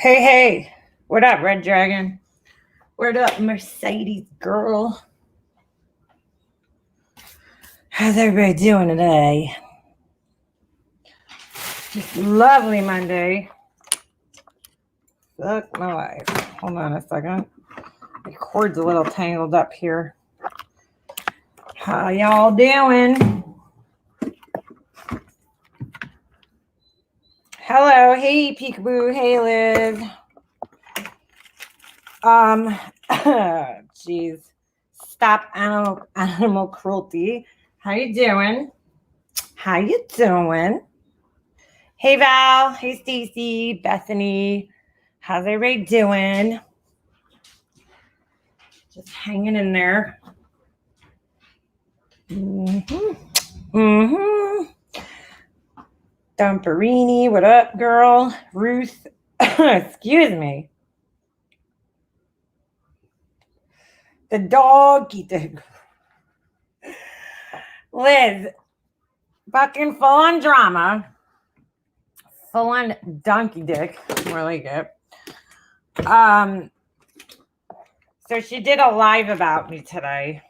Hey, hey. What up, Red Dragon? What up, Mercedes girl? How's everybody doing today? Just lovely Monday. Fuck my life. Hold on a second. My cord's a little tangled up here. How y'all doing? Hello. Hey, Peekaboo. Hey, Liz. Jeez. Stop animal cruelty. How you doing? How you doing? Hey, Val. Hey, Stacy. Bethany. How's everybody doing? Just hanging in there. Dumperini. What up, girl? Ruth. Excuse me. The doggy thing. Liz. Fucking full on drama. Full on donkey dick. More like it. So she did a live about me today.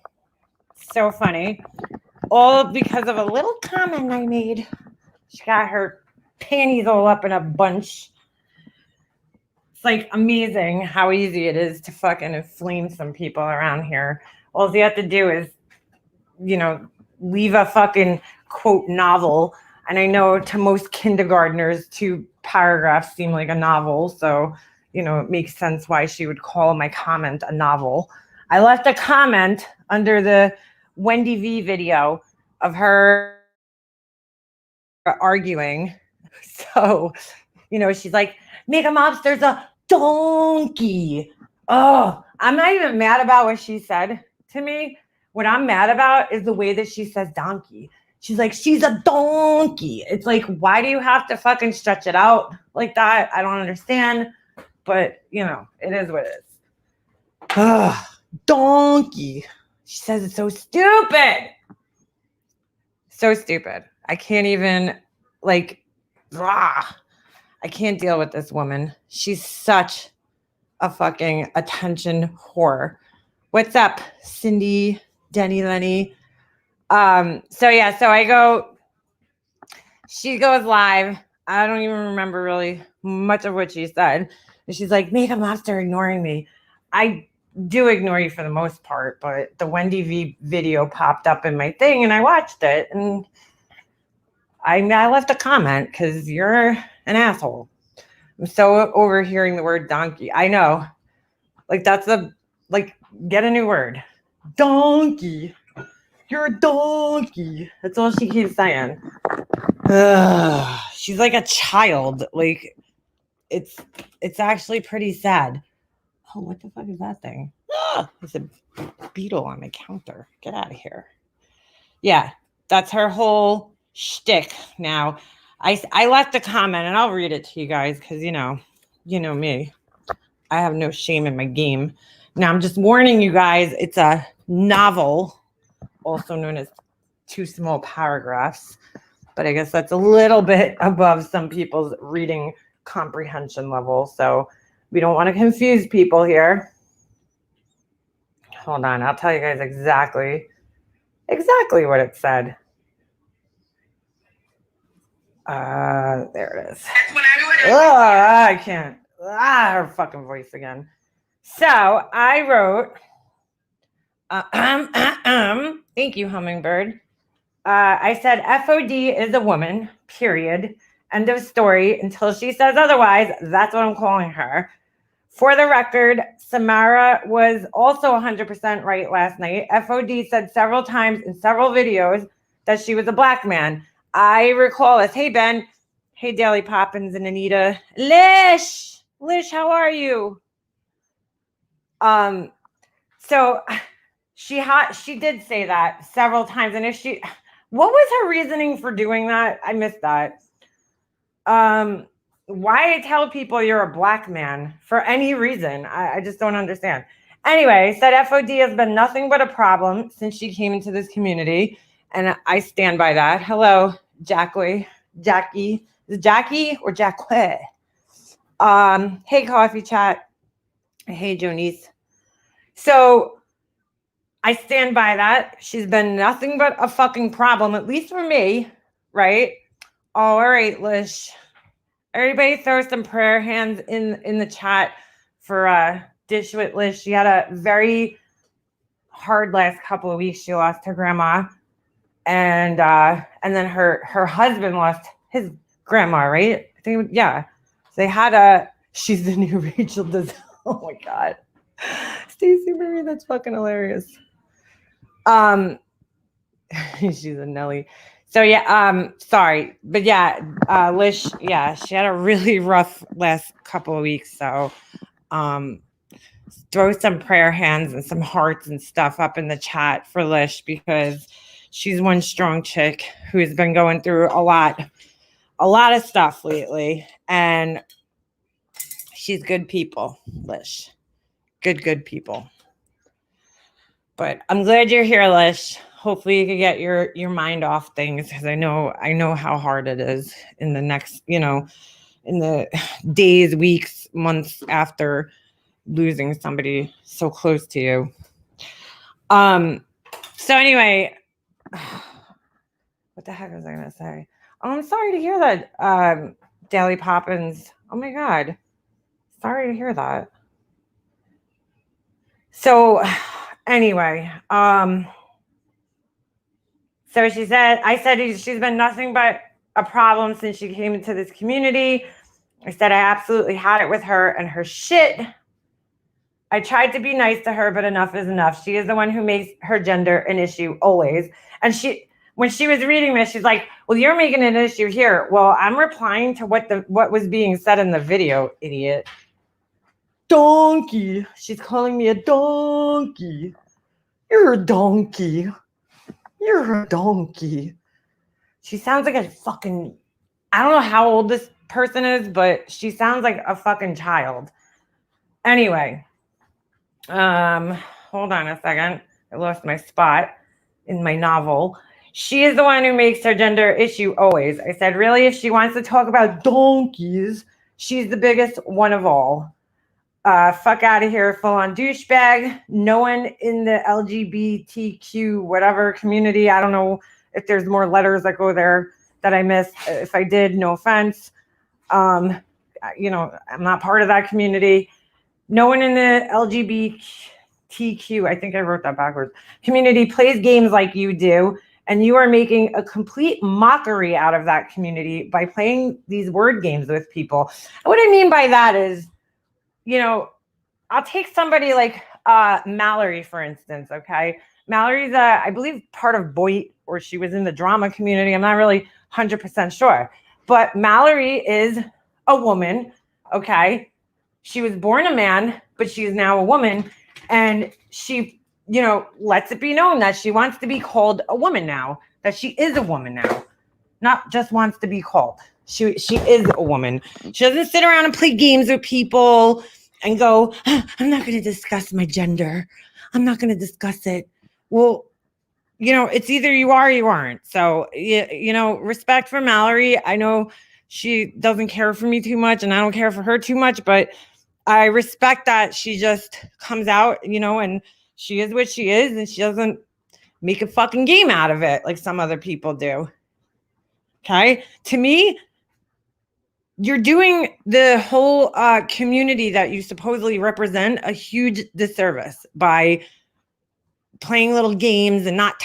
So funny. All because of a little comment I made. She got her panties all up in a bunch. It's like amazing how easy it is to fucking inflame some people around here. All you have to do is, leave a fucking quote novel. And I know to most kindergartners, 2 paragraphs seem like a novel. So, it makes sense why she would call my comment a novel. I left a comment under the Wendy V video of her arguing. So, she's like, make a mobster's a donkey. Oh, I'm not even mad about what she said to me. What I'm mad about is the way that she says donkey. She's like, she's a donkey. It's like, why do you have to fucking stretch it out like that? I don't understand. But, it is what it is. Ugh, donkey. She says it's so stupid. So stupid. I can't even, I can't deal with this woman. She's such a fucking attention whore. What's up, Cindy, Denny, Lenny? So I go, she goes live. I don't even remember really much of what she said. And she's like, make a monster ignoring me. I do ignore you for the most part, but the Wendy V video popped up in my thing and I watched it and I left a comment because you're an asshole. I'm so overhearing the word donkey. I know. That's get a new word. Donkey. You're a donkey. That's all she keeps saying. She's like a child. It's actually pretty sad. Oh, what the fuck is that thing? There's a beetle on my counter. Get out of here. Yeah, that's her whole shtick now. I left a comment and I'll read it to you guys because you know me. I have no shame in my game. Now I'm just warning you guys, it's a novel, also known as 2 small paragraphs. But I guess that's a little bit above some people's reading comprehension level. So we don't want to confuse people here. Hold on, I'll tell you guys exactly what it said. There it is. I can't. Her fucking voice again. So I wrote, thank you, Hummingbird. I said, FOD is a woman, period. End of story. Until she says otherwise, that's what I'm calling her. For the record, Samara was also 100% right last night. FOD said several times in several videos that she was a black man. I recall this. Hey, Ben. Hey, Daily Poppins and Anita. Lish, how are you? So she did say that several times. And what was her reasoning for doing that? I missed that. Why tell people you're a black man for any reason? I just don't understand. Anyway, said FOD has been nothing but a problem since she came into this community. And I stand by that. Hello, Jackie. Is it Jackie or Jacque? Hey, coffee chat. Hey, Jonice. So I stand by that. She's been nothing but a fucking problem, at least for me, right? All right, Lish. Everybody throw some prayer hands in the chat for Dish with Lish. She had a very hard last couple of weeks. She lost her grandma, and then her husband lost his grandma, right? I think, yeah. So they had she's the new Rachel does. Oh my god, Stacey Marie, that's fucking hilarious. She's a Nelly. So yeah, sorry, but yeah, Lish, yeah, she had a really rough last couple of weeks. So, throw some prayer hands and some hearts and stuff up in the chat for Lish, because she's one strong chick who's been going through a lot of stuff lately, and she's good people, Lish. Good people. But I'm glad you're here, Lish. Hopefully you can get your mind off things, because I know how hard it is in the next, in the days, weeks, months after losing somebody so close to you. So anyway, what the heck was I gonna say? Oh, I'm sorry to hear that, Daily Poppins. Oh my god. Sorry to hear that. So anyway, so she said, I said she's been nothing but a problem since she came into this community. I said I absolutely had it with her and her shit. I tried to be nice to her, but enough is enough. She is the one who makes her gender an issue always. And when she was reading this, she's like, well, you're making an issue here. Well, I'm replying to what was being said in the video, idiot. Donkey. She's calling me a donkey. You're a donkey. You're a donkey. She sounds like a fucking, I don't know how old this person is, but she sounds like a fucking child. Anyway, hold on a second. I lost my spot in my novel. She is the one who makes her gender issue always. I said, really, if she wants to talk about donkeys, she's the biggest one of all. Fuck out of here, full on douchebag. No one in the LGBTQ whatever community, I don't know if there's more letters that go there that I missed. If I did, no offense. I'm not part of that community. No one in the LGBTQ, I think I wrote that backwards, community plays games like you do, and you are making a complete mockery out of that community by playing these word games with people. And what I mean by that is, I'll take somebody like Mallory, for instance, okay? Mallory's, I believe, part of Boyd, or she was in the drama community. I'm not really 100% sure. But Mallory is a woman, okay? She was born a man, but she is now a woman. And she, lets it be known that she wants to be called a woman now, that she is a woman now, not just wants to be called. She is a woman. She doesn't sit around and play games with people and go, I'm not going to discuss my gender. I'm not going to discuss it. Well, it's either you are or you aren't. So, respect for Mallory. I know she doesn't care for me too much, and I don't care for her too much, but I respect that she just comes out, and she is what she is, and she doesn't make a fucking game out of it like some other people do. Okay? To me, you're doing the whole community that you supposedly represent a huge disservice by playing little games and not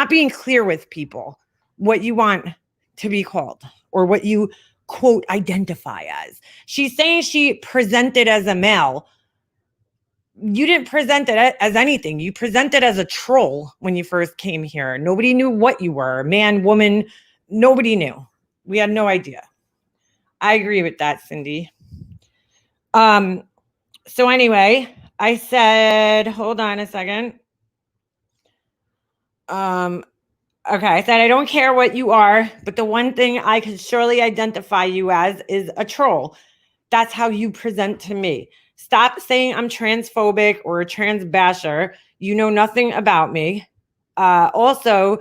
being clear with people what you want to be called or what you, quote, identify as. She's saying she presented as a male. You didn't present it as anything. You presented as a troll when you first came here. Nobody knew what you were, man, woman. Nobody knew. We had no idea. I agree with that, Cindy. So anyway, I said, hold on a second. Okay, I said, I don't care what you are, but the one thing I could surely identify you as is a troll. That's how you present to me. Stop saying I'm transphobic or a trans basher. You know nothing about me. Also,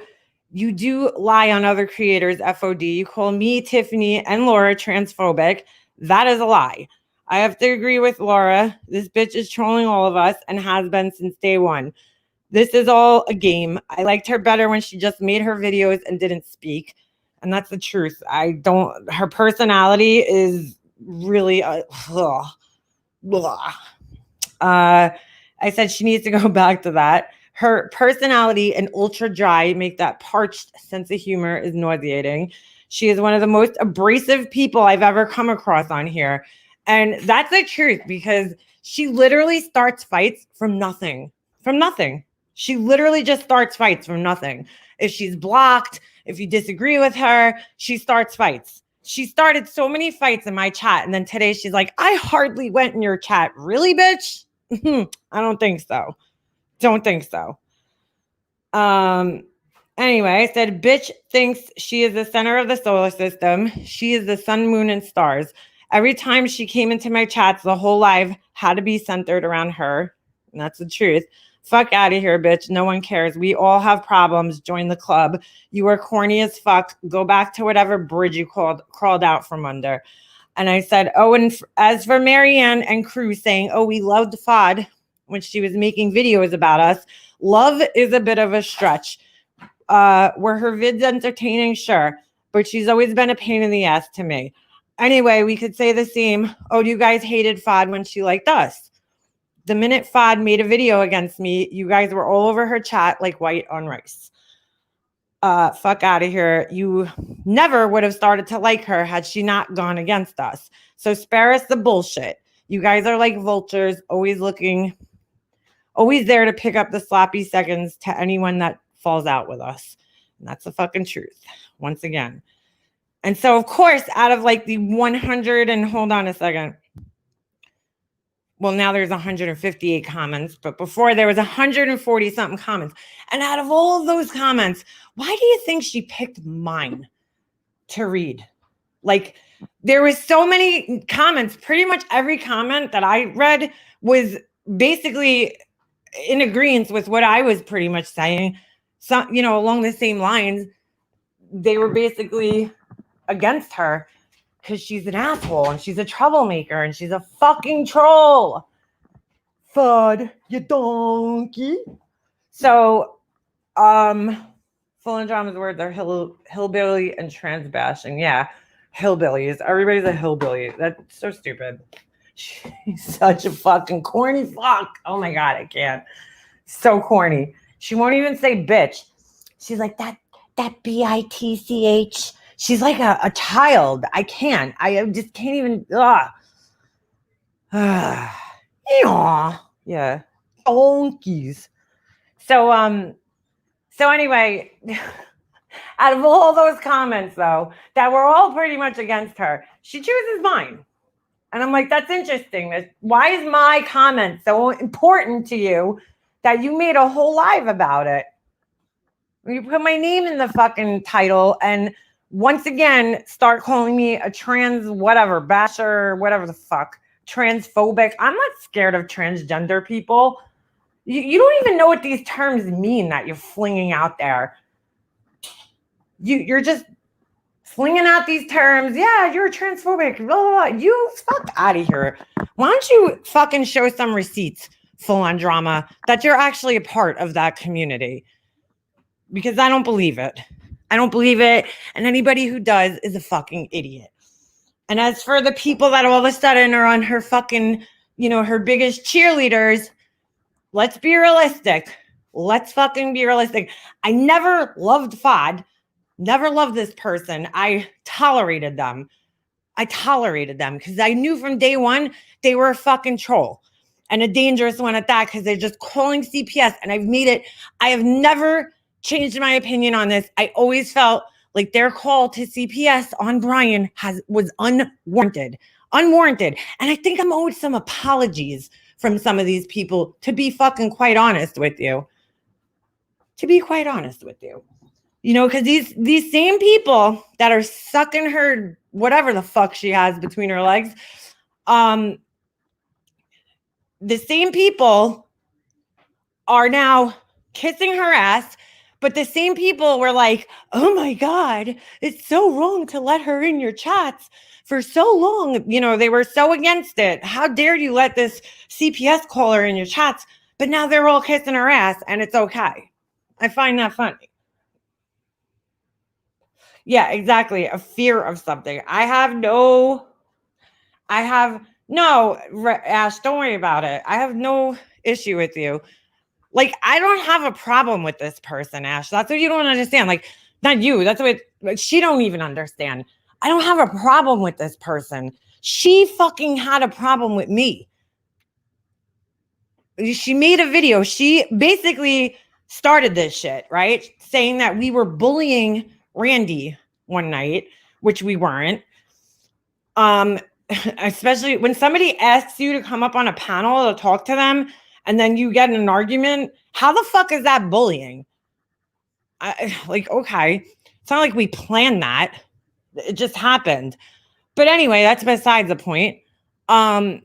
you do lie on other creators, FOD. You call me, Tiffany, and Laura transphobic. That is a lie. I have to agree with Laura. This bitch is trolling all of us and has been since day one. This is all a game. I liked her better when she just made her videos and didn't speak. And that's the truth. Her personality is really, I said she needs to go back to that. Her personality and ultra dry make that parched sense of humor is nauseating. She is one of the most abrasive people I've ever come across on here. And that's the truth, because she literally starts fights from nothing. From nothing. She literally just starts fights from nothing. If she's blocked, if you disagree with her, she starts fights. She started so many fights in my chat. And then today she's like, I hardly went in your chat. Really, bitch? I don't think so. Don't think so. Anyway, I said, bitch thinks she is the center of the solar system. She is the sun, moon, and stars. Every time she came into my chats, the whole live had to be centered around her. And that's the truth. Fuck out of here, bitch. No one cares. We all have problems. Join the club. You are corny as fuck. Go back to whatever bridge you crawled out from under. And I said, oh, and as for Marianne and crew saying, oh, we loved FOD when she was making videos about us, love is a bit of a stretch. Were her vids entertaining? Sure. But she's always been a pain in the ass to me. Anyway, we could say the same. Oh, you guys hated FOD when she liked us. The minute FOD made a video against me, you guys were all over her chat like white on rice. Fuck out of here. You never would have started to like her had she not gone against us. So spare us the bullshit. You guys are like vultures, always there to pick up the sloppy seconds to anyone that falls out with us. And that's the fucking truth, once again. And so, of course, out of like the 100 and hold on a second. Well, now there's 158 comments, but before there was 140 something comments. And out of all of those comments, why do you think she picked mine to read? Like, there was so many comments. Pretty much every comment that I read was basically in agreement with what I was pretty much saying. So, along the same lines, they were basically against her because she's an asshole and she's a troublemaker and she's a fucking troll. FOD, you donkey. So, full and drama's words are hillbilly and trans bashing. Yeah, hillbillies. Everybody's a hillbilly. That's so stupid. She's such a fucking corny fuck. Oh my God, I can't. So corny. She won't even say bitch. She's like that bitch. She's like a child. I can't. I just can't even. Yeah. Donkeys. So anyway, out of all those comments though, that were all pretty much against her, she chooses mine. And I'm like, that's interesting. Why is my comment so important to you that you made a whole live about it? You put my name in the fucking title and once again start calling me a trans whatever, basher, whatever the fuck, transphobic. I'm not scared of transgender people. You don't even know what these terms mean that you're flinging out there. You're just flinging out these terms. Yeah, you're transphobic. Blah, blah, blah. You fuck out of here. Why don't you fucking show some receipts, full on drama, that you're actually a part of that community? Because I don't believe it. I don't believe it. And anybody who does is a fucking idiot. And as for the people that all of a sudden are on her fucking, her biggest cheerleaders, let's be realistic. Let's fucking be realistic. I never loved FOD. Never loved this person. I tolerated them. Because I knew from day one they were a fucking troll. And a dangerous one at that, because they're just calling CPS. And I have never changed my opinion on this. I always felt like their call to CPS on Brian was unwarranted. And I think I'm owed some apologies from some of these people, to be fucking quite honest with you. Because these same people that are sucking her, whatever the fuck she has between her legs, the same people are now kissing her ass, But the same people were like, oh my God, it's so wrong to let her in your chats for so long. You know, they were so against it. How dare you let this CPS caller in your chats? But now they're all kissing her ass and it's okay. I find that funny. Yeah, exactly. A fear of something. Ash, don't worry about it. I have no issue with you. Like, I don't have a problem with this person, Ash. That's what you don't understand. Like, not you. That's what she don't even understand. I don't have a problem with this person. She fucking had a problem with me. She made a video. She basically started this shit, right? Saying that we were bullying Randy one night, which we weren't. Especially when somebody asks you to come up on a panel to talk to them and then you get in an argument, how the fuck is that bullying? Okay, it's not like we planned that. It just happened. But anyway, that's besides the point. I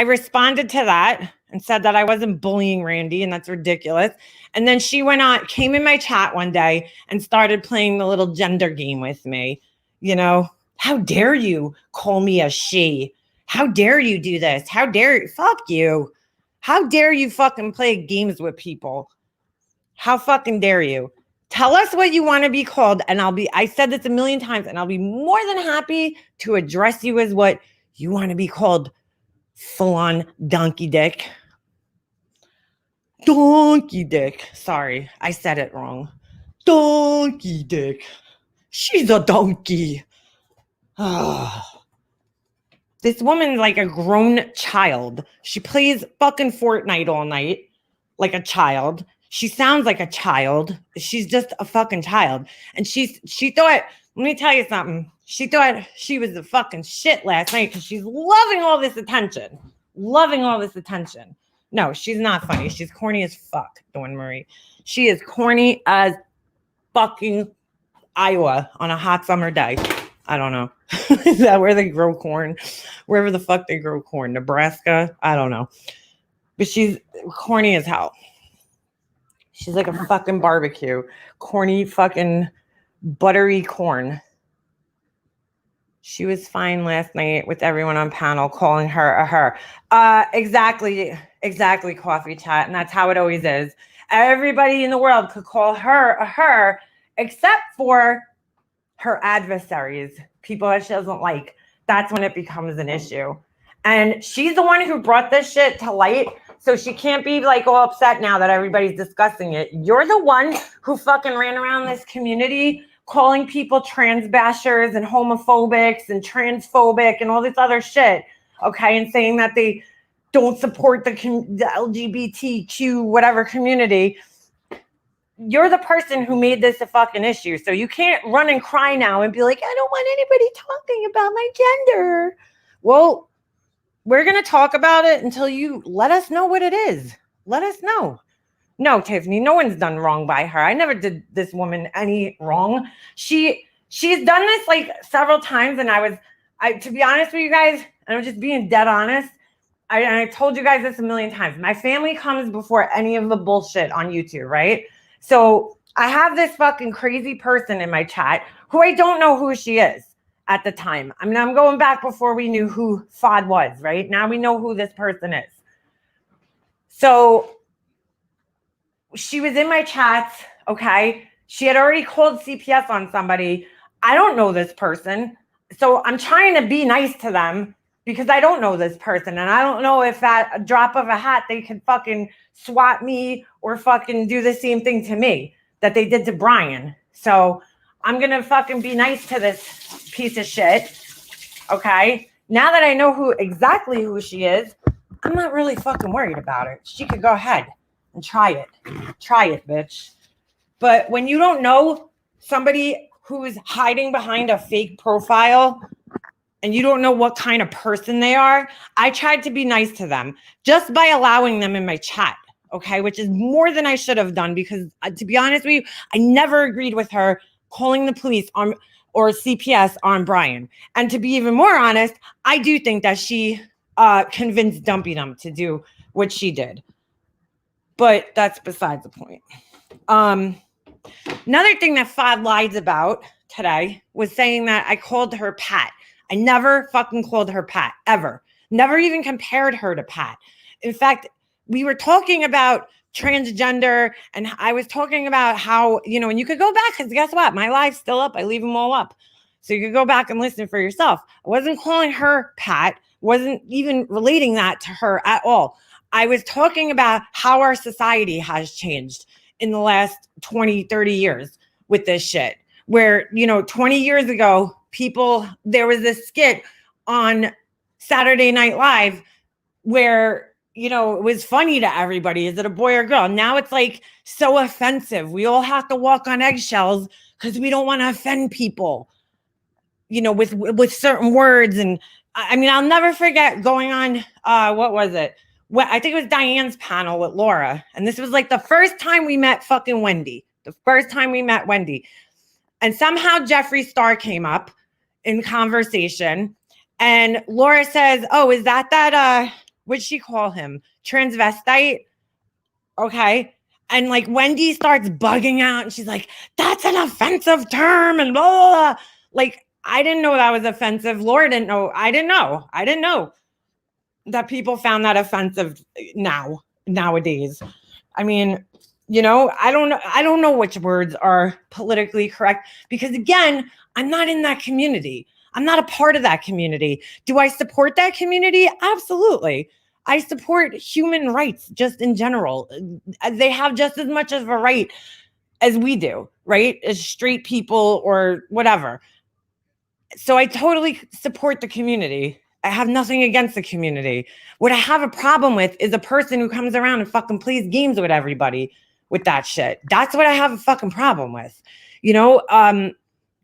responded to that and said that I wasn't bullying Randy, and that's ridiculous. And then she came in my chat one day and started playing the little gender game with me. How dare you call me a she? How dare you do this? How dare you? Fuck you. How dare you fucking play games with people? How fucking dare you? Tell us what you want to be called, and I said this a million times, and I'll be more than happy to address you as what you want to be called. Full-on donkey dick. Donkey dick. Sorry, I said it wrong. Donkey dick. She's a donkey. This woman's like a grown child. She plays fucking Fortnite all night like a child. She sounds like a child. She's just a fucking child. And she thought, let me tell you something. She thought she was the fucking shit last night because she's loving all this attention. No, she's not funny. She's corny as fuck, Dawn Marie. She is corny as fucking Iowa on a hot summer day. I don't know. Is that where they grow corn? Wherever the fuck they grow corn. Nebraska? I don't know. But she's corny as hell. She's like a fucking barbecue. Corny fucking buttery corn. She was fine last night with everyone on panel calling her a her. Exactly, coffee chat. And that's how it always is. Everybody in the world could call her a her, except for her adversaries, people that she doesn't like. That's when it becomes an issue. And she's the one who brought this shit to light. So she can't be like all upset now that everybody's discussing it. You're the one who fucking ran around this community calling people trans bashers and homophobics and transphobic and all this other shit. Okay. And saying that they don't support the LGBTQ whatever community. You're the person who made this a fucking issue. So you can't run and cry now and be like, I don't want anybody talking about my gender. Well, we're going to talk about it until you let us know what it is. Let us know. No, Tiffany, no one's done wrong by her. I never did this woman any wrong. She's done this like several times. And to be honest with you guys, and I'm just being dead honest. I told you guys this a million times. My family comes before any of the bullshit on YouTube, right? So I have this fucking crazy person in my chat who I don't know who she is at the time. I mean, I'm going back before we knew who FOD was, right? Now we know who this person is. So she was in my chats, okay? She had already called CPS on somebody. I don't know this person. So I'm trying to be nice to them because I don't know this person. And I don't know if at a drop of a hat, they could fucking swat me or fucking do the same thing to me that they did to Brian. So I'm going to fucking be nice to this piece of shit. Okay. Now that I know exactly who she is, I'm not really fucking worried about it. She could go ahead and try it. Try it, bitch. But when you don't know somebody who is hiding behind a fake profile and you don't know what kind of person they are, I tried to be nice to them just by allowing them in my chat. Okay. Which is more than I should have done because to be honest with you, I never agreed with her calling the police or CPS on Brian. And to be even more honest, I do think that she convinced Dumpy Dum to do what she did. But that's besides the point. Another thing that Fod lied about today was saying that I called her Pat. I never fucking called her Pat, ever. Never even compared her to Pat. In fact, we were talking about transgender, and I was talking about how, and you could go back, because guess what? My live's still up. I leave them all up. So you could go back and listen for yourself. I wasn't calling her Pat, wasn't even relating that to her at all. I was talking about how our society has changed in the last 20, 30 years with this shit. Where, 20 years ago, there was this skit on Saturday Night Live where, it was funny to everybody. Is it a boy or girl? Now it's like so offensive. We all have to walk on eggshells because we don't want to offend people, with certain words. And I mean, I'll never forget going on, what was it? Well, I think it was Diane's panel with Laura. And this was like the first time we met fucking Wendy. The first time we met Wendy. And somehow Jeffree Star came up in conversation. And Laura says, oh, is that, what'd she call him? Transvestite? Okay. And like Wendy starts bugging out and she's like, that's an offensive term and blah, blah, blah. Like, I didn't know that was offensive. Laura didn't know. I didn't know that people found that offensive nowadays. I mean, I don't know which words are politically correct because again, I'm not in that community. I'm not a part of that community. Do I support that community? Absolutely. I support human rights just in general. They have just as much of a right as we do, right? As straight people or whatever. So I totally support the community. I have nothing against the community. What I have a problem with is a person who comes around and fucking plays games with everybody with that shit. That's what I have a fucking problem with.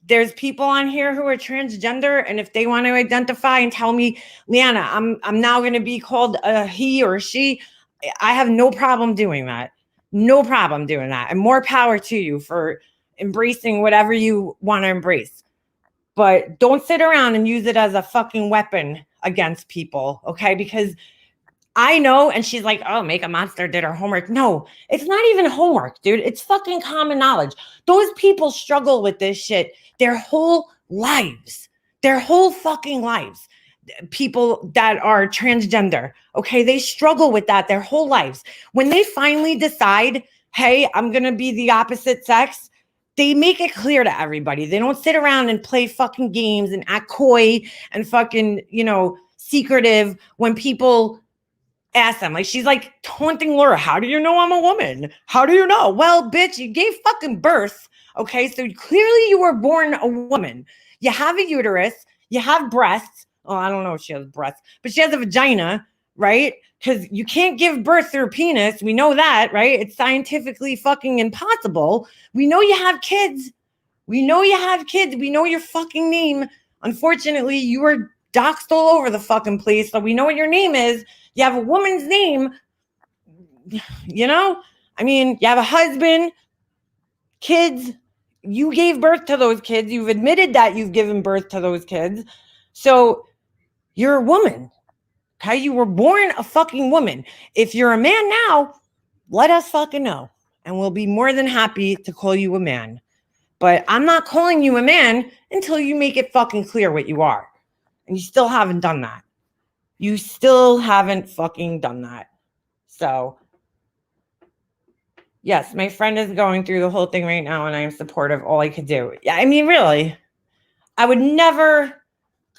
There's people on here who are transgender, and if they want to identify and tell me, Leanna, I'm now going to be called a he or a she, I have no problem doing that. No problem doing that. And more power to you for embracing whatever you want to embrace. But don't sit around and use it as a fucking weapon against people, okay? Because I know, and she's like, oh, Make a Monster did her homework. No, it's not even homework, dude. It's fucking common knowledge. Those people struggle with this shit their whole lives. Their whole fucking lives. People that are transgender, okay? They struggle with that their whole lives. When they finally decide, hey, I'm going to be the opposite sex, they make it clear to everybody. They don't sit around and play fucking games and act coy and fucking, secretive when people ask them. Like, she's like taunting Laura. How do you know I'm a woman? How do you know? Well, bitch, you gave fucking birth. Okay, so clearly you were born a woman. You have a uterus. You have breasts. Oh, I don't know if she has breasts, but she has a vagina, right? Because you can't give birth through a penis. We know that, right? It's scientifically fucking impossible. We know you have kids. We know you have kids. We know your fucking name. Unfortunately, you were doxed all over the fucking place. So we know what your name is. You have a woman's name. I mean, you have a husband, kids. You gave birth to those kids. You've admitted that you've given birth to those kids. So you're a woman. Okay, you were born a fucking woman. If you're a man now, let us fucking know. And we'll be more than happy to call you a man. But I'm not calling you a man until you make it fucking clear what you are. And you still haven't done that. You still haven't fucking done that. So, yes, my friend is going through the whole thing right now, and I am supportive. All I could do. Yeah, I mean, really, I would never.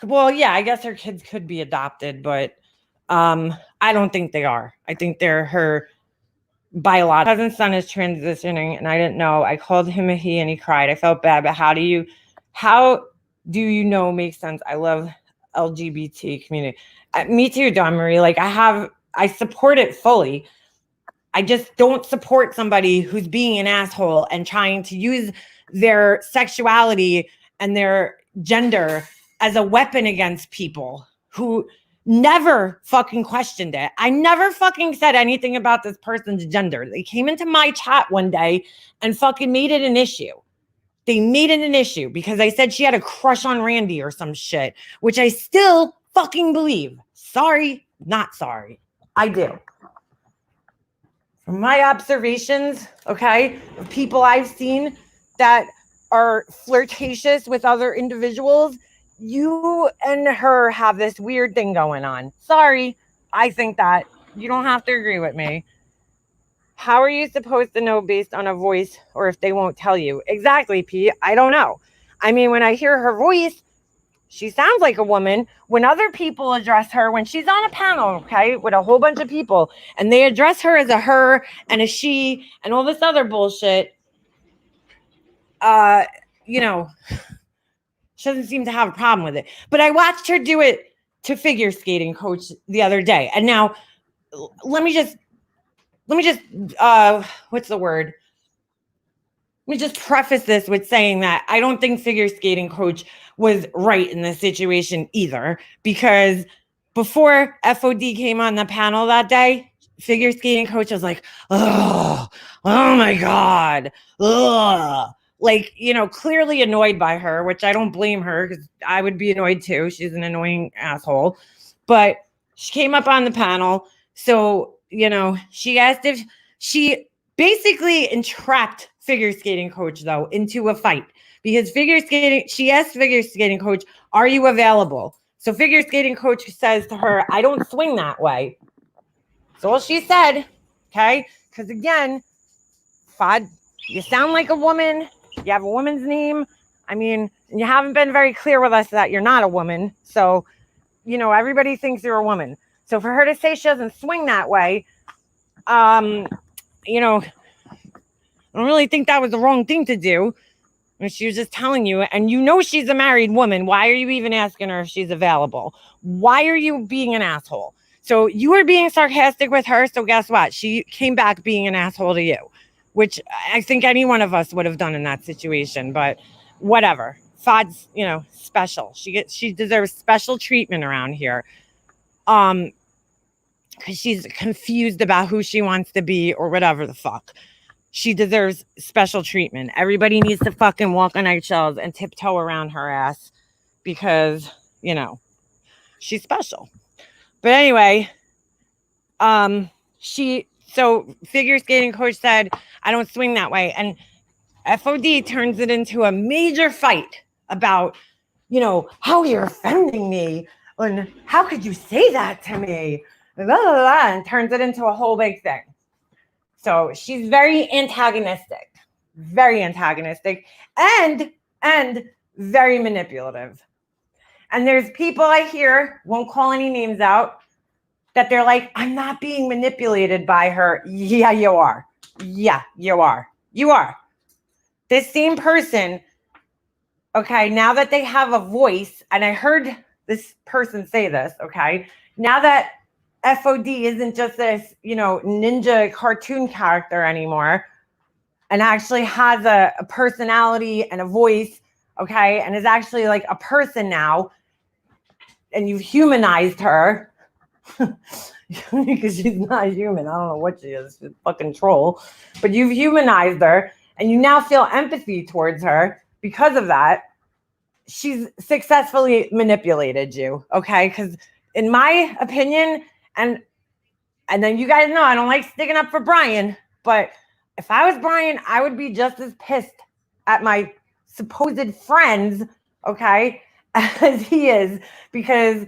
Well, yeah, I guess her kids could be adopted, but I don't think they are. I think they're her biological. My cousin's son is transitioning, and I didn't know. I called him a he, and he cried. I felt bad, but how do you know makes sense? I love LGBT community. Me too, Dawn Marie. Like, I support it fully. I just don't support somebody who's being an asshole and trying to use their sexuality and their gender as a weapon against people who never fucking questioned it. I never fucking said anything about this person's gender. They came into my chat one day and fucking made it an issue. They made it an issue because I said she had a crush on Randy or some shit, which I still fucking believe. Sorry, not sorry. I do. From my observations, okay, of people I've seen that are flirtatious with other individuals, you and her have this weird thing going on. Sorry, I think that. You don't have to agree with me. How are you supposed to know based on a voice or if they won't tell you? Exactly, Pete. I don't know. I mean, when I hear her voice, she sounds like a woman. When other people address her, when she's on a panel, okay, with a whole bunch of people, and they address her as a her and a she and all this other bullshit, you know, she doesn't seem to have a problem with it. But I watched her do it to figure skating coach the other day. And now let me just what's the word? Let me just preface this with saying that I don't think figure skating coach was right in this situation either, because before FOD came on the panel that day, figure skating coach was like, oh my God. Ugh. Like, clearly annoyed by her, which I don't blame her because I would be annoyed too. She's an annoying asshole. But she came up on the panel. So, she asked if she basically entrapped figure skating coach though into a fight, because she asked figure skating coach, are you available? So figure skating coach says to her, I don't swing that way. That's all she said. Okay. Because again, Fod, you sound like a woman. You have a woman's name. I mean, you haven't been very clear with us that you're not a woman. So, everybody thinks you're a woman. So for her to say she doesn't swing that way, I don't really think that was the wrong thing to do. She was just telling you, and she's a married woman. Why are you even asking her if she's available? Why are you being an asshole? So you were being sarcastic with her. So guess what? She came back being an asshole to you, which I think any one of us would have done in that situation. But whatever. Fod's, special. She deserves special treatment around here. Because she's confused about who she wants to be or whatever the fuck. She deserves special treatment. Everybody needs to fucking walk on eggshells and tiptoe around her ass because, she's special. But anyway, so figure skating coach said, I don't swing that way. And FOD turns it into a major fight about, how you're offending me and how could you say that to me? Blah, blah, blah, and turns it into a whole big thing. So she's very antagonistic and very manipulative. And there's people I hear, won't call any names out, that they're like, I'm not being manipulated by her. Yeah, you are. Yeah, you are. You are. This same person, okay, now that they have a voice, and I heard this person say this, okay, now that FOD isn't just this, ninja cartoon character anymore, and actually has a personality and a voice, okay, and is actually like a person now, and you've humanized her, because she's not human. I don't know what she is. She's a fucking troll. But you've humanized her, and you now feel empathy towards her because of that. She's successfully manipulated you, okay? Because in my opinion, and then you guys know I don't like sticking up for Brian, but if I was Brian, I would be just as pissed at my supposed friends, okay, as he is, because,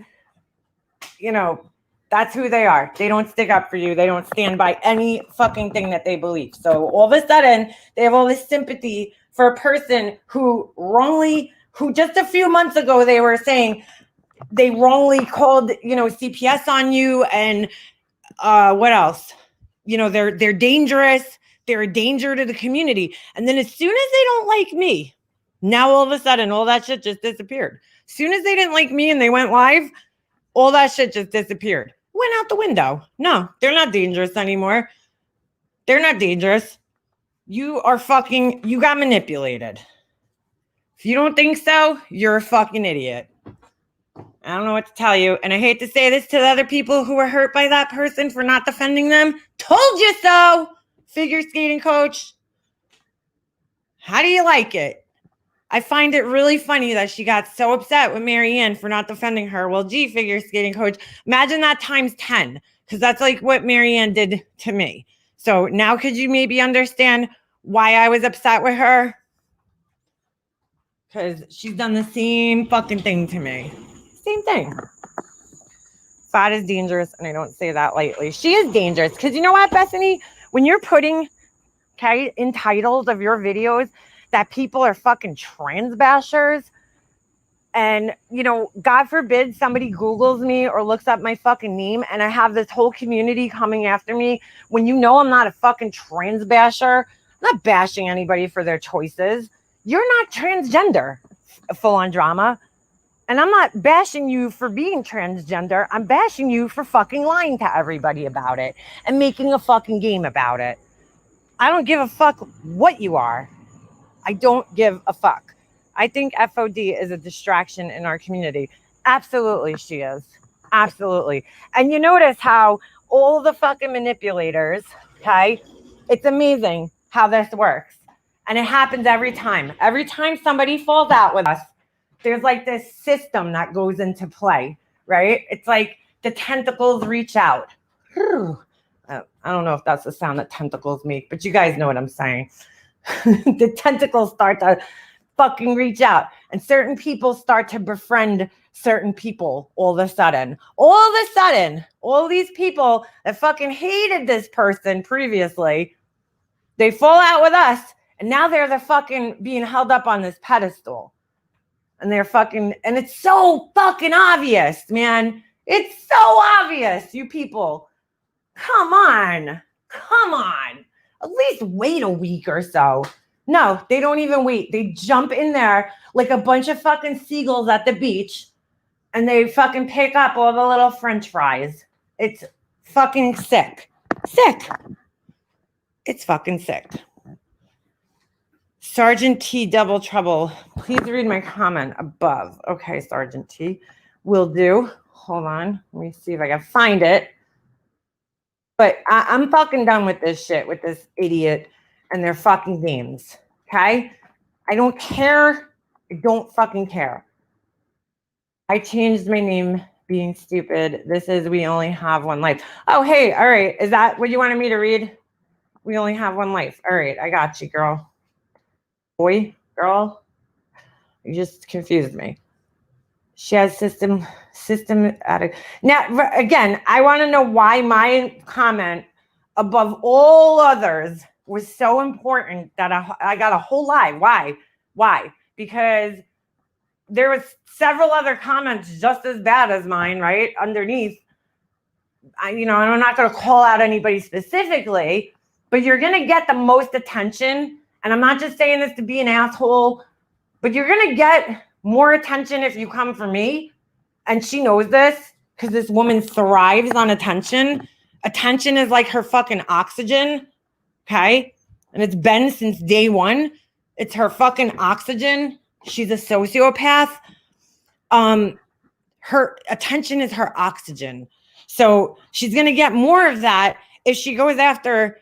that's who they are. They don't stick up for you. They don't stand by any fucking thing that they believe. So all of a sudden, they have all this sympathy for a person who just a few months ago, they were saying they wrongly called, CPS on you, and what else? They're dangerous. They're a danger to the community. And then as soon as they don't like me, now all of a sudden, all that shit just disappeared. As soon as they didn't like me and they went live, all that shit just disappeared. Went out the window. No, they're not dangerous anymore. They're not dangerous. You got manipulated. If you don't think so, you're a fucking idiot. I don't know what to tell you. And I hate to say this to the other people who were hurt by that person for not defending them. Told you so, figure skating coach. How do you like it? I find it really funny that she got so upset with Marianne for not defending her. Well, gee, figure skating coach, imagine that times 10, because that's like what Marianne did to me. So now could you maybe understand why I was upset with her? Because she's done the same fucking thing to me. Same thing. Fat is dangerous, and I don't say that lightly. She is dangerous. Because you know what, Bethany? When you're putting in titles of your videos that people are fucking trans bashers, and, God forbid somebody Googles me or looks up my fucking name and I have this whole community coming after me when I'm not a fucking trans basher. I'm not bashing anybody for their choices. You're not transgender, full on drama. And I'm not bashing you for being transgender. I'm bashing you for fucking lying to everybody about it and making a fucking game about it. I don't give a fuck what you are. I don't give a fuck. I think FOD is a distraction in our community. Absolutely, she is. Absolutely. And you notice how all the fucking manipulators, okay, it's amazing how this works. And it happens every time. Every time somebody falls out with us, there's like this system that goes into play, right? It's like the tentacles reach out. I don't know if that's the sound that tentacles make, but you guys know what I'm saying. The tentacles start to fucking reach out, and certain people start to befriend certain people all of a sudden. All these people that fucking hated this person previously, they fall out with us, and now they're the fucking being held up on this pedestal. And they're fucking, and it's so fucking obvious, man. It's so obvious, you people. Come on. At least wait a week or so. No, they don't even wait. They jump in there like a bunch of fucking seagulls at the beach, and they fucking pick up all the little French fries. It's fucking sick. It's fucking sick. Sergeant T, double trouble. Please read my comment above. Okay, Sergeant T, will do. Hold on. Let me see if I can find it. But I'm fucking done with this shit, with this idiot and their fucking games. Okay? I don't care. I don't fucking care. I changed my name, being stupid. This is We Only Have One Life. Oh, hey, all right. Is that what you wanted me to read? We only have one life. All right, I got you, girl. Boy, girl. You just confused me. She has systematic. Now, again, I want to know why my comment above all others was so important that I got a whole lie. Why? Because there was several other comments just as bad as mine, right? Underneath. I'm not going to call out anybody specifically, but you're going to get the most attention. And I'm not just saying this to be an asshole, but you're going to get more attention if you come for me. And she knows this because this woman thrives on attention. Attention is like her fucking oxygen. Okay. And it's been since day one. It's her fucking oxygen. She's a sociopath. Her attention is her oxygen. So she's going to get more of that if she goes after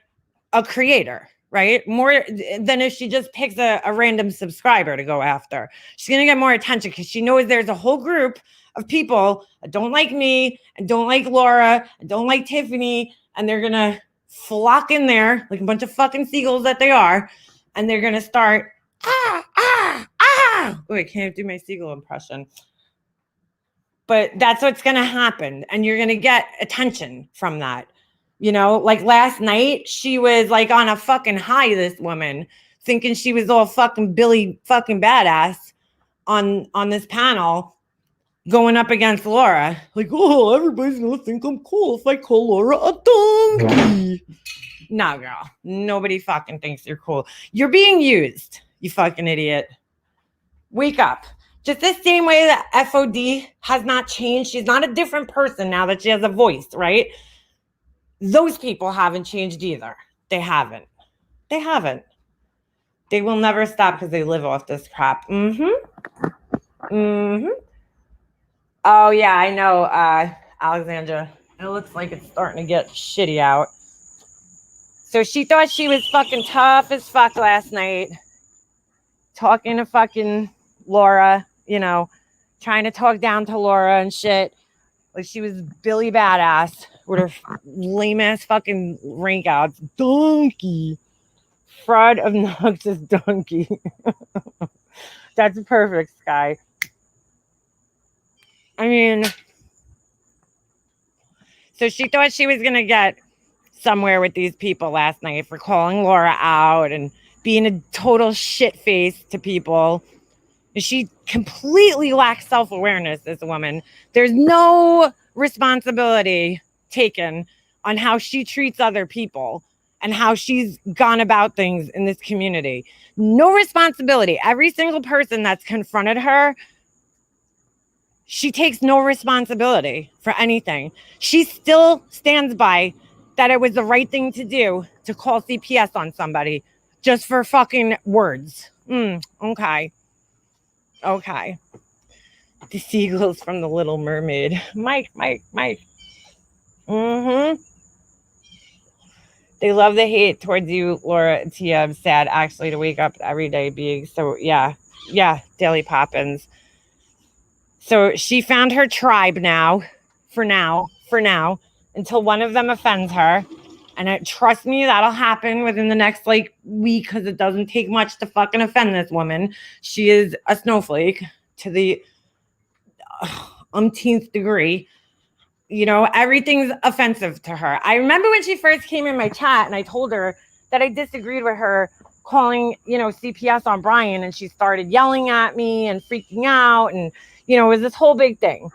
a creator, right? More than if she just picks a random subscriber to go after. She's going to get more attention because she knows there's a whole group of people that don't like me and don't like Laura and don't like Tiffany. And they're going to flock in there like a bunch of fucking seagulls that they are. And they're going to start, Oh, I can't do my seagull impression. But that's what's going to happen. And you're going to get attention from that. Like last night, she was like on a fucking high, this woman, thinking she was all fucking Billy fucking badass on this panel going up against Laura. Like, oh, everybody's going to think I'm cool if I call Laura a donkey. No, girl. Nobody fucking thinks you're cool. You're being used, you fucking idiot. Wake up. Just the same way that FOD has not changed. She's not a different person now that she has a voice, right? Those people haven't changed either. They haven't. They will never stop because they live off this crap. Oh, yeah, I know, Alexandra. It looks like it's starting to get shitty out. So she thought she was fucking tough as fuck last night. Talking to fucking Laura, trying to talk down to Laura and shit. Like she was Billy Badass with her lame ass fucking rank outs. Donkey. Fraud, obnoxious donkey. That's perfect, Sky. I mean, so she thought she was going to get somewhere with these people last night for calling Laura out and being a total shit face to people. She completely lacks self-awareness, this woman. There's no responsibility taken on how she treats other people and how she's gone about things in this community. No responsibility. Every single person that's confronted her, she takes no responsibility for anything. She still stands by that it was the right thing to do to call CPS on somebody just for fucking words. Okay. Okay. The seagulls from The Little Mermaid. Mike. They love the hate towards you, Laura Tia. I'm sad actually to wake up every day being so, yeah, Daily Poppins. So she found her tribe now, for now, until one of them offends her. And trust me, that'll happen within the next week because it doesn't take much to fucking offend this woman. She is a snowflake to the umpteenth degree. You know, everything's offensive to her. I remember when she first came in my chat and I told her that I disagreed with her calling, CPS on Brian, and she started yelling at me and freaking out, and it was this whole big thing.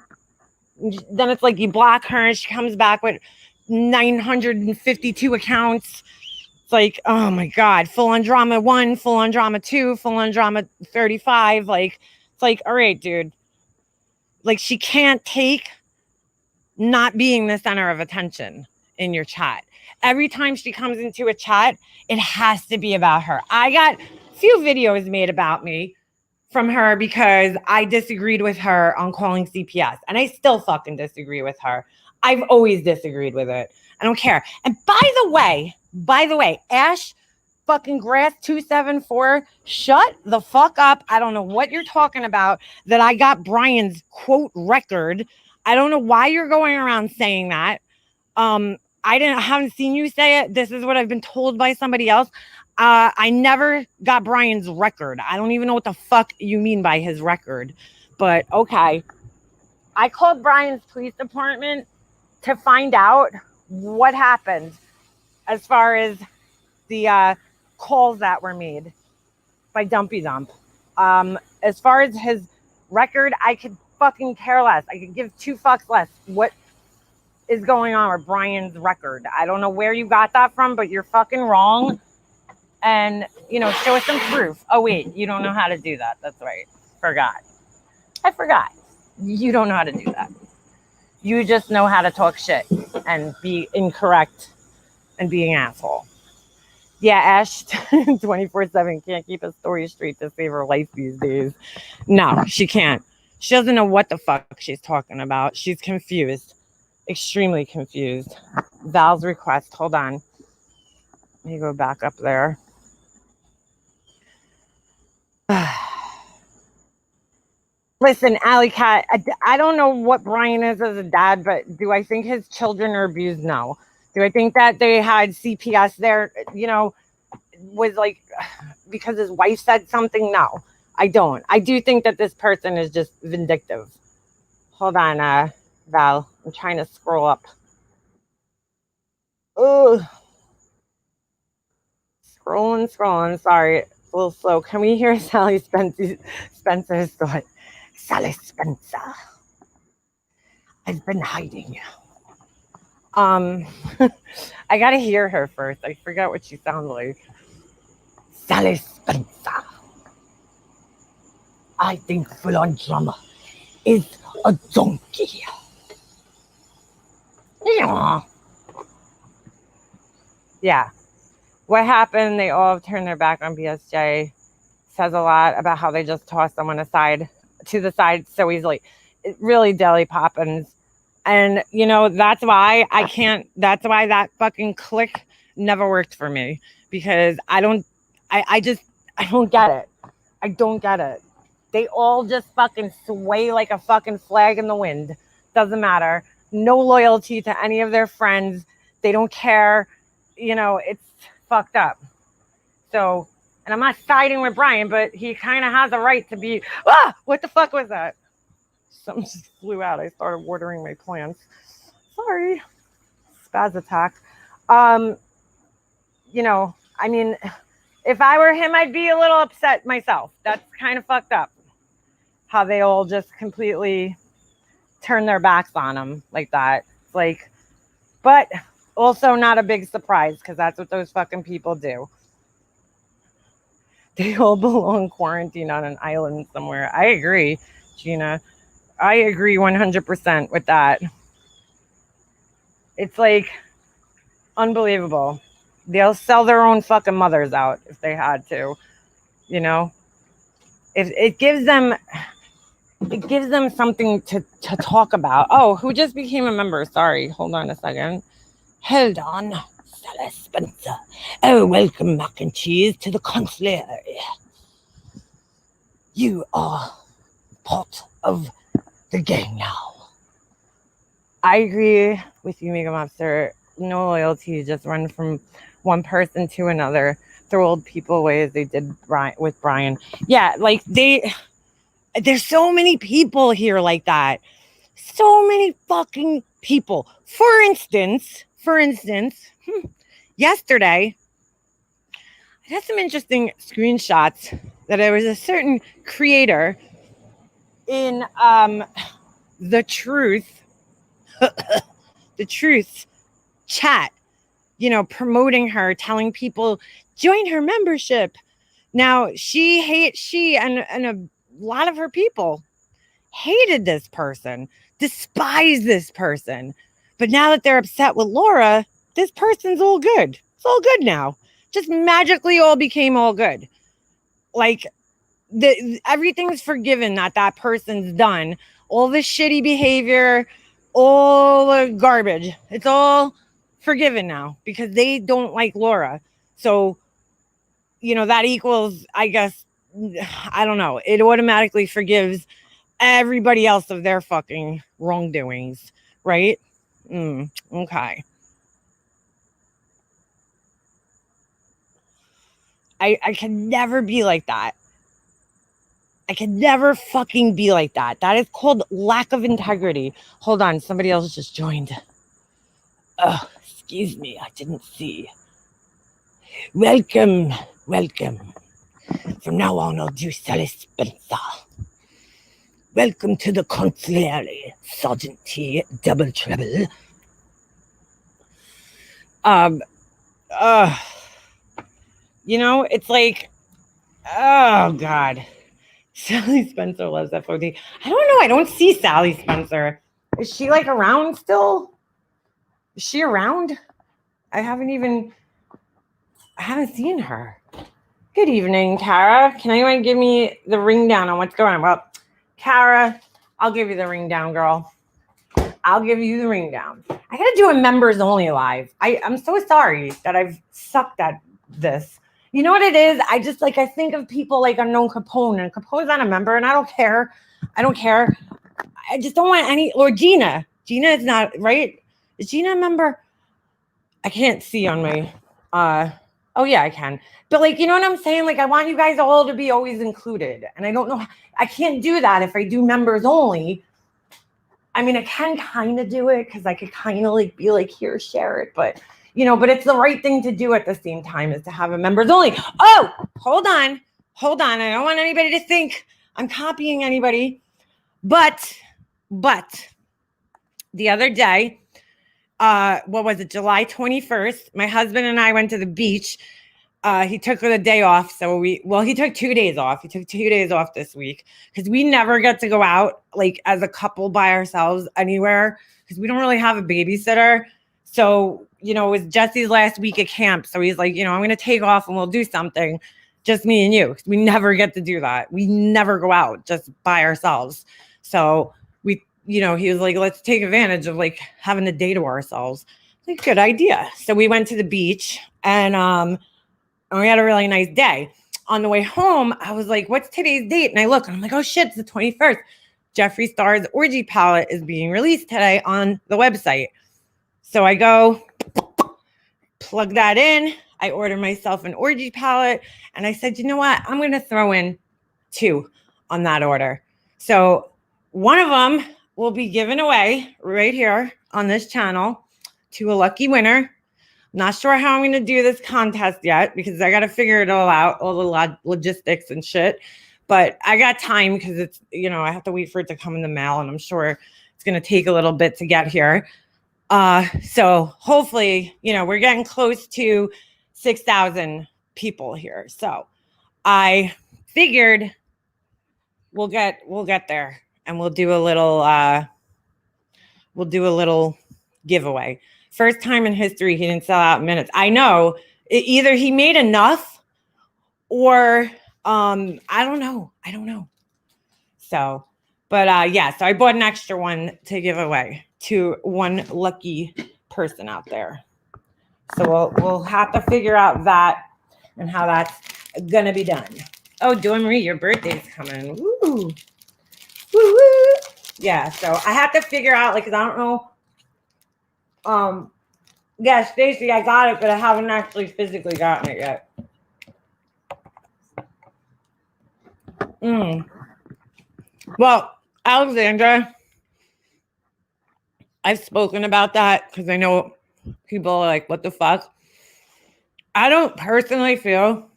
Then it's like you block her and she comes back with 952 accounts. It's like, oh my God, full on drama 1, full on drama 2, full on drama 35. Like, it's like, all right, dude. Like, she can't take not being the center of attention in your chat. Every time she comes into a chat, it has to be about her. I got a few videos made about me from her because I disagreed with her on calling CPS, and I still fucking disagree with her. I've always disagreed with it. I don't care. And by the way, Ash fucking Grass 274, shut the fuck up. I don't know what you're talking about, that I got Brian's quote record. I don't know why you're going around saying that. I haven't seen you say it. This is what I've been told by somebody else. I never got Brian's record. I don't even know what the fuck you mean by his record, but okay. I called Brian's police department to find out what happened as far as the calls that were made by Dumpy Dump. As far as his record, I could fucking care less. I could give 2 fucks less what is going on with Brian's record. I don't know where you got that from, but you're fucking wrong. And, show us some proof. Oh, wait, you don't know how to do that. That's right. I forgot. You don't know how to do that. You just know how to talk shit and be incorrect and be an asshole. Yeah, Ash 24/7 can't keep a story straight to save her life these days. No, she can't. She doesn't know what the fuck she's talking about. She's confused. Extremely confused. Val's request. Hold on. Let me go back up there. Listen, Alley Cat, I don't know what Brian is as a dad, but do I think his children are abused? No. Do I think that they had CPS there, was like because his wife said something? No, I don't. I do think that this person is just vindictive. Hold on, Val. I'm trying to scroll up. Ugh. Scrolling. Sorry, it's a little slow. Can we hear Sally Spencer's thought? Sally Spencer. I've been hiding. I gotta hear her first. I forgot what she sounded like. Sally Spencer. I think full on drama is a donkey. Yeah. What happened? They all turned their back on BSJ. Says a lot about how they just toss someone to the side so easily. It really Daily Poppins. And, that's why that fucking click never worked for me, because I don't get it. I don't get it. They all just fucking sway like a fucking flag in the wind. Doesn't matter. No loyalty to any of their friends. They don't care. It's fucked up. So, and I'm not siding with Brian, but he kind of has a right to be, what the fuck was that? Something just flew out. I started watering my plants. Sorry. Spaz attack. If I were him, I'd be a little upset myself. That's kind of fucked up. How they all just completely turn their backs on him like that. But also not a big surprise because that's what those fucking people do. They all belong quarantined on an island somewhere. I agree, Gina. I agree 100% with that. It's unbelievable. They'll sell their own fucking mothers out if they had to. If it gives them something to talk about. Oh, who just became a member? Sorry, hold on a second. Hold on, Sally Spencer. Oh, welcome, mac and cheese, to the conclave. You are part of the gang now. I agree with you, Mega Mobster. No loyalty, just run from one person to another. Throw old people away as they did with Brian. Yeah, there's so many people here like that. So many fucking people. For instance, yesterday, I had some interesting screenshots that there was a certain creator in the truth chat, promoting her, telling people, join her membership. Now, she and a lot of her people hated this person, despised this person. But now that they're upset with Laura, this person's all good. It's all good now. Just magically all became all good. Everything's forgiven that person's done. All the shitty behavior, all the garbage. It's all forgiven now because they don't like Laura. So, that equals, I guess, I don't know. It automatically forgives everybody else of their fucking wrongdoings, right? Okay. I can never be like that. I can never fucking be like that. That is called lack of integrity. Hold on, somebody else just joined. Excuse me, I didn't see. Welcome. From now on, I'll do Sally Spencer. Welcome to the conclave, Sergeant T, double treble. It's oh God. Sally Spencer loves FOD. I don't know. I don't see Sally Spencer. Is she around still? Is she around? I haven't seen her. Good evening, Kara. Can anyone give me the ring down on what's going on? Well, Kara, I'll give you the ring down, girl. I'll give you the ring down. I gotta do a members only live. I'm so sorry that I've sucked at this. You know what it is? I just I think of people like Unknown Capone, and Capone's not a member, and I don't care. I just don't want any, or Gina. Gina is not, right? Is Gina a member? I can't see on my, oh yeah, I can. But you know what I'm saying? I want you guys all to be always included. And I don't know, I can't do that if I do members only. I mean, I can kind of do it because I could kind of be here, share it. But, but it's the right thing to do at the same time is to have a members only. Oh, hold on. I don't want anybody to think I'm copying anybody. But the other day, what was it, July 21st, my husband and I went to the beach. He took the day off. So he took 2 days off. He took 2 days off this week because we never get to go out as a couple by ourselves anywhere because we don't really have a babysitter. So, it was Jesse's last week at camp. So he's like, I'm going to take off and we'll do something. Just me and you. We never get to do that. We never go out just by ourselves. So he was like, let's take advantage of having a day to ourselves. Good idea. So we went to the beach and we had a really nice day. On the way home, I was like, what's today's date? And I look and I'm like, oh shit, it's the 21st. Jeffree Star's orgy palette is being released today on the website. So I go plug that in. I order myself an orgy palette. And I said, you know what? I'm going to throw in 2 on that order. So one of them will be given away right here on this channel to a lucky winner. Not sure how I'm going to do this contest yet because I got to figure it all out, all the logistics and shit. But I got time because it's, I have to wait for it to come in the mail, and I'm sure it's going to take a little bit to get here. So hopefully, we're getting close to 6,000 people here. So I figured we'll get there, and we'll do a little giveaway. First time in history he didn't sell out in minutes. I know either he made enough or I don't know. So, but yeah, so I bought an extra one to give away to one lucky person out there. So we'll have to figure out that and how that's gonna be done. Oh, Dora Marie, your birthday's coming. Woo. Woo woo. Yeah, so I have to figure out, because I don't know. Yeah, Stacy, I got it, but I haven't actually physically gotten it yet. Well, Alexandra, I've spoken about that because I know people are like, what the fuck? I don't personally feel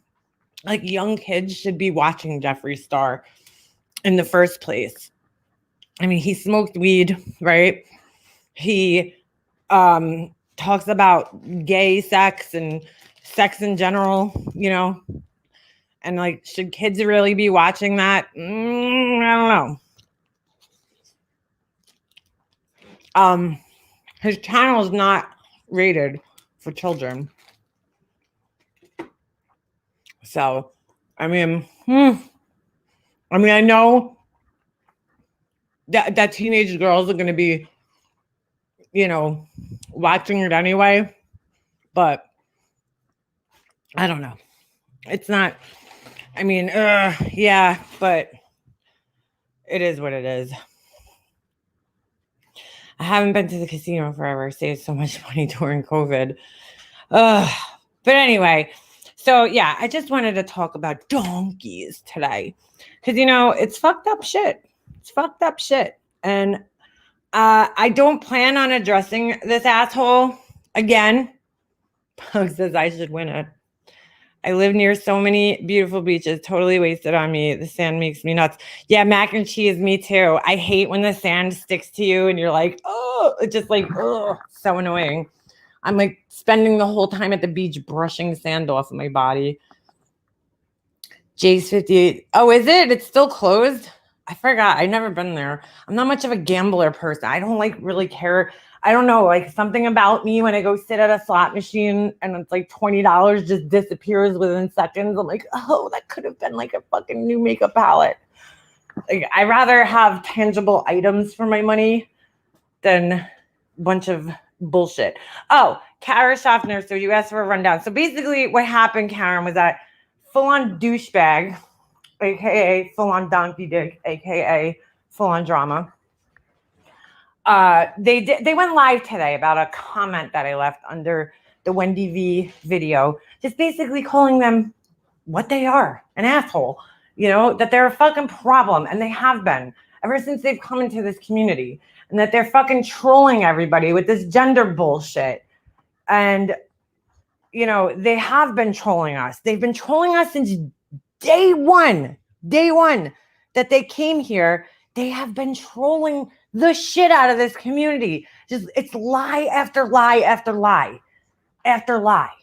like young kids should be watching Jeffree Star in the first place. I mean, he smoked weed, right? He talks about gay sex and sex in general, and like, should kids really be watching that? I don't know. His channel is not rated for children. So, I mean, I know that teenage girls are going to be, watching it anyway, but I don't know. It's not, yeah, but it is what it is. I haven't been to the casino forever. I saved so much money during COVID. But anyway, so yeah, I just wanted to talk about donkeys today because, it's fucked up shit. It's fucked up shit. And I don't plan on addressing this asshole again. Pug says I should win it. I live near so many beautiful beaches, totally wasted on me. The sand makes me nuts. Yeah, mac and cheese, me too. I hate when the sand sticks to you and you're like, oh, it's just like, oh, so annoying. I'm like spending the whole time at the beach brushing sand off of my body. Jace 58. Oh, is it? It's still closed? I forgot. I've never been there. I'm not much of a gambler person. I don't really care. I don't know, like something about me when I go sit at a slot machine and it's like $20 just disappears within seconds. I'm like, oh, that could have been like a fucking new makeup palette. Like, I'd rather have tangible items for my money than a bunch of bullshit. Oh, Kara Schaffner. So you asked for a rundown. So basically what happened, Karen, was that full-on douchebag, aka full-on donkey dick, aka full-on drama. They went live today about a comment that I left under the Wendy V video, just basically calling them what they are, an asshole, that they're a fucking problem. And they have been ever since they've come into this community, and that they're fucking trolling everybody with this gender bullshit. And, they have been trolling us. They've been trolling us since day one that they came here. They have been trolling the shit out of this community. Just, it's lie after lie after lie after lie.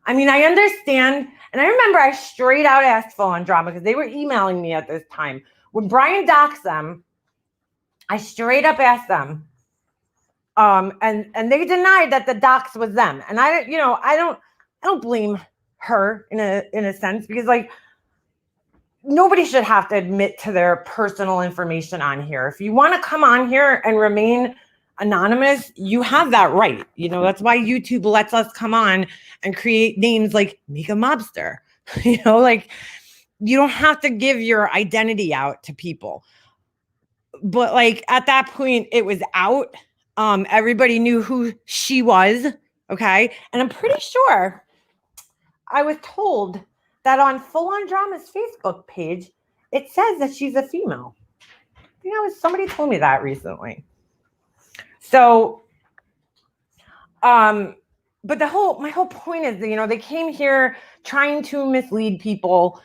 I mean, I understand. And I remember I straight out asked Full On Drama because they were emailing me at this time. When Brian doxed them, I straight up asked them. And they denied that the dox was them. And I don't blame her in a sense, because like, nobody should have to admit to their personal information on here. If you want to come on here and remain anonymous, you have that right. That's why YouTube lets us come on and create names like Mika Mobster. Like, you don't have to give your identity out to people. but like at that point it was out. Everybody knew who she was. Okay. And I'm pretty sure I was told that on Full On Drama's Facebook page, it says that she's a female. Somebody told me that recently. So, but my whole point is, they came here trying to mislead people.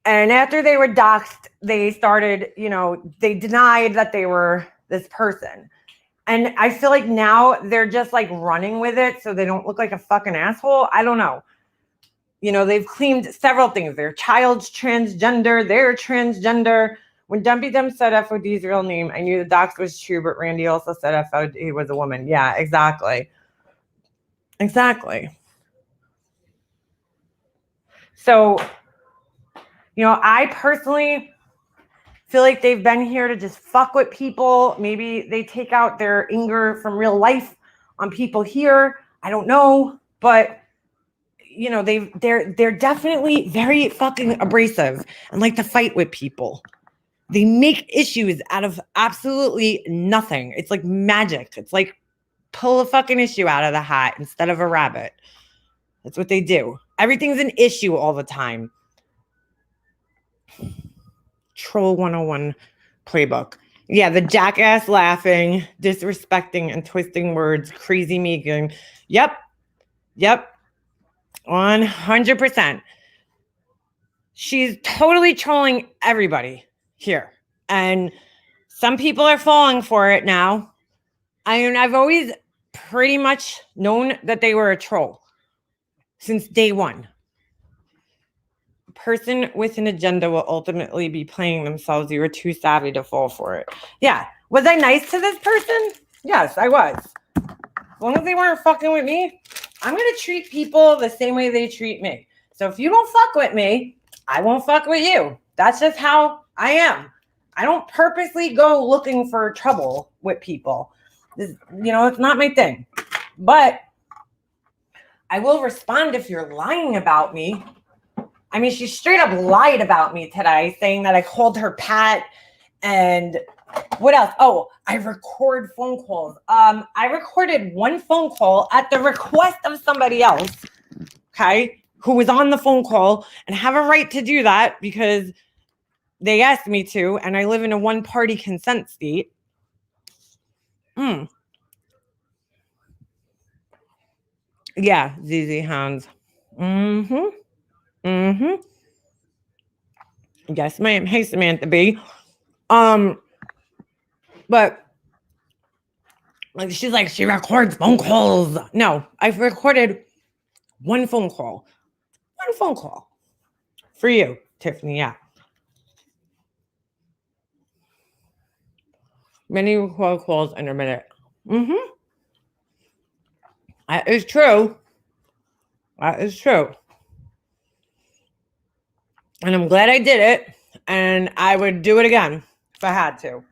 And after they were doxxed, they started, they denied that they were this person. And I feel like now they're just like running with it so they don't look like a fucking asshole. I don't know. They've claimed several things. Their child's transgender. They're transgender. When Dumpy Dum said FOD's real name, I knew the dox was true, but Randy also said FOD was a woman. Yeah, exactly. Exactly. So, I personally feel like they've been here to just fuck with people. Maybe they take out their anger from real life on people here. I don't know, but they're definitely very fucking abrasive and like to fight with people. They make issues out of absolutely nothing. It's like magic. It's like pull a fucking issue out of the hat instead of a rabbit. That's what they do. Everything's an issue all the time. Troll 101 playbook. Yeah, the jackass laughing, disrespecting and twisting words, crazy making. Yep. 100%. She's totally trolling everybody here. And some people are falling for it now. I've always pretty much known that they were a troll since day one. A person with an agenda will ultimately be playing themselves. You were too savvy to fall for it. Yeah. Was I nice to this person? Yes, I was. As long as they weren't fucking with me, I'm going to treat people the same way they treat me. So if you don't fuck with me, I won't fuck with you. That's just how I am. I don't purposely go looking for trouble with people. It's not my thing. But I will respond if you're lying about me. I mean, she straight up lied about me today, saying that I called her Pat and what else? Oh, I record phone calls. I recorded one phone call at the request of somebody else, okay, who was on the phone call and have a right to do that because they asked me to, and I live in a one-party consent state. Yeah, ZZ Hounds. Yes, ma'am. Hey, Samantha B. But like she's like, she records phone calls. No, I've recorded one phone call. One phone call. For you, Tiffany, yeah. Many record calls in a minute. That is true. That is true. And I'm glad I did it. And I would do it again if I had to.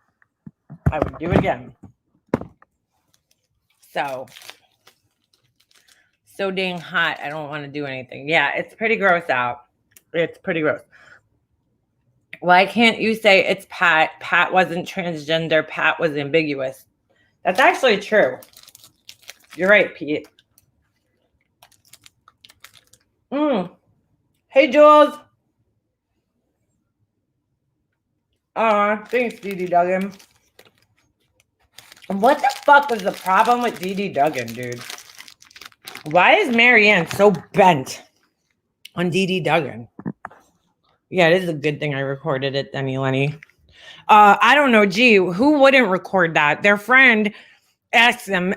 I would do it again. So dang hot. I don't want to do anything. Yeah, it's pretty gross out. It's pretty gross. Why can't you say it's Pat? Pat wasn't transgender. Pat was ambiguous. That's actually true. You're right, Pete. Hey, Jules. Thanks, Dee Duggan. What the fuck was the problem with Dee Duggan, dude? Why is Marianne so bent on Dee Duggan? Yeah, it is a good thing I recorded it, Denny Lenny. I don't know. Gee, who wouldn't record that? Their friend asked them,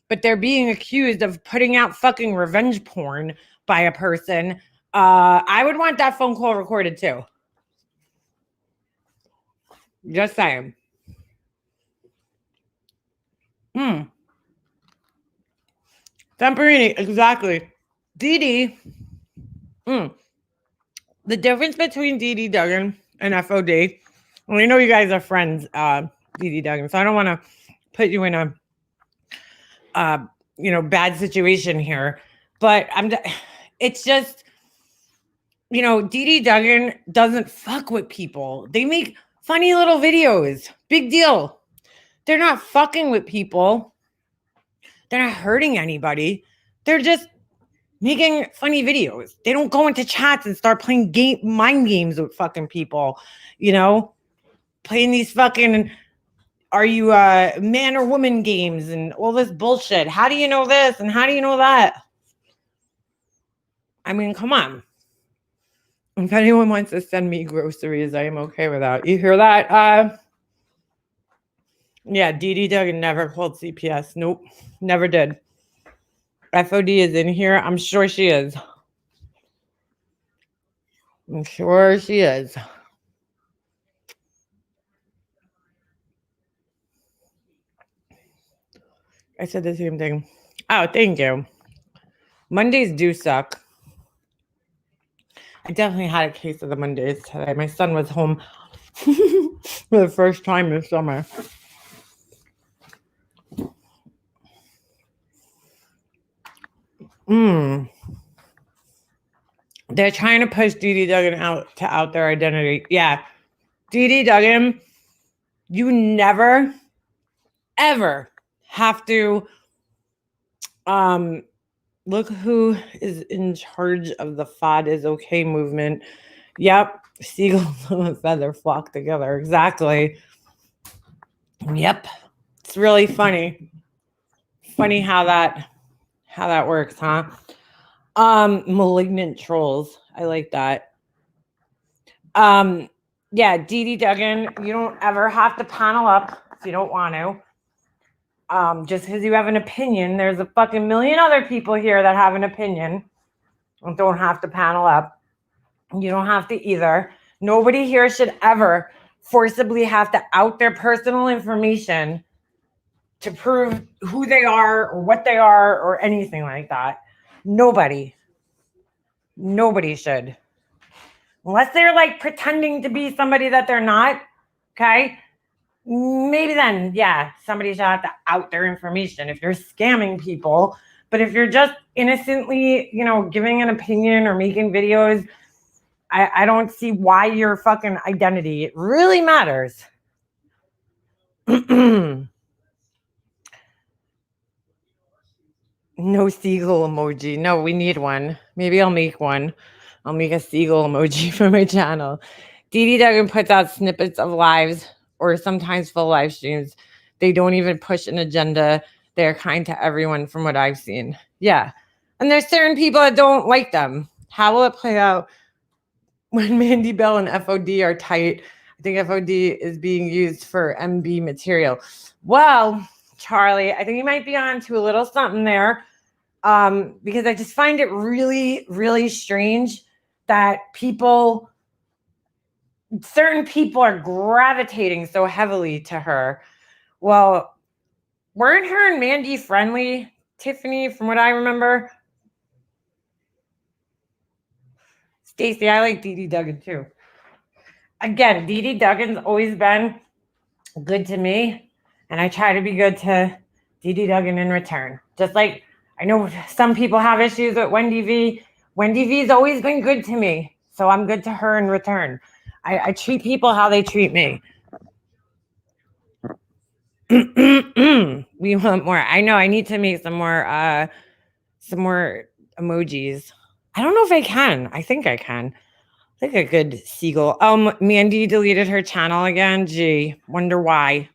but they're being accused of putting out fucking revenge porn by a person. I would want that phone call recorded too. Just saying. Temperini, exactly. Dee. The difference between Dee Duggan and FOD. We know you guys are friends, Dee Duggan, so I don't want to put you in a bad situation here. But it's just, Dee Duggan doesn't fuck with people. They make Funny little videos. Big deal. They're not fucking with people. They're not hurting anybody. They're just making funny videos. They don't go into chats and start playing mind games with fucking people, playing these fucking are you a man or woman games and all this bullshit. How do you know this and how do you know that? I mean, come on. If anyone wants to send me groceries, I am okay with that. You hear that? Yeah, Dee Duggan never called CPS. Nope, never did. FOD is in here. I'm sure she is. I'm sure she is. I said the same thing. Oh, thank you. Mondays do suck. I definitely had a case of the Mondays today. My son was home for the first time this summer. They're trying to push Dee Duggan out their identity. Yeah. Dee Duggan, you never, ever have to look who is in charge of the FOD is okay movement. Yep. Seagulls and a feather flock together. Exactly. Yep. It's really funny. Funny how that works, huh? Malignant trolls. I like that. Yeah, Dee Duggan, you don't ever have to panel up if you don't want to. Just because you have an opinion, there's a fucking million other people here that have an opinion and don't have to panel up. You don't have to either. Nobody here should ever forcibly have to out their personal information to prove who they are or what they are or anything like that. Nobody should. Unless they're like pretending to be somebody that they're not, okay? Maybe then, yeah, somebody should have to out their information if you're scamming people. But if you're just innocently, giving an opinion or making videos, I don't see why your fucking identity really matters. No seagull emoji. No, we need one. Maybe I'll make one. I'll make a seagull emoji for my channel. Dee Duggan puts out snippets of lives or sometimes full live streams. They don't even push an agenda. They're kind to everyone from what I've seen. Yeah. And there's certain people that don't like them. How will it play out when Mandy Bell and FOD are tight? I think FOD is being used for MB material. Well, Charlie, I think you might be on to a little something there, because I just find it really, really strange that certain people are gravitating so heavily to her. Well, weren't her and Mandy friendly, Tiffany, from what I remember? Stacey, I like Dee Duggan too. Again, Dee Duggan's always been good to me, and I try to be good to Dee Duggan in return. Just like I know some people have issues with Wendy V. Wendy V's always been good to me, so I'm good to her in return. I treat people how they treat me. We want more. I know. I need to make some more emojis. I don't know if I can. I think I can. Like a good seagull. Mandy deleted her channel again. Gee, wonder why.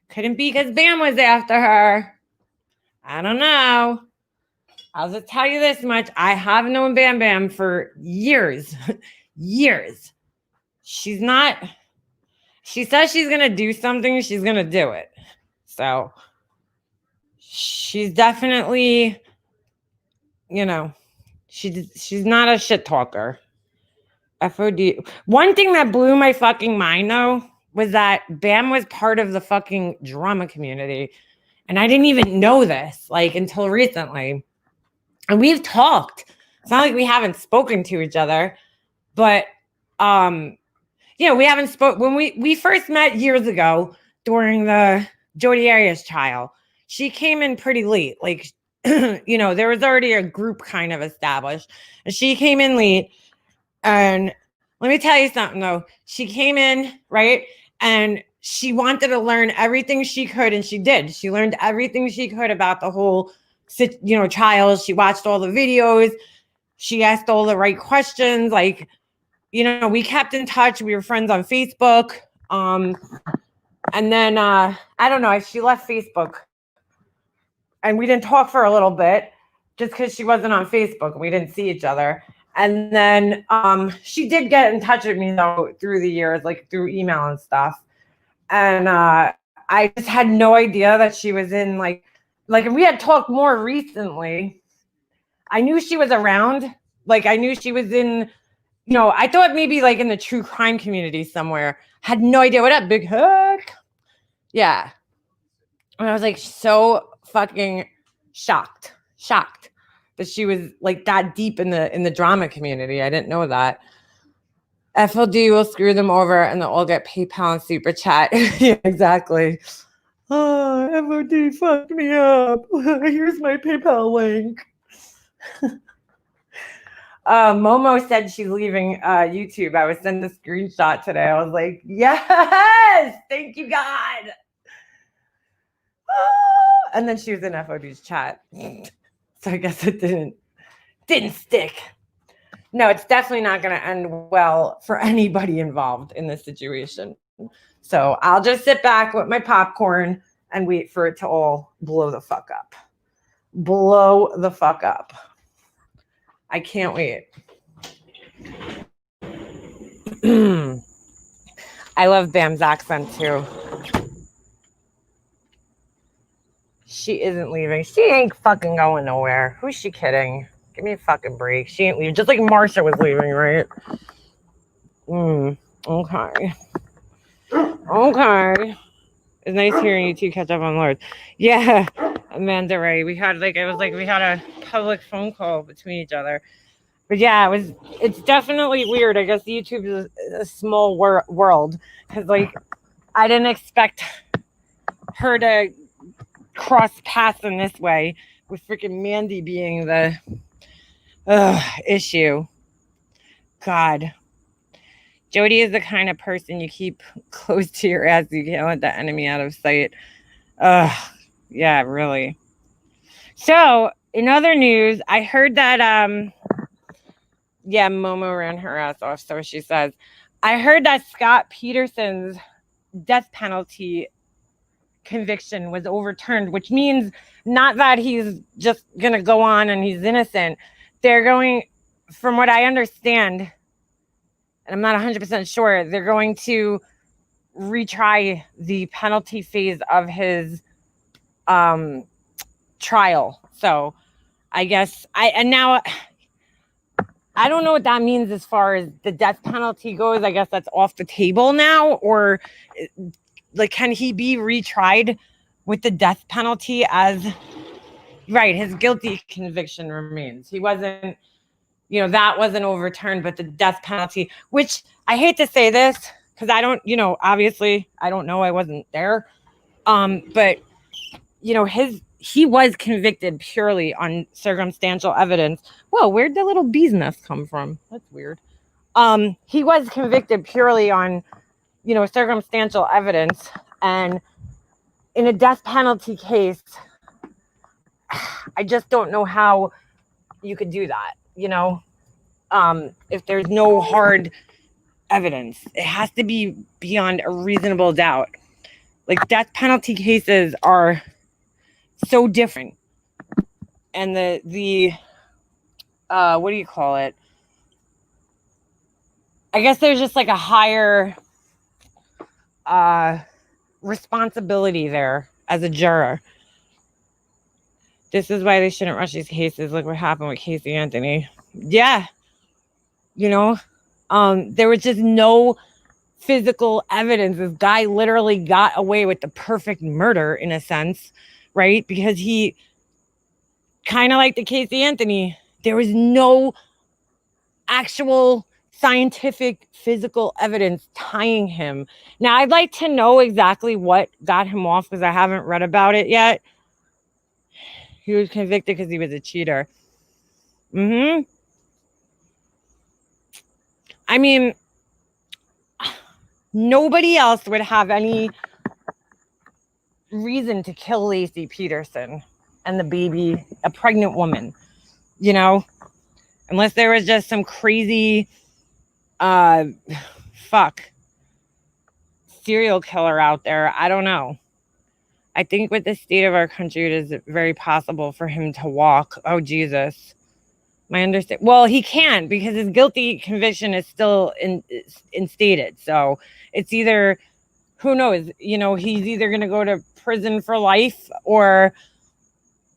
Couldn't be because Bam was after her. I don't know. I'll just tell you this much. I have known Bam Bam for years. Years. She says she's going to do something. She's going to do it. So she's definitely, she's not a shit talker. FOD. One thing that blew my fucking mind, though, was that Bam was part of the fucking drama community. And I didn't even know this, until recently. And we've talked. It's not like we haven't spoken to each other. But, we haven't spoken. When we first met years ago during the Jodi Arias trial, she came in pretty late. There was already a group kind of established. And she came in late. And Let me tell you something though. She came in, right? And she wanted to learn everything she could, and she did. She learned everything she could about the whole, trials. She watched all the videos. She asked all the right questions. Like, we kept in touch. We were friends on Facebook. And then I don't know. She left Facebook, and we didn't talk for a little bit, just because she wasn't on Facebook. We didn't see each other. And then she did get in touch with me though through the years, like through email and stuff. And I just had no idea that she was in like we had talked more recently. I knew she was around. Like I knew she was in, I thought maybe like in the true crime community somewhere. Had no idea. What up, big hook? Yeah. And I was like so fucking shocked that she was like that deep in the drama community. I didn't know that. FLD will screw them over and they'll all get PayPal and super chat. Yeah, exactly. Oh, FOD fucked me up. Here's my PayPal link. Momo said she's leaving YouTube. I was sent a screenshot today. I was like, yes, thank you, God. And then she was in FOD's chat. So I guess it didn't stick. No, it's definitely not going to end well for anybody involved in this situation. So I'll just sit back with my popcorn and wait for it to all blow the fuck up. Blow the fuck up. I can't wait. I love Bam's accent too. She isn't leaving. She ain't fucking going nowhere. Who's she kidding? Give me a fucking break. She ain't leaving. Just like Marsha was leaving, right? Okay. Okay. It's nice hearing you two catch up on Lord. Yeah, Amanda Ray. We had we had a public phone call between each other. But yeah, it's definitely weird. I guess YouTube is a small world because I didn't expect her to cross paths in this way with freaking Mandy being the issue. God. Jody is the kind of person you keep close to your ass. You can't let the enemy out of sight. Yeah, really. So, in other news, I heard that, Momo ran her ass off, so she says. I heard that Scott Peterson's death penalty conviction was overturned, which means not that he's just going to go on and he's innocent. They're going, from what I understand, and I'm not 100% sure, they're going to retry the penalty phase of his trial. So I guess I don't know what that means as far as the death penalty goes. I guess that's off the table now, or can he be retried with the death penalty as right? His guilty conviction remains. He wasn't, that wasn't overturned, but the death penalty, which I hate to say this because I don't, obviously I don't know. I wasn't there. But he was convicted purely on circumstantial evidence. Whoa, where'd the little bee's nest come from? That's weird. He was convicted purely on, circumstantial evidence, and in a death penalty case, I just don't know how you could do that, if there's no hard evidence. It has to be beyond a reasonable doubt. Like, death penalty cases are so different. And the what do you call it? I guess there's just like a higher responsibility there as a juror. This is why they shouldn't rush these cases. Look what happened with Casey Anthony. Yeah. There was just no physical evidence. This guy literally got away with the perfect murder in a sense, right? Because he, kind of like the Casey Anthony, there was no actual scientific physical evidence tying him. Now, I'd like to know exactly what got him off because I haven't read about it yet. He was convicted because he was a cheater. I mean, Nobody else would have any reason to kill Lacey Peterson and the baby, a pregnant woman, you know, unless there was just some crazy, serial killer out there. I don't know. I think with the state of our country, it is very possible for him to walk. Oh, Jesus. My understanding. Well, he can because his guilty conviction is still instated. So it's either, who knows, you know, he's either going to go to prison for life or,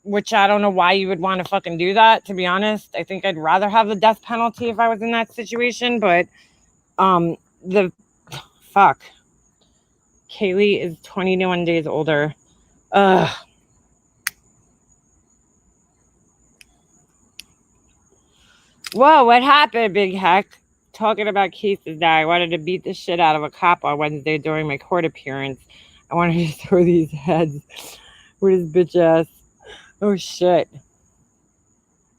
which I don't know why you would want to fucking do that, to be honest. I think I'd rather have the death penalty if I was in that situation. But Kaylee is 21 days older. Ugh. Whoa, what happened, big heck? Talking about cases that I wanted to beat the shit out of a cop on Wednesday during my court appearance. I wanted to throw these heads with his bitch ass. Oh, shit.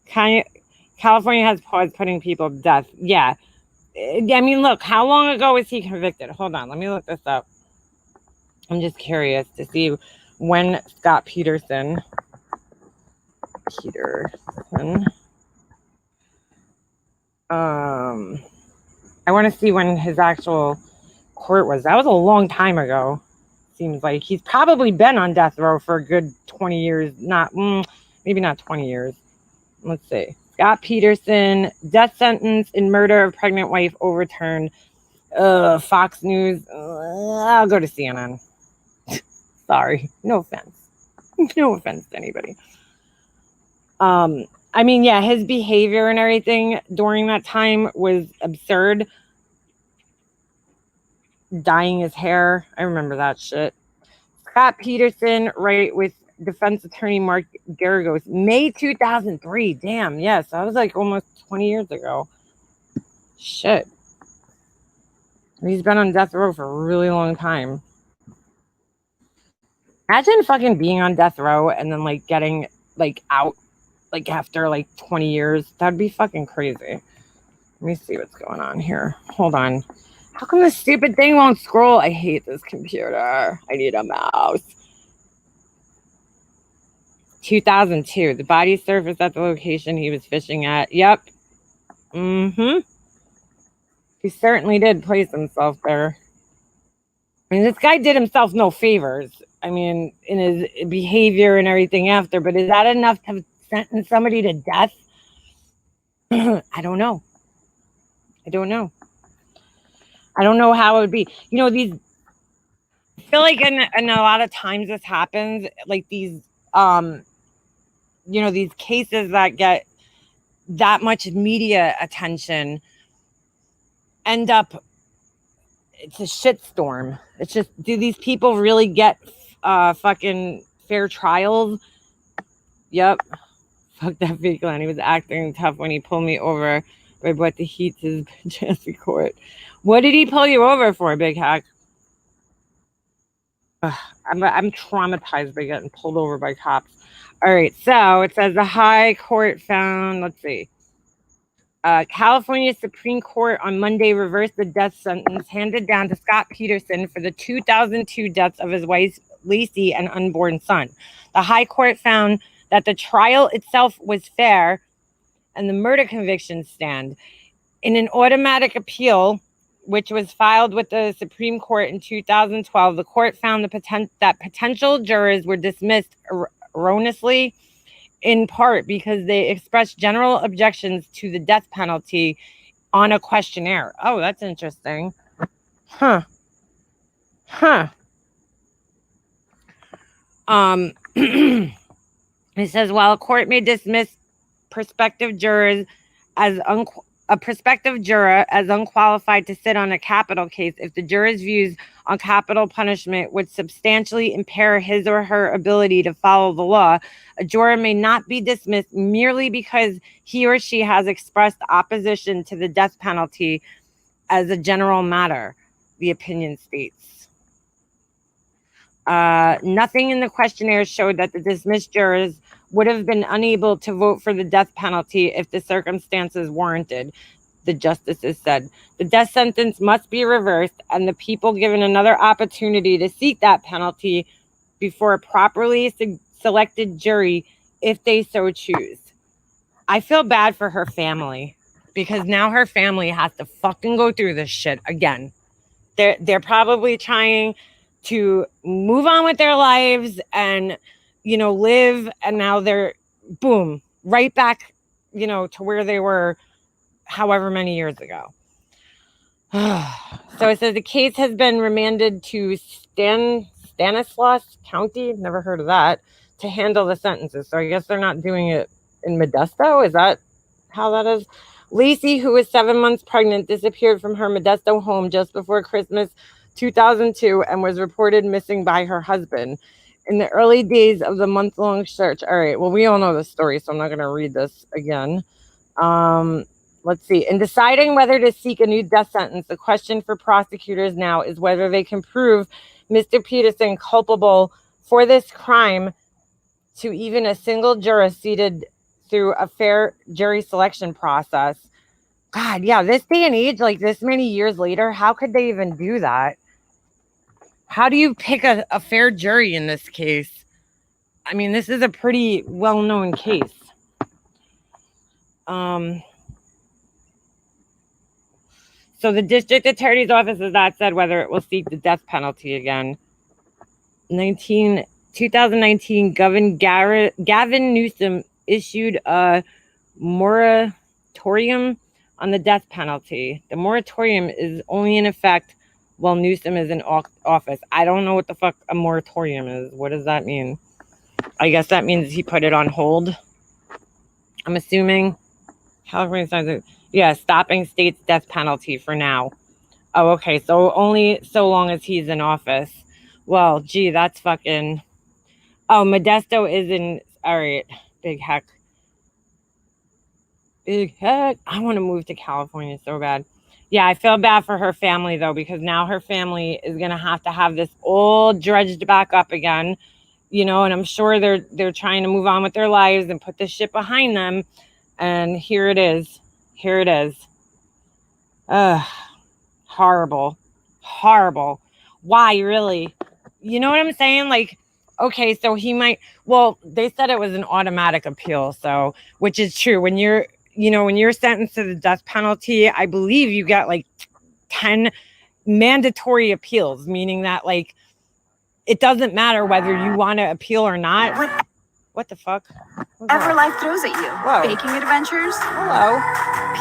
California has paused putting people to death. Yeah. I mean, look, how long ago was he convicted? Hold on, let me look this up. I'm just curious to see when Scott Peterson. I want to see when his actual court was. That was a long time ago. Seems like he's probably been on death row for a good 20 years. Maybe not 20 years. Let's see. Scott Peterson, death sentence in murder of pregnant wife overturned. Fox News. I'll go to CNN. Sorry. No offense. No offense to anybody. I mean, yeah, his behavior and everything during that time was absurd. Dyeing his hair. I remember that shit. Scott Peterson, right, with defense attorney Mark Garagos, May 2003. Damn, yes. That was like almost 20 years ago. Shit. He's been on death row for a really long time. Imagine fucking being on death row and then like getting like out like after like 20 years. That'd be fucking crazy. Let me see what's going on here. Hold on. How come this stupid thing won't scroll? I hate this computer. I need a mouse. 2002. The body surfaced at the location he was fishing at. Yep. He certainly did place himself there. I mean, this guy did himself no favors. I mean, in his behavior and everything after, but is that enough to sentence somebody to death? I don't know. I don't know how it would be. You know, I feel like in a lot of times this happens, like these, these cases that get that much media attention end up, it's a shitstorm. It's just, do these people really get fucking fair trials? Yep. Fuck that vehicle. And he was acting tough when he pulled me over. Right, but the heat is Jesse Court. What did he pull you over for, big hack? I'm traumatized by getting pulled over by cops. All right, so it says the high court found, let's see. California Supreme Court on Monday reversed the death sentence handed down to Scott Peterson for the 2002 deaths of his wife, Lacey, and unborn son. The high court found that the trial itself was fair and the murder convictions stand. In an automatic appeal, which was filed with the Supreme Court in 2012, the court found that potential jurors were dismissed erroneously, in part because they expressed general objections to the death penalty on a questionnaire. Oh, that's interesting. Huh. It says, while a court may dismiss prospective jurors as a prospective juror as unqualified to sit on a capital case if the juror's views on capital punishment would substantially impair his or her ability to follow the law, a juror may not be dismissed merely because he or she has expressed opposition to the death penalty as a general matter, the opinion states. Nothing in the questionnaire showed that the dismissed jurors would have been unable to vote for the death penalty if the circumstances warranted. the justices said. The death sentence must be reversed and the people given another opportunity to seek that penalty before a properly selected jury if they so choose. I feel bad for her family because now her family has to fucking go through this shit again. They're probably trying to move on with their lives and, you know, live, and now they're boom, right back, you know, to where they were however many years ago. So it says the case has been remanded to Stanislaus County, never heard of that, to handle the sentences. So I guess they're not doing it in Modesto. Is that how that is? Lacey, who was 7 months pregnant, disappeared from her Modesto home just before Christmas 2002 and was reported missing by her husband. In the early days of the month-long search. All right, well, we all know the story, so I'm not going to read this again. Let's see. In deciding whether to seek a new death sentence, the question for prosecutors now is whether they can prove Mr. Peterson culpable for this crime to even a single juror seated through a fair jury selection process. God, yeah, this day and age, like this many years later, how could they even do that? How do you pick a fair jury in this case? I mean, this is a pretty well-known case. So the district attorney's office has not said whether it will seek the death penalty again. 2019, Gavin Newsom issued a moratorium on the death penalty. The moratorium is only in effect while Newsom is in office. I don't know what the fuck a moratorium is. What does that mean? I guess that means he put it on hold. I'm assuming. California signs it. Yeah, stopping state's death penalty for now. Oh, okay. So only so long as he's in office. Well, gee, that's fucking... Oh, Modesto is in... All right. Big heck. Big heck. I want to move to California so bad. Yeah, I feel bad for her family, though, because now her family is going to have this all dredged back up again. You know, and I'm sure they're trying to move on with their lives and put this shit behind them. And here it is. Here it is. Horrible. Horrible. Why, really? You know what I'm saying? Like, okay, so he might... Well, they said it was an automatic appeal, so... Which is true. When you're sentenced to the death penalty, I believe you get, like, 10 mandatory appeals, meaning that, like, it doesn't matter whether you want to appeal or not. What the fuck? Whatever life throws at you. Whoa. Baking adventures. Hello.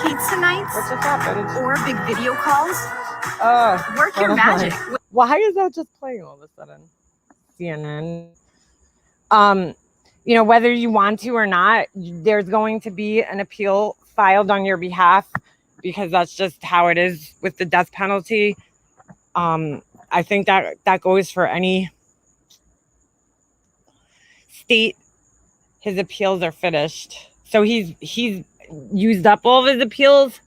Pizza nights. What just happened? Or big video calls. Work your magic. Why is that just playing all of a sudden? CNN. You know, whether you want to or not, there's going to be an appeal filed on your behalf because that's just how it is with the death penalty. I think that goes for any state. His appeals are finished. So he's used up all of his appeals.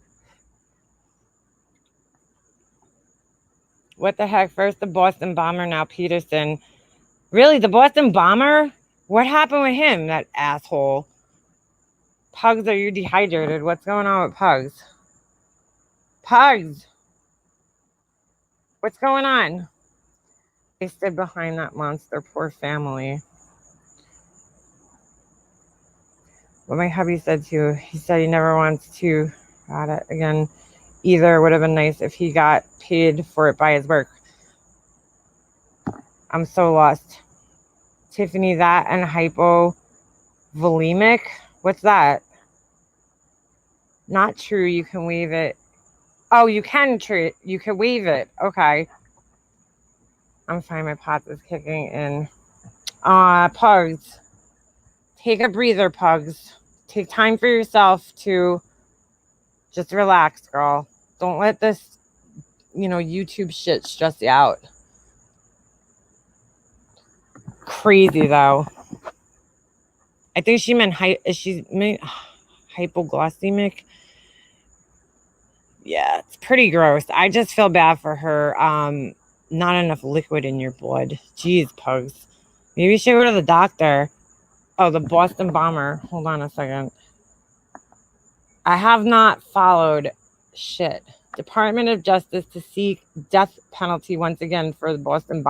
What the heck? First the Boston bomber, now Peterson. Really, the Boston bomber? What happened with him, that asshole? Pugs, are you dehydrated? What's going on with Pugs? Pugs! What's going on? They stood behind that monster, poor family. What my hubby said too, he said he never wants to got it again either. It would have been nice if he got paid for it by his work. I'm so lost. Tiffany, that and hypovolemic? What's that? Not true. You can waive it. Oh, you can waive it. Okay. I'm fine. My pot is kicking in. Pugs. Take a breather, Pugs. Take time for yourself to just relax, girl. Don't let this, YouTube shit stress you out. Crazy, though. I think she meant hypoglycemic. Yeah, it's pretty gross. I just feel bad for her. Not enough liquid in your blood. Jeez, Pugs. Maybe you should go to the doctor. Oh, the Boston bomber. Hold on a second. I have not followed shit. Department of Justice to seek death penalty once again for the Boston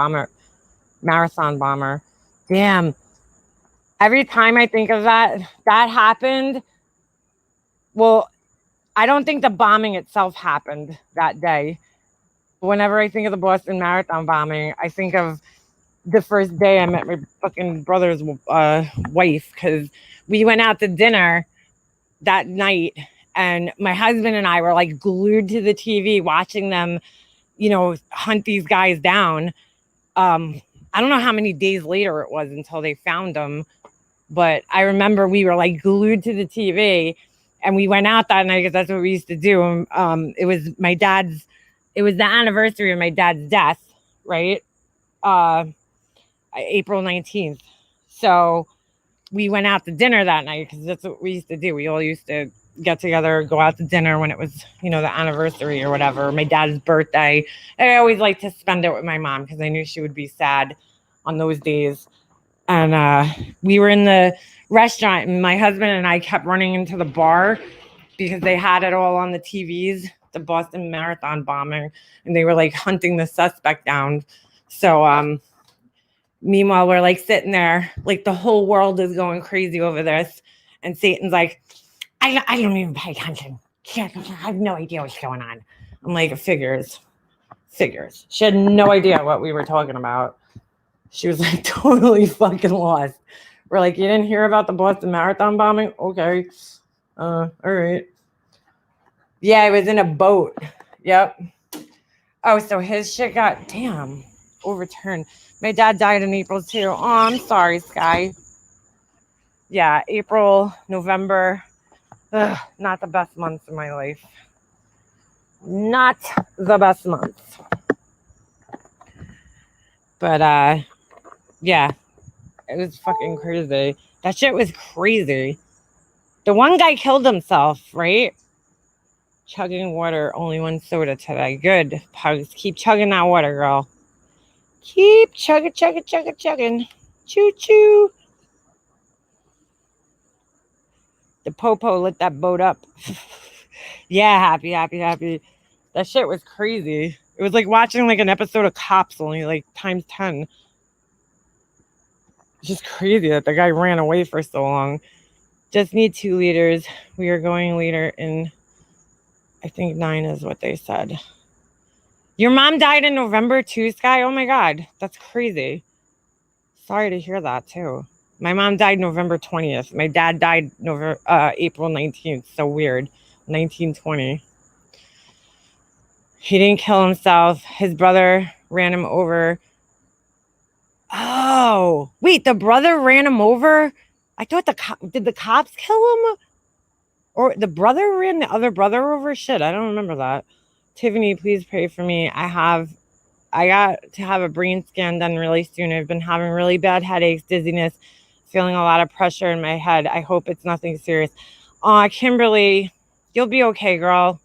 marathon bomber. Damn. Every time I think of that happened. Well, I don't think the bombing itself happened that day. Whenever I think of the Boston Marathon bombing, I think of the first day I met my fucking brother's wife, because we went out to dinner that night and my husband and I were like glued to the TV watching them, hunt these guys down. I don't know how many days later it was until they found them, but I remember we were like glued to the TV and we went out that night because that's what we used to do. It was the anniversary of my dad's death, right? April 19th. So we went out to dinner that night because that's what we used to do. We all used to get together, go out to dinner when it was, the anniversary or whatever, my dad's birthday. And I always liked to spend it with my mom because I knew she would be sad on those days. And we were in the restaurant and my husband and I kept running into the bar because they had it all on the TVs, the Boston Marathon bombing, and they were like hunting the suspect down. So meanwhile, we're like sitting there, like the whole world is going crazy over this. And Satan's like, I don't even pay attention. I have no idea what's going on. I'm like, figures. She had no idea what we were talking about. She was like totally fucking lost. We're like, you didn't hear about the Boston Marathon bombing? Okay. All right. Yeah, I was in a boat. Yep. Oh, so his shit got, damn, overturned. My dad died in April too. Oh, I'm sorry, Sky. Yeah, April, November. Ugh, not the best months of my life. Not the best months. But yeah, it was fucking crazy. That shit was crazy. The one guy killed himself, right? Chugging water, only one soda today. Good, Pugs. Keep chugging that water, girl. Keep chugging. Choo choo. The popo lit that boat up. Yeah, happy. That shit was crazy. It was like watching like an episode of Cops, only like times 10. It's just crazy that the guy ran away for so long. Just need 2 liters. We are going later in, I think 9 is what they said. Your mom died in November too, Sky? Oh my God, that's crazy. Sorry to hear that too. My mom died November 20th. My dad died April 19th. So weird. 1920. He didn't kill himself. His brother ran him over. Oh, wait, the brother ran him over? I thought did the cops kill him? Or the brother ran the other brother over? Shit, I don't remember that. Tiffany, please pray for me. I got to have a brain scan done really soon. I've been having really bad headaches, dizziness, feeling a lot of pressure in my head. I hope it's nothing serious. Kimberly, you'll be okay, girl.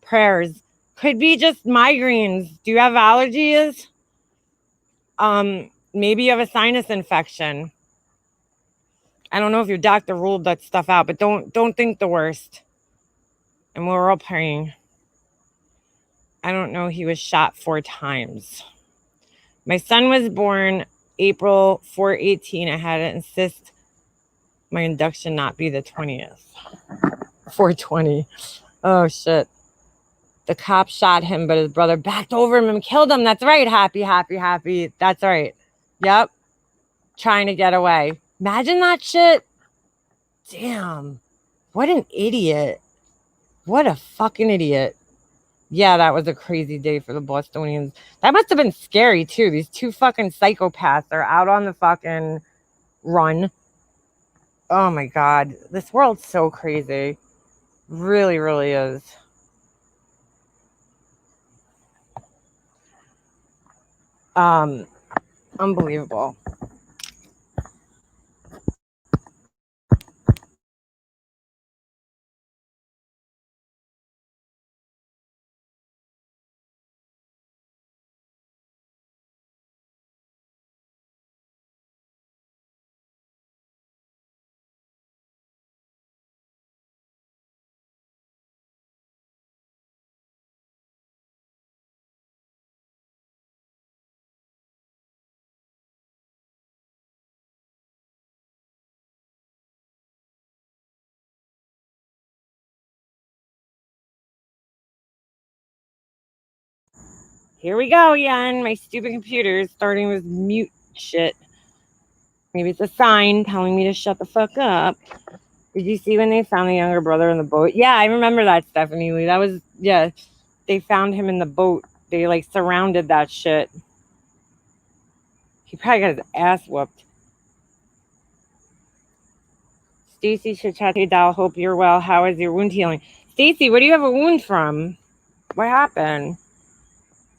Prayers. Could be just migraines. Do you have allergies? Maybe you have a sinus infection. I don't know if your doctor ruled that stuff out, but don't think the worst. And we're all praying. I don't know. He was shot 4 times. My son was born April 4/18. I had to insist my induction not be the 20th. 4/20. Oh, shit. The cop shot him, but his brother backed over him and killed him. That's right. Happy. That's right. Yep. Trying to get away. Imagine that shit. Damn. What an idiot. What a fucking idiot. Yeah, that was a crazy day for the Bostonians. That must have been scary, too. These 2 fucking psychopaths are out on the fucking run. Oh, my God. This world's so crazy. Really, really is. Unbelievable. Here we go again. My stupid computer is starting with mute shit. Maybe it's a sign telling me to shut the fuck up. Did you see when they found the younger brother in the boat? Yeah, I remember that, Stephanie Lee. That was, yeah, they found him in the boat. They, like, surrounded that shit. He probably got his ass whooped. Stacy Chachati Doll, hope you're well. How is your wound healing? Stacy, where do you have a wound from? What happened?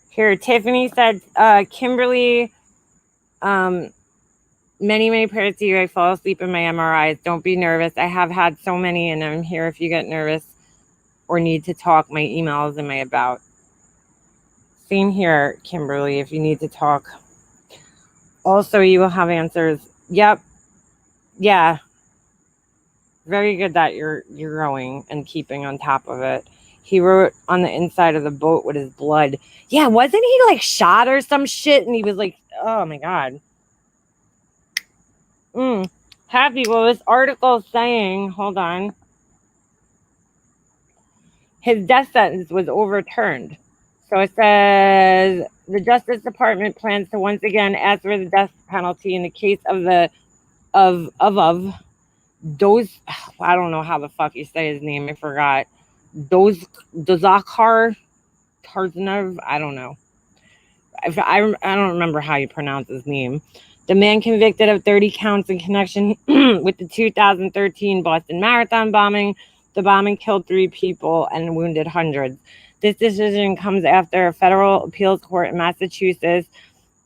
Here, Tiffany said, Kimberly, many, many prayers to you. I fall asleep in my MRIs. Don't be nervous. I have had so many, and I'm here if you get nervous or need to talk. My emails and my about. Same here, Kimberly, if you need to talk. Also, you will have answers. Yep. Yeah. Very good that you're going and keeping on top of it. He wrote on the inside of the boat with his blood. Yeah, wasn't he like shot or some shit? And he was like, oh my God. Happy. Well, this article is saying, hold on. His death sentence was overturned. So it says the Justice Department plans to once again ask for the death penalty in the case of those, I don't know how the fuck you say his name. I forgot. Daaaaaahnkeys, Tarzanov. I don't know. I don't remember how you pronounce his name. The man convicted of 30 counts in connection with the 2013 Boston Marathon bombing. The bombing killed 3 people and wounded hundreds. This decision comes after a federal appeals court in Massachusetts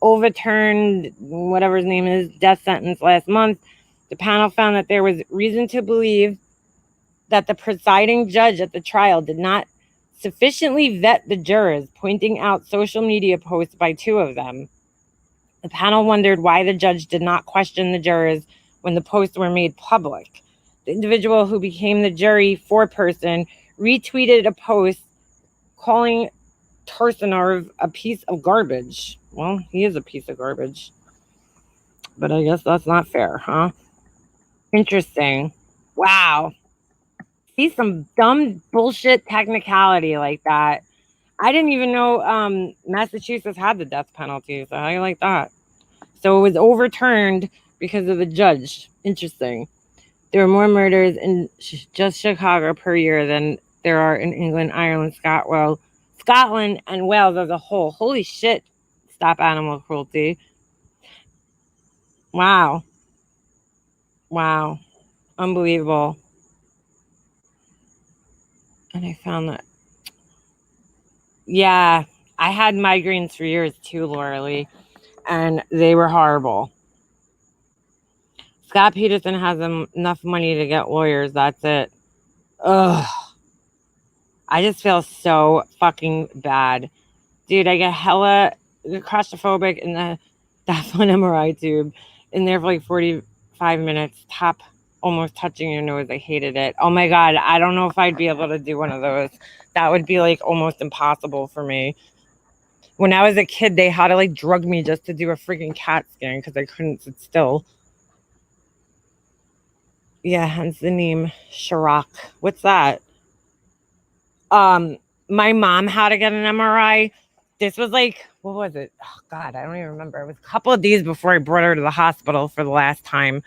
overturned whatever his name is death sentence last month. The panel found that there was reason to believe that the presiding judge at the trial did not sufficiently vet the jurors, pointing out social media posts by 2 of them. The panel wondered why the judge did not question the jurors when the posts were made public. The individual who became the jury foreperson retweeted a post calling Tursinov a piece of garbage. Well, he is a piece of garbage. But I guess that's not fair, huh? Interesting. Wow. See some dumb bullshit technicality like that. I didn't even know Massachusetts had the death penalty. So how do you like that? So it was overturned because of the judge. Interesting. There are more murders in just Chicago per year than there are in England, Ireland, Scotland, and Wales as a whole. Holy shit. Stop animal cruelty. Wow. Wow. Unbelievable. And I found that. Yeah. I had migraines for years too, Laura Lee. And they were horrible. Scott Peterson has enough money to get lawyers. That's it. Ugh. I just feel so fucking bad. Dude, I get hella claustrophobic in that one MRI tube. In there for like 45 minutes. Top almost touching your nose. I hated it. Oh my God. I don't know if I'd be able to do one of those. That would be like almost impossible for me. When I was a kid, they had to like drug me just to do a freaking CAT scan because I couldn't sit still. Yeah, hence the name Chirac. What's that? My mom had to get an MRI. This was like, what was it? Oh God, I don't even remember. It was a couple of days before I brought her to the hospital for the last time.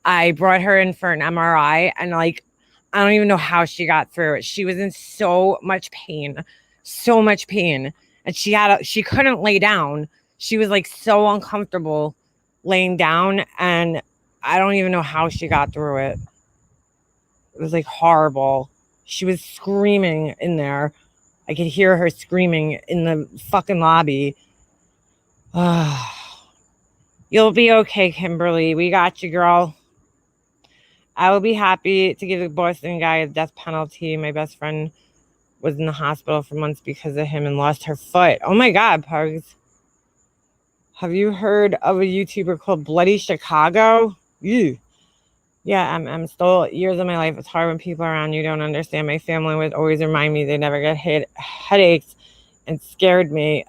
I brought her in for an MRI and like, I don't even know how she got through it. She was in so much pain. And she couldn't lay down. She was like so uncomfortable laying down. And I don't even know how she got through it. It was like horrible. She was screaming in there. I could hear her screaming in the fucking lobby. You'll be okay, Kimberly. We got you, girl. I will be happy to give the Boston guy a death penalty. My best friend was in the hospital for months because of him and lost her foot. Oh my God, Pugs. Have you heard of a YouTuber called Bloody Chicago? Ew. Yeah, I'm still years of my life. It's hard when people around you don't understand. My family would always remind me they never get headaches and scared me.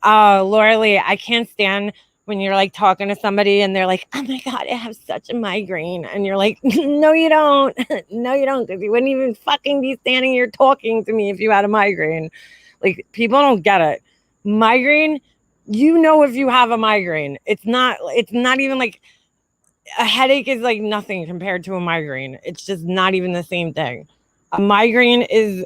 Laura Lee, I can't stand when you're like talking to somebody and they're like, oh my God, I have such a migraine. And you're like, no, you don't. No, you don't. Because you wouldn't even fucking be standing here talking to me if you had a migraine. Like, people don't get it. Migraine, you know if you have a migraine. It's not even like a headache is like nothing compared to a migraine. It's just not even the same thing. A migraine is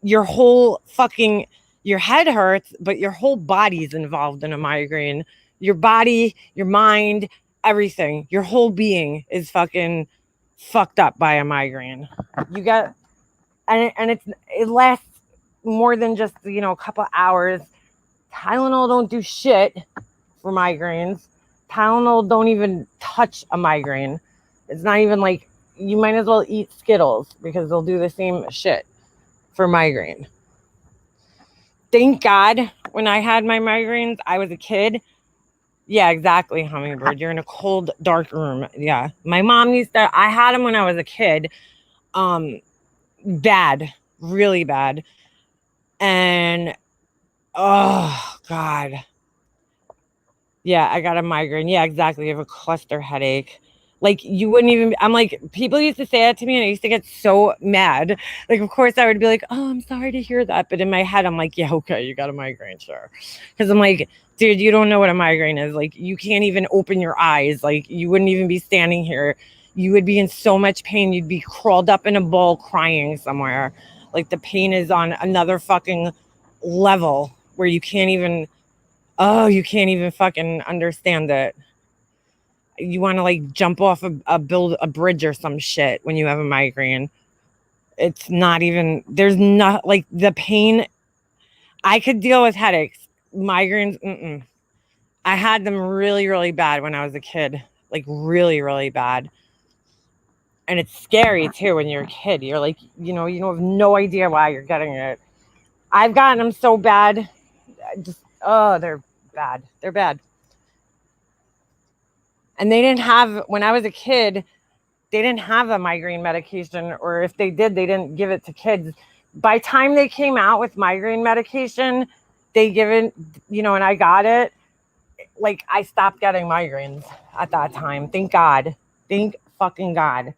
your whole fucking, your head hurts, but your whole body's involved in a migraine. Your body, your mind, everything, your whole being is fucking fucked up by a migraine. You get, and it lasts more than just, you know, a couple hours. Tylenol don't do shit for migraines. Tylenol don't even touch a migraine. It's not even like, you might as well eat Skittles because they'll do the same shit for migraine. Thank God when I had my migraines, I was a kid. Yeah, exactly, Hummingbird. You're in a cold, dark room. Yeah. My mom I had them when I was a kid. Bad, really bad. And, oh, God. Yeah, I got a migraine. Yeah, exactly. You have a cluster headache. Like, you wouldn't even, I'm like, people used to say that to me and I used to get so mad. Like, of course I would be like, oh, I'm sorry to hear that. But in my head, I'm like, yeah, okay, you got a migraine, sure. Because I'm like, dude, you don't know what a migraine is. Like, you can't even open your eyes. Like, you wouldn't even be standing here. You would be in so much pain. You'd be crawled up in a ball crying somewhere. Like, the pain is on another fucking level where you can't even fucking understand it. You want to like jump off a bridge or some shit when you have a migraine. It's not even, there's not like the pain. I could deal with headaches. Migraines, I had them really, really bad when I was a kid. Like really, really bad. And it's scary too when you're a kid. You're like, you have no idea why you're getting it. I've gotten them so bad. They're bad. They're bad. And they didn't have, when I was a kid, they didn't have a migraine medication, or if they did, they didn't give it to kids. By time they came out with migraine medication, they give it, and I got it. Like, I stopped getting migraines at that time. Thank God. Thank fucking God.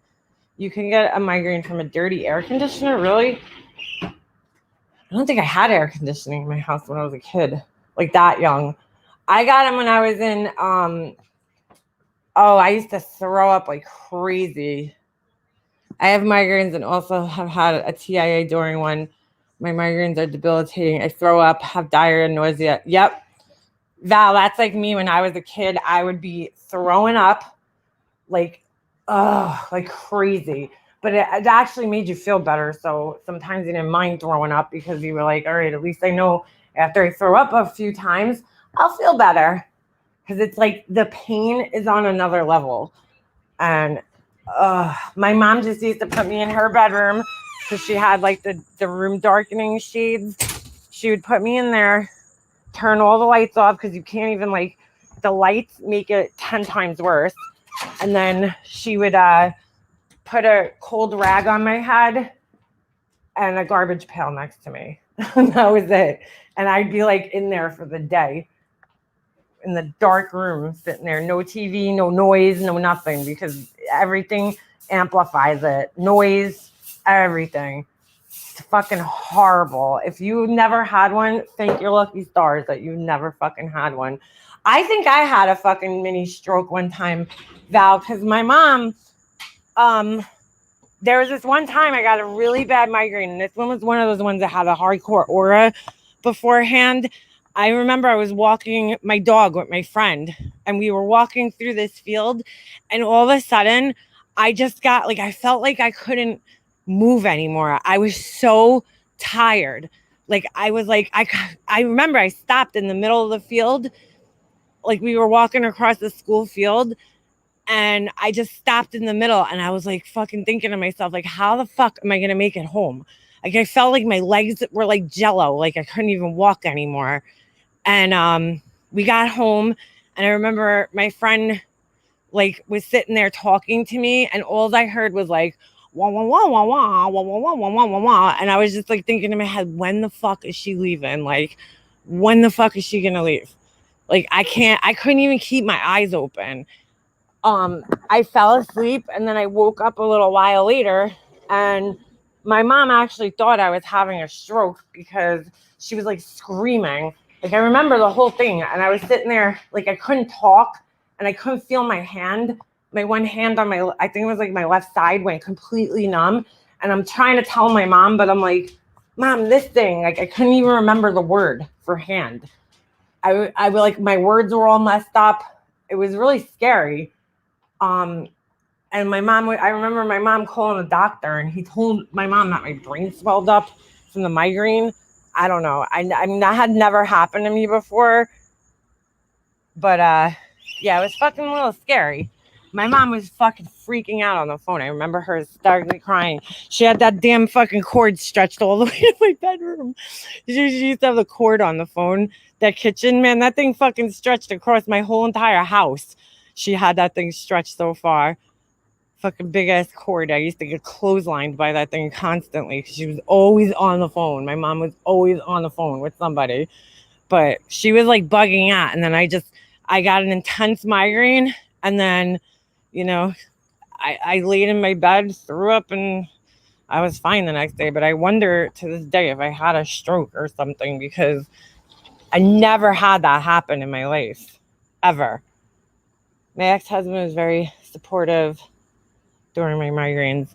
You can get a migraine from a dirty air conditioner? Really? I don't think I had air conditioning in my house when I was a kid, like that young. I got them when I was in, I used to throw up like crazy. I have migraines and also have had a TIA during one. My migraines are debilitating. I throw up, have diarrhea, nausea. Yep. Val, that's like me when I was a kid. I would be throwing up like crazy. But it actually made you feel better. So sometimes you didn't mind throwing up because you were like, all right, at least I know after I throw up a few times, I'll feel better. Because it's like the pain is on another level. And my mom just used to put me in her bedroom because she had like the room darkening shades. She would put me in there, turn all the lights off because you can't even, like, the lights make it 10 times worse. And then she would put a cold rag on my head and a garbage pail next to me. And that was it. And I'd be like in there for the day, in the dark room, sitting there, no TV, no noise, no nothing, because everything amplifies it. Noise, everything. It's fucking horrible. If you never had one, thank your lucky stars that you never fucking had one. I think I had a fucking mini stroke one time, Val, because my mom, there was this one time I got a really bad migraine, and this one was one of those ones that had a hardcore aura beforehand. I remember I was walking my dog with my friend, and we were walking through this field, and all of a sudden I just got like, I felt like I couldn't move anymore. I was so tired. Like, I was like, I remember I stopped in the middle of the field. Like, we were walking across the school field, and I just stopped in the middle, and I was like fucking thinking to myself, like, how the fuck am I going to make it home? Like, I felt like my legs were like jello. Like, I couldn't even walk anymore. And we got home, and I remember my friend like was sitting there talking to me, and all I heard was like wah wah wah wah wah wah wah wah wah wah wah. And I was just like thinking in my head, when the fuck is she leaving? Like, when the fuck is she gonna leave? Like, I couldn't even keep my eyes open. I fell asleep, and then I woke up a little while later, and my mom actually thought I was having a stroke because she was like screaming. Like I remember the whole thing, and I was sitting there, like I couldn't talk, and I couldn't feel my hand. My one hand on my, I think it was like my left side went completely numb, and I'm trying to tell my mom, but I'm like, Mom, this thing, like I couldn't even remember the word for hand. I like my words were all messed up. It was really scary. And my mom, I remember my mom calling a doctor, and he told my mom that my brain swelled up from the migraine. I don't know. I mean, that had never happened to me before. But yeah, it was fucking a little scary. My mom was fucking freaking out on the phone. I remember her hysterically crying. She had that damn fucking cord stretched all the way to my bedroom. She used to have the cord on the phone. That kitchen, man, that thing fucking stretched across my whole entire house. She had that thing stretched so far. Fucking big ass cord. I used to get clotheslined by that thing constantly because she was always on the phone. My mom was always on the phone with somebody. But she was like bugging out. And then I got an intense migraine. And then, you know, I laid in my bed, threw up, and I was fine the next day. But I wonder to this day if I had a stroke or something, because I never had that happen in my life, ever. My ex-husband was very supportive during my migraines.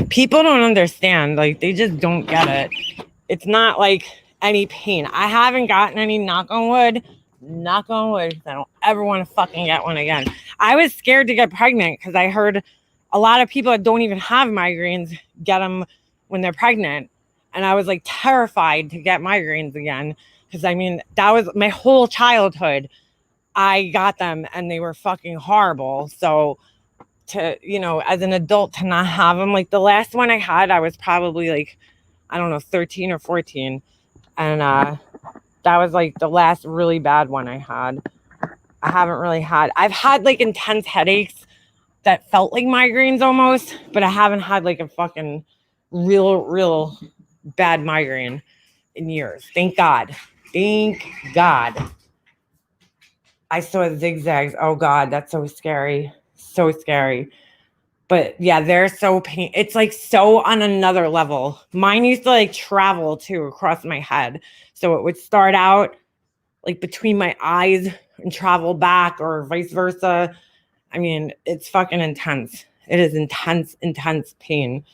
People don't understand. Like, they just don't get it. It's not like any pain. I haven't gotten any, knock on wood, because I don't ever want to fucking get one again. I was scared to get pregnant because I heard a lot of people that don't even have migraines get them when they're pregnant. And I was like terrified to get migraines again. Because I mean, that was my whole childhood. I got them and they were fucking horrible. So to, you know, as an adult to not have them, like the last one I had, I was probably like, I don't know, 13 or 14. And that was like the last really bad one I had. I've had like intense headaches that felt like migraines almost, but I haven't had like a fucking real bad migraine in years. Thank God. I saw zigzags. Oh God, that's so scary. So scary. But yeah, they're so pain. It's like so on another level. Mine used to like travel too across my head. So it would start out like between my eyes and travel back, or vice versa. I mean, it's fucking intense. It is intense pain.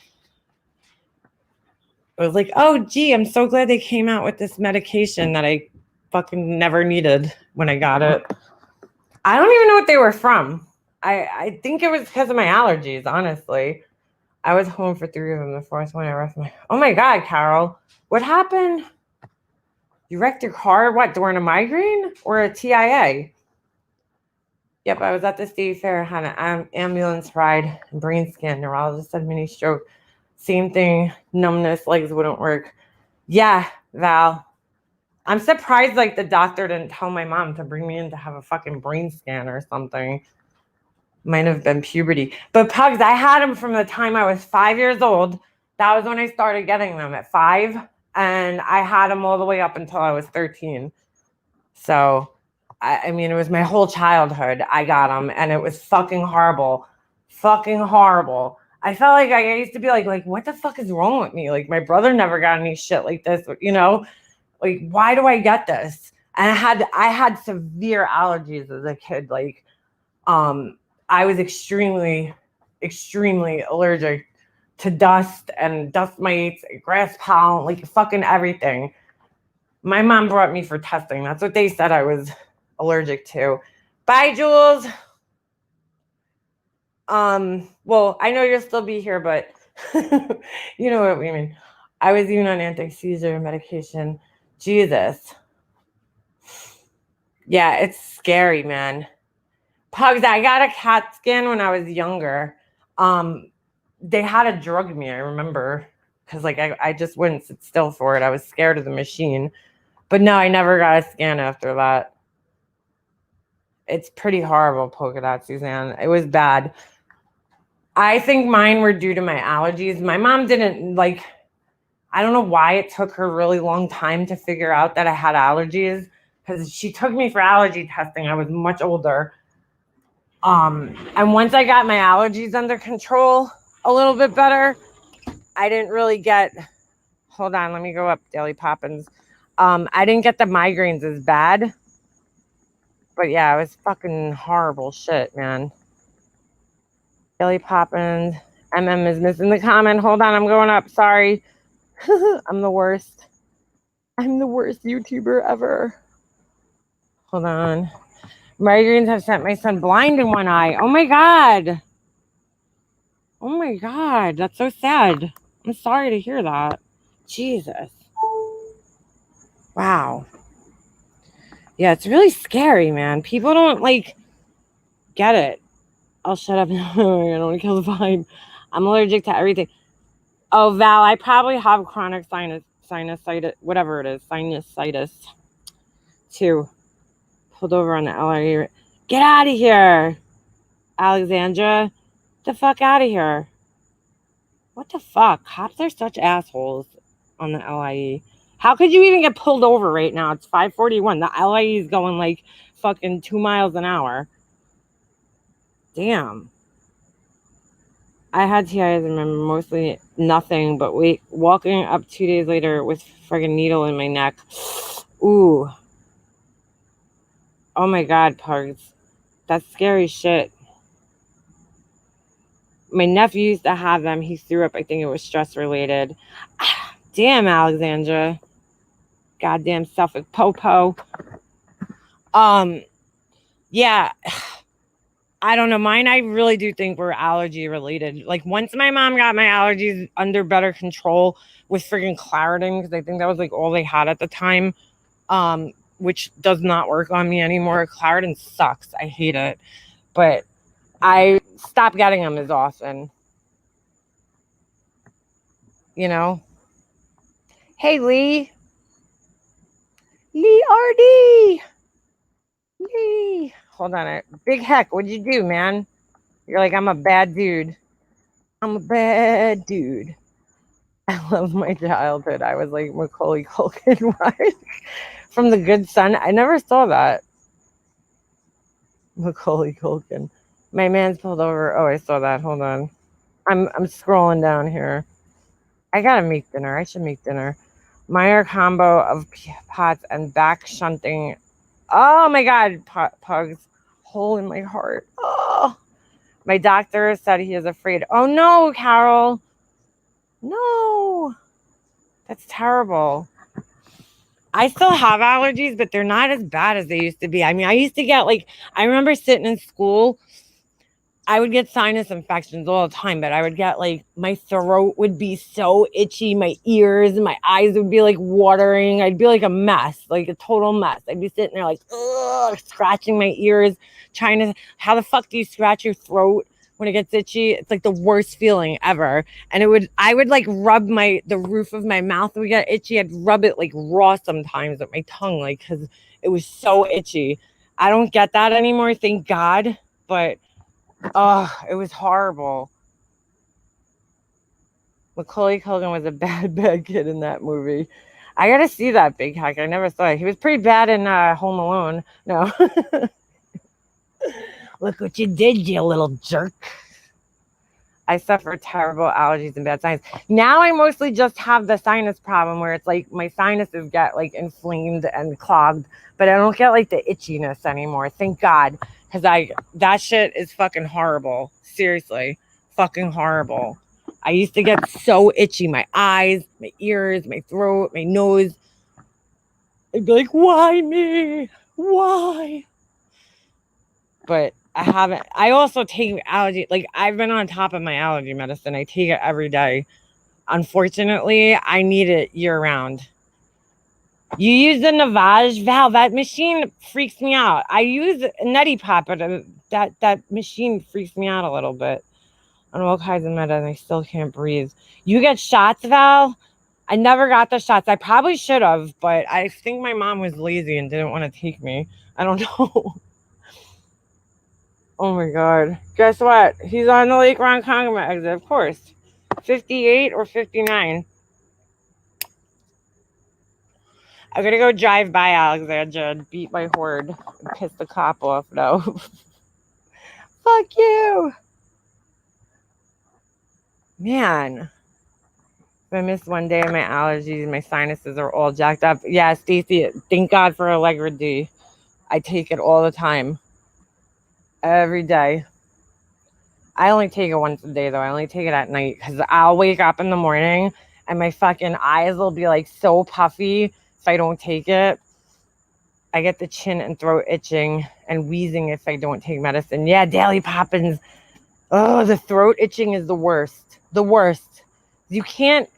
It was like, oh gee, I'm so glad they came out with this medication that I fucking never needed when I got it. I don't even know what they were from. I think it was because of my allergies, honestly. I was home for 3 of them. The fourth one I wrecked oh my God, Carol. What happened? You wrecked your car? What, during a migraine or a TIA? Yep, I was at the state fair, had an ambulance ride, brain scan, neurologist said mini stroke. Same thing, numbness, legs wouldn't work. Yeah, Val. I'm surprised like the doctor didn't tell my mom to bring me in to have a fucking brain scan or something. Might have been puberty. But Pugs, I had them from the time I was 5 years old. That was when I started getting them, at 5. And I had them all the way up until I was 13. So, I mean, it was my whole childhood. I got them, and it was fucking horrible. Fucking horrible. I felt like I used to be like, what the fuck is wrong with me? Like, my brother never got any shit like this, you know? Like, why do I get this? And I had severe allergies as a kid. Like, I was extremely allergic to dust and dust mites, grass pollen, like fucking everything. My mom brought me for testing. That's what they said I was allergic to. Bye, Jules. Well, I know you'll still be here, but you know what we mean. I was even on anti-seizure medication. Jesus. Yeah, it's scary, man. Pugs, I got a CAT scan when I was younger. They had to drug me, I remember, because like I just wouldn't sit still for it. I was scared of the machine. But no, I never got a scan after that. It's pretty horrible, polka dot Suzanne. It was bad. I think mine were due to my allergies. My mom didn't like, I don't know why it took her a really long time to figure out that I had allergies, because she took me for allergy testing. I was much older. And once I got my allergies under control a little bit better, I didn't really get, hold on, let me go up, Daily Poppins. I didn't get the migraines as bad. But yeah, it was fucking horrible shit, man. Billy Poppins. is missing the comment. Hold on, I'm going up. Sorry. I'm the worst. I'm the worst YouTuber ever. Hold on. Migraines have sent my son blind in one eye. Oh my God. Oh my God. That's so sad. I'm sorry to hear that. Jesus. Wow. Yeah, it's really scary, man. People don't get it. I'll shut up. I don't want to kill the vibe. I'm allergic to everything. Oh, Val, I probably have chronic sinusitis, whatever it is, sinusitis, too. Pulled over on the LRE. Get out of here, Alexandra. Get the fuck out of here. What the fuck? Cops are such assholes on the LIE. How could you even get pulled over right now? It's 5:41. The LIE is going fucking 2 miles an hour. Damn. I had TIs, I remember mostly nothing, but walking up 2 days later with friggin' needle in my neck. Ooh. Oh my God, Pugs. That's scary shit. My nephew used to have them. He threw up. I think it was stress related. Damn, Alexandra. Goddamn Suffolk Popo. Yeah. I don't know. Mine, I really do think were allergy related. Once my mom got my allergies under better control with friggin' Claritin, because I think that was all they had at the time, which does not work on me anymore. Claritin sucks. I hate it. But I stopped getting them as often. You know? Hey, Lee. Lee RD. Lee. Hold on. Big Heck, what'd you do, man? You're I'm a bad dude. I'm a bad dude. I love my childhood. I was like Macaulay Culkin, right? From The Good Son. I never saw that. Macaulay Culkin. My man's pulled over. Oh, I saw that. Hold on. I'm scrolling down here. I gotta make dinner. I should make dinner. Minor combo of pots and back shunting. Oh my God, Pugs. Hole in my heart. Oh, my doctor said he is afraid. Oh no, Carol. No, that's terrible. I still have allergies, but they're not as bad as they used to be. I mean, I used to get I remember sitting in school. I would get sinus infections all the time, but I would get my throat would be so itchy, my ears, my eyes would be watering. I'd be a mess, a total mess. I'd be sitting there ugh, scratching my ears, trying to, how the fuck do you scratch your throat when it gets itchy? It's the worst feeling ever. And I would rub the roof of my mouth would get itchy. I'd rub it raw sometimes with my tongue, because it was so itchy. I don't get that anymore, thank God, but oh, it was horrible. Macaulay Culkin was a bad kid in that movie. I gotta see that, Big Heck. I never saw it. He was pretty bad in Home Alone. No. Look what you did, you little jerk. I suffer terrible allergies and bad sinus. Now I mostly just have the sinus problem where it's my sinuses get inflamed and clogged, but I don't get the itchiness anymore. Thank God. Because that shit is fucking horrible. Seriously. Fucking horrible. I used to get so itchy. My eyes, my ears, my throat, my nose. I'd be why me? Why? But I haven't. I also take allergy. I've been on top of my allergy medicine. I take it every day. Unfortunately, I need it year round. You use the Navage, Val. That machine freaks me out. I use Neti Pop, but that machine freaks me out a little bit. On all kinds of meds, and I still can't breathe. You get shots, Val? I never got the shots. I probably should have, but I think my mom was lazy and didn't want to take me. I don't know. Oh my God. Guess what? He's on the Lake Ronkonkoma exit, of course. 58 or 59. I'm gonna go drive by Alexandra and beat my horde and piss the cop off. No. Fuck you. Man. I missed one day of my allergies. My sinuses are all jacked up. Yeah, Stacey, thank God for Allegra D. I take it all the time. Every day. I only take it once a day, though. I only take it at night because I'll wake up in the morning and my fucking eyes will be like so puffy if I don't take it. I get the chin and throat itching and wheezing if I don't take medicine. Yeah, Daily Poppins. Oh, the throat itching is the worst. The worst. You can't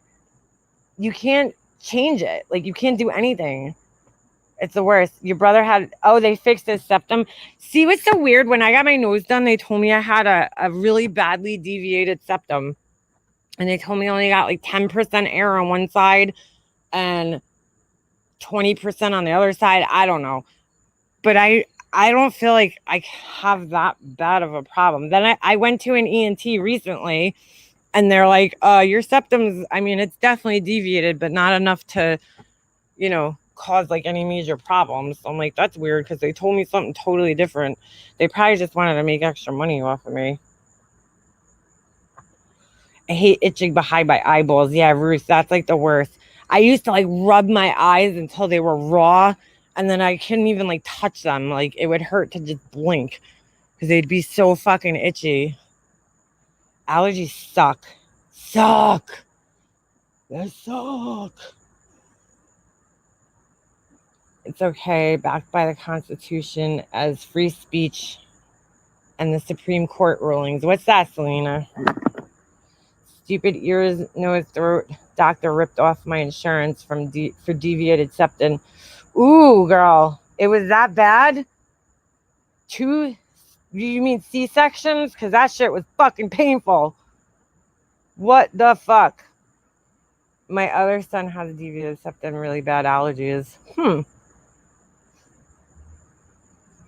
change it. Like, you can't do anything. It's the worst. Your brother had, they fixed his septum. See, what's so weird? When I got my nose done, they told me I had a really badly deviated septum. And they told me I only got like 10% air on one side and 20% on the other side. I don't know. But I don't feel like I have that bad of a problem. Then I went to an ENT recently, and they're like, your septum's, I mean, it's definitely deviated, but not enough to, cause like any major problems. So I'm like, that's weird, because they told me something totally different. They probably just wanted to make extra money off of me. I hate itching behind my eyeballs. Yeah, Ruth, that's like the worst. I used to like rub my eyes until they were raw, and then I couldn't even like touch them. Like, it would hurt to just blink because they'd be so fucking itchy. Allergies suck. They suck. It's okay, backed by the Constitution as free speech and the Supreme Court rulings. What's that, Selena? Stupid ears, nose, throat. Doctor ripped off my insurance for deviated septum. Ooh, girl, it was that bad? You mean C-sections? Because that shit was fucking painful. What the fuck? My other son has deviated septum, really bad allergies.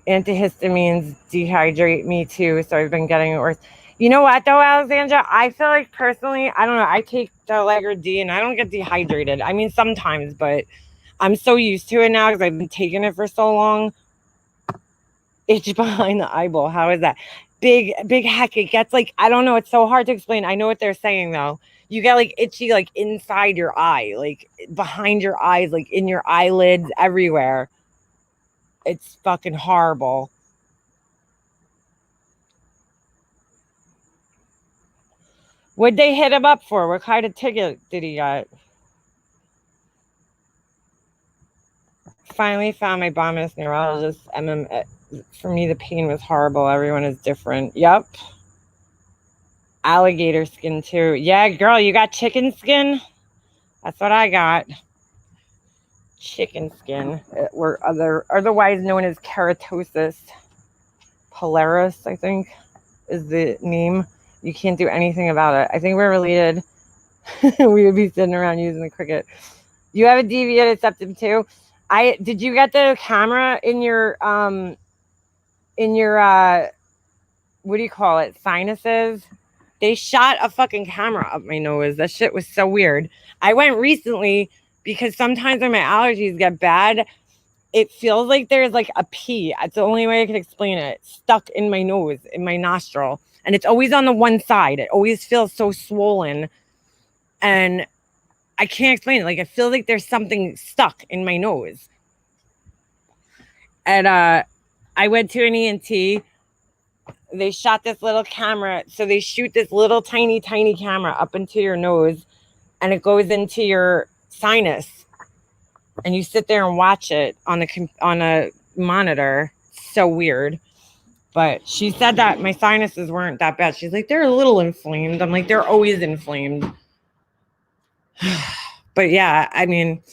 Antihistamines dehydrate me too, so I've been getting it worse. You know what though, Alexandra? I feel like personally, I don't know, I take the Allegra D and I don't get dehydrated. I mean, sometimes, but I'm so used to it now because I've been taking it for so long. Itch behind the eyeball. How is that? Big heck. It gets like, I don't know. It's so hard to explain. I know what they're saying though. You get like itchy, like inside your eye, like behind your eyes, like in your eyelids, everywhere. It's fucking horrible. What'd they hit him up for? What kind of ticket did he get? Finally found my bombus neurologist. For me, the pain was horrible. Everyone is different. Yep. Alligator skin too. Yeah, girl, you got chicken skin? That's what I got. Chicken skin. Otherwise known as keratosis pilaris, I think, is the name. You can't do anything about it. I think we're related. We would be sitting around using the cricket. You have a deviated septum too. Did you get the camera in your what do you call it, sinuses? They shot a fucking camera up my nose. That shit was so weird. I went recently because sometimes when my allergies get bad, it feels like there's like a pea. It's the only way I can explain it. Stuck in my nose, in my nostril. And it's always on the one side. It always feels so swollen. And I can't explain it. Like, it feels like there's something stuck in my nose. And I went to an ENT. They shot this little camera. So they shoot this little tiny camera up into your nose, and it goes into your sinus. And you sit there and watch it on a monitor. It's so weird. But she said that my sinuses weren't that bad. She's like, they're a little inflamed. I'm like, they're always inflamed. But yeah, I mean,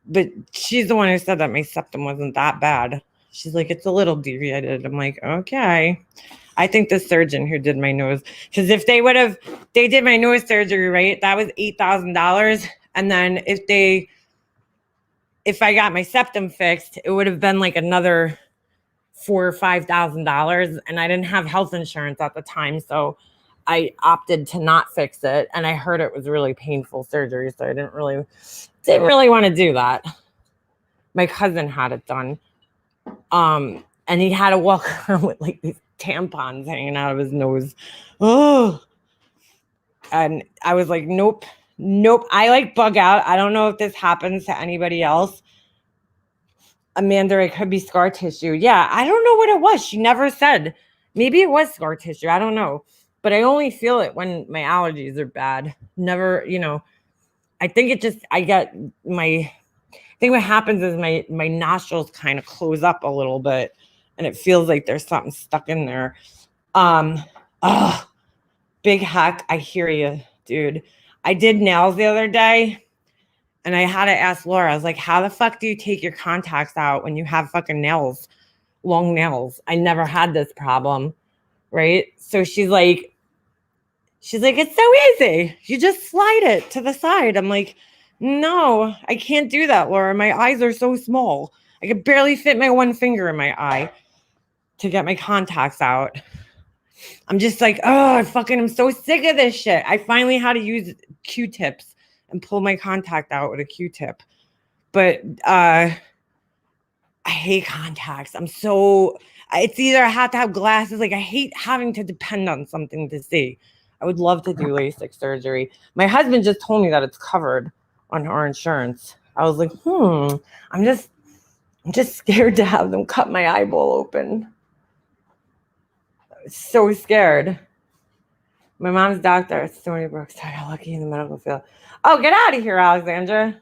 but she's the one who said that my septum wasn't that bad. She's like, it's a little deviated. I'm like, okay. I think the surgeon who did my nose, because if they did my nose surgery, right, that was $8,000. And then if I got my septum fixed, it would have been like another $4,000 or $5,000. And I didn't have health insurance at the time. So I opted to not fix it. And I heard it was really painful surgery. So I didn't really want to do that. My cousin had it done. And he had to walk around with like these tampons hanging out of his nose. Oh. And I was like, nope, Nope. I like bug out. I don't know if this happens to anybody else. Amanda, it could be scar tissue. Yeah, I don't know what it was. She never said. Maybe it was scar tissue. I don't know. But I only feel it when my allergies are bad. Never, I think it just, I think what happens is my nostrils kind of close up a little bit and it feels like there's something stuck in there. Big heck, I hear you, dude. I did nails the other day and I had to ask Laura, I was like, how the fuck do you take your contacts out when you have fucking nails, long nails? I never had this problem, right? So she's like, it's so easy. You just slide it to the side. I'm like, no, I can't do that, Laura. My eyes are so small. I could barely fit my one finger in my eye to get my contacts out. I'm just like, I'm so sick of this shit. I finally had to use Q-tips and pull my contact out with a Q-tip. But I hate contacts. It's either I have to have glasses. Like I hate having to depend on something to see. I would love to do LASIK surgery. My husband just told me that it's covered on our insurance. I was like, I'm just scared to have them cut my eyeball open. So scared. My mom's doctor at Stony Brook. So I got lucky in the medical field. Oh, get out of here, Alexandra.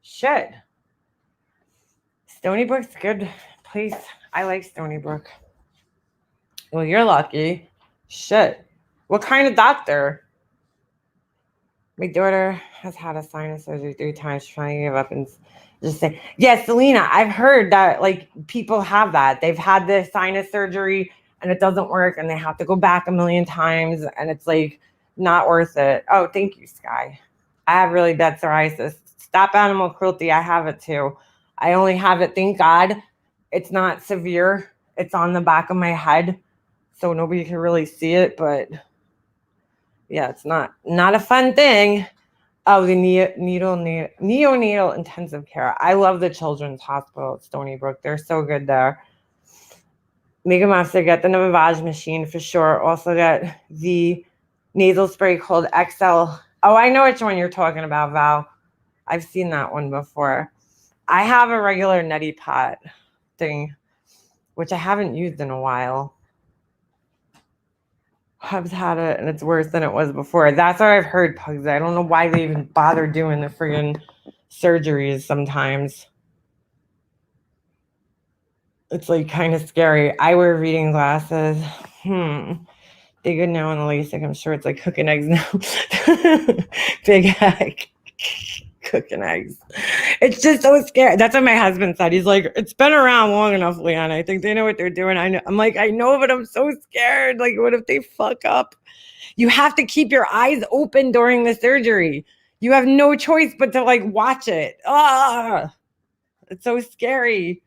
Shit. Stony Brook's a good place. I like Stony Brook. Well, you're lucky. Shit. What kind of doctor? My daughter has had a sinus surgery 3 times, trying to give up and just say, yeah, Selena, I've heard that like people have that. They've had the sinus surgery and it doesn't work and they have to go back a million times and it's like not worth it. Oh, thank you, Sky. I have really bad psoriasis. Stop animal cruelty. I have it too. I only have it, thank God. It's not severe. It's on the back of my head, so nobody can really see it, but yeah, it's not a fun thing. Oh, the neonatal intensive care. I love the Children's Hospital at Stony Brook. They're so good there. Mega Master, get the Navage machine for sure. Also get the nasal spray called XL. Oh, I know which one you're talking about, Val. I've seen that one before. I have a regular neti pot thing, which I haven't used in a while. I've had it and it's worse than it was before. That's what I've heard, Pugs. I don't know why they even bother doing the friggin' surgeries sometimes. It's like kind of scary. I wear reading glasses. They good now on the LASIK. I'm sure it's like cooking eggs now. Big heck. Cooking eggs. It's just so scary. That's what my husband said. He's like, it's been around long enough, Leanna. I think they know what they're doing. I know. I'm like, I know, but I'm so scared. Like, what if they fuck up? You have to keep your eyes open during the surgery. You have no choice but to like watch it. It's so scary.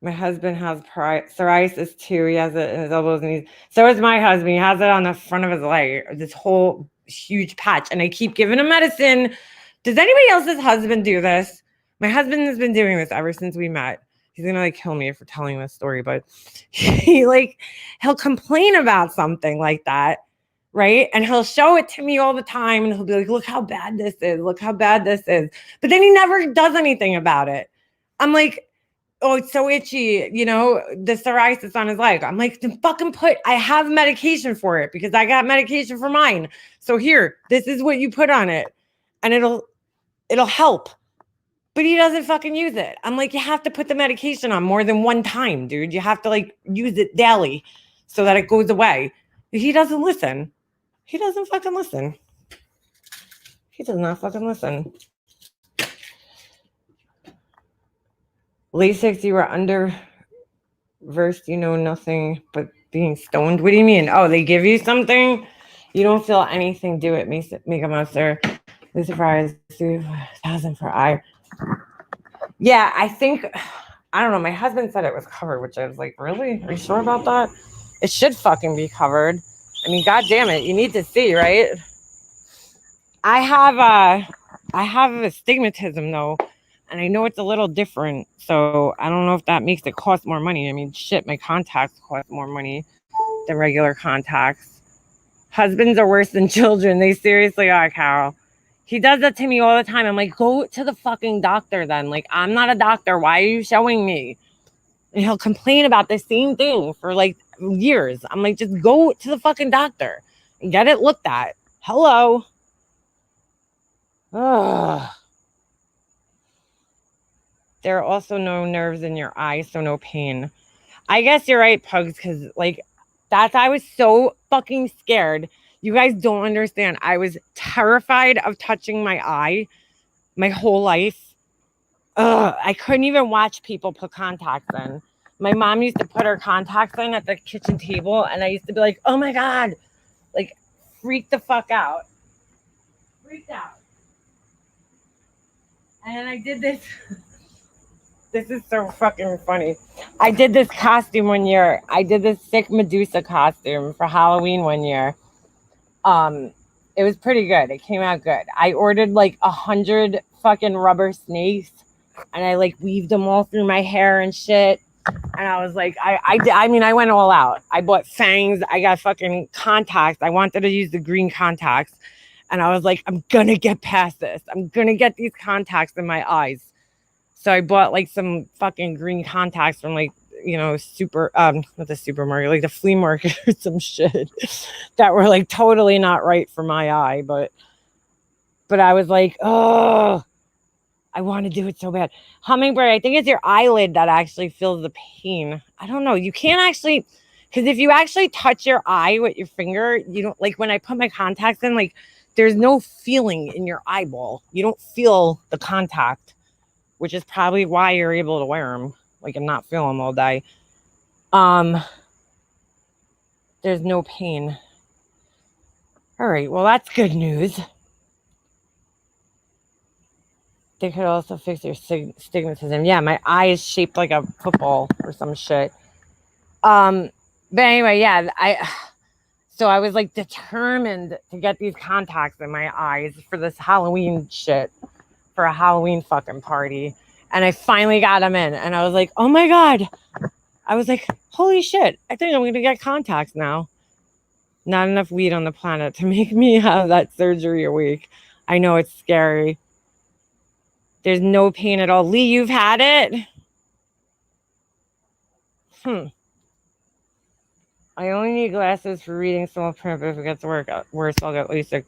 My husband has psoriasis too. He has it in his elbows and knees. So is my husband. He has it on the front of his leg, this whole huge patch. And I keep giving him medicine. Does anybody else's husband do this? My husband has been doing this ever since we met. He's gonna like kill me for telling this story, but he'll complain about something like that, right? And he'll show it to me all the time, and he'll be like, "Look how bad this is. Look how bad this is." But then he never does anything about it. I'm like, oh, it's so itchy, the psoriasis on his leg. I'm like, then fucking I have medication for it because I got medication for mine. So here, this is what you put on it and it'll help. But he doesn't fucking use it. I'm like, you have to put the medication on more than one time, dude. You have to like use it daily so that it goes away. He doesn't listen. He doesn't fucking listen. He does not fucking listen. LASIK, you were underversed, nothing but being stoned. What do you mean? Oh, they give you something? You don't feel anything, do it, Mega Monster. Lucifer Fries, 2,000 for eye. Yeah, I think, I don't know, my husband said it was covered, which I was like, really? Are you sure about that? It should fucking be covered. I mean, God damn it, you need to see, right? I have astigmatism though. And I know it's a little different, so I don't know if that makes it cost more money. I mean, shit, my contacts cost more money than regular contacts. Husbands are worse than children. They seriously are, Carol. He does that to me all the time. I'm like, go to the fucking doctor then. Like, I'm not a doctor. Why are you showing me? And he'll complain about the same thing for like years. I'm like, just go to the fucking doctor and get it looked at. Hello. Ugh. There are also no nerves in your eyes, so no pain. I guess you're right, Pugs, because like I was so fucking scared. You guys don't understand. I was terrified of touching my eye my whole life. I couldn't even watch people put contacts in. My mom used to put her contacts in at the kitchen table, and I used to be like, oh my God, like freak the fuck out. Freaked out. And I did this. This is so fucking funny. I did this costume one year. I did this sick Medusa costume for Halloween one year. It was pretty good. It came out good. I ordered like 100 fucking rubber snakes, and I like weaved them all through my hair and shit. And I was like, I mean, I went all out. I bought fangs. I got fucking contacts. I wanted to use the green contacts. And I was like, I'm gonna get past this. I'm gonna get these contacts in my eyes. So I bought like some fucking green contacts from like, you know, not the supermarket, like the flea market or some shit that were like totally not right for my eye. But I was like, oh, I want to do it so bad. Hummingbird, I think it's your eyelid that actually feels the pain. I don't know. You can't actually, because if you actually touch your eye with your finger, you don't, like when I put my contacts in, like there's no feeling in your eyeball. You don't feel the contact, which is probably why you're able to wear them, like, and not feel them all day. There's no pain. All right, well, that's good news. They could also fix your stigmatism. Yeah, my eye is shaped like a football or some shit. But anyway, yeah, so I was like determined to get these contacts in my eyes for this Halloween shit, for a Halloween fucking party. And I finally got them in, and I was like, oh my God. I was like, holy shit, I think I'm going to get contacts now. Not enough weed on the planet to make me have that surgery a week. I know it's scary. There's no pain at all. Lee, you've had it? I only need glasses for reading small print, but if it gets worse, I'll get LASIK.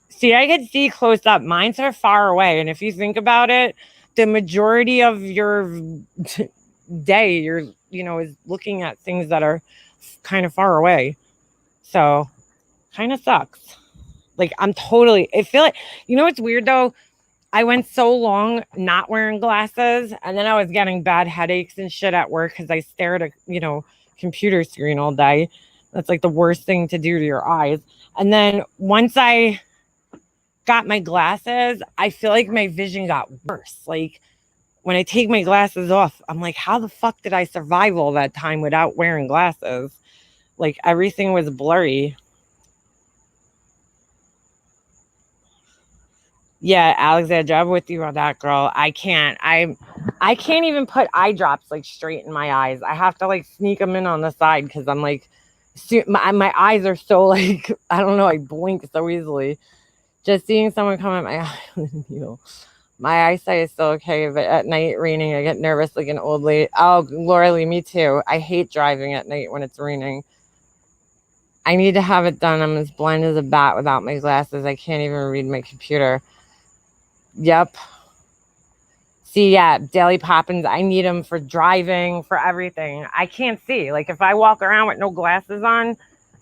See, I can see close up. Mine's are far away. And if you think about it, the majority of your day, is looking at things that are kind of far away. So, kind of sucks. Like, I feel like, what's weird though? I went so long not wearing glasses, and then I was getting bad headaches and shit at work because I stare at a, computer screen all day. That's like the worst thing to do to your eyes. And then once I got my glasses, I feel like my vision got worse. Like when I take my glasses off, I'm like, how the fuck did I survive all that time without wearing glasses? Like everything was blurry. Yeah, Alexandra, I'm with you on that, girl. I can't even put eye drops like straight in my eyes. I have to like sneak them in on the side because I'm like, my eyes are so like, I don't know, I blink so easily. Just seeing someone come at my eye, my eyesight is still okay, but at night raining, I get nervous like an old lady. Oh, Laura Lee, me too. I hate driving at night when it's raining. I need to have it done. I'm as blind as a bat without my glasses. I can't even read my computer. Yep. See, yeah, Daily Poppins, I need them for driving, for everything. I can't see. Like, if I walk around with no glasses on,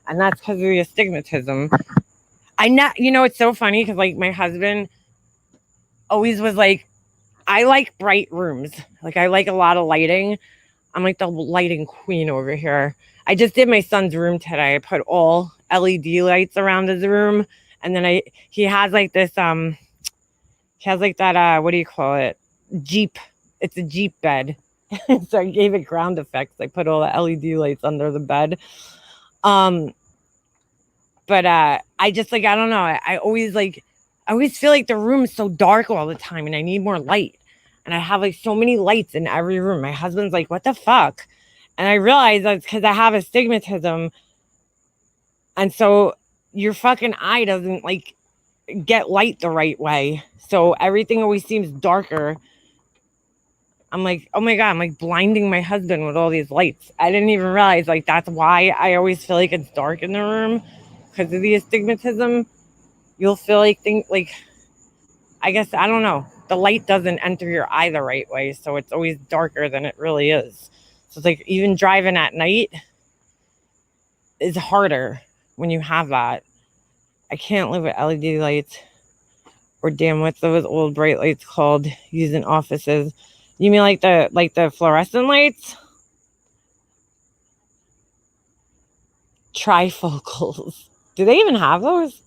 and that's because of the astigmatism. It's so funny because, like, my husband always was like, I like bright rooms. Like, I like a lot of lighting. I'm like the lighting queen over here. I just did my son's room today. I put all LED lights around his room. And then he has like this, he has like that, what do you call it? Jeep. It's a Jeep bed. So I gave it ground effects. I put all the LED lights under the bed. But I just like, I don't know. I always feel like the room is so dark all the time and I need more light. And I have like so many lights in every room. My husband's like, what the fuck? And I realized that's because I have astigmatism. And so your fucking eye doesn't like get light the right way. So everything always seems darker. I'm like, oh my God, I'm like blinding my husband with all these lights. I didn't even realize like that's why I always feel like it's dark in the room because of the astigmatism. You'll feel like things like, I guess, I don't know. The light doesn't enter your eye the right way. So it's always darker than it really is. So it's like even driving at night is harder when you have that. I can't live with LED lights. Or damn, what's those old bright lights called used in offices? You mean like the fluorescent lights? Trifocals. Do they even have those?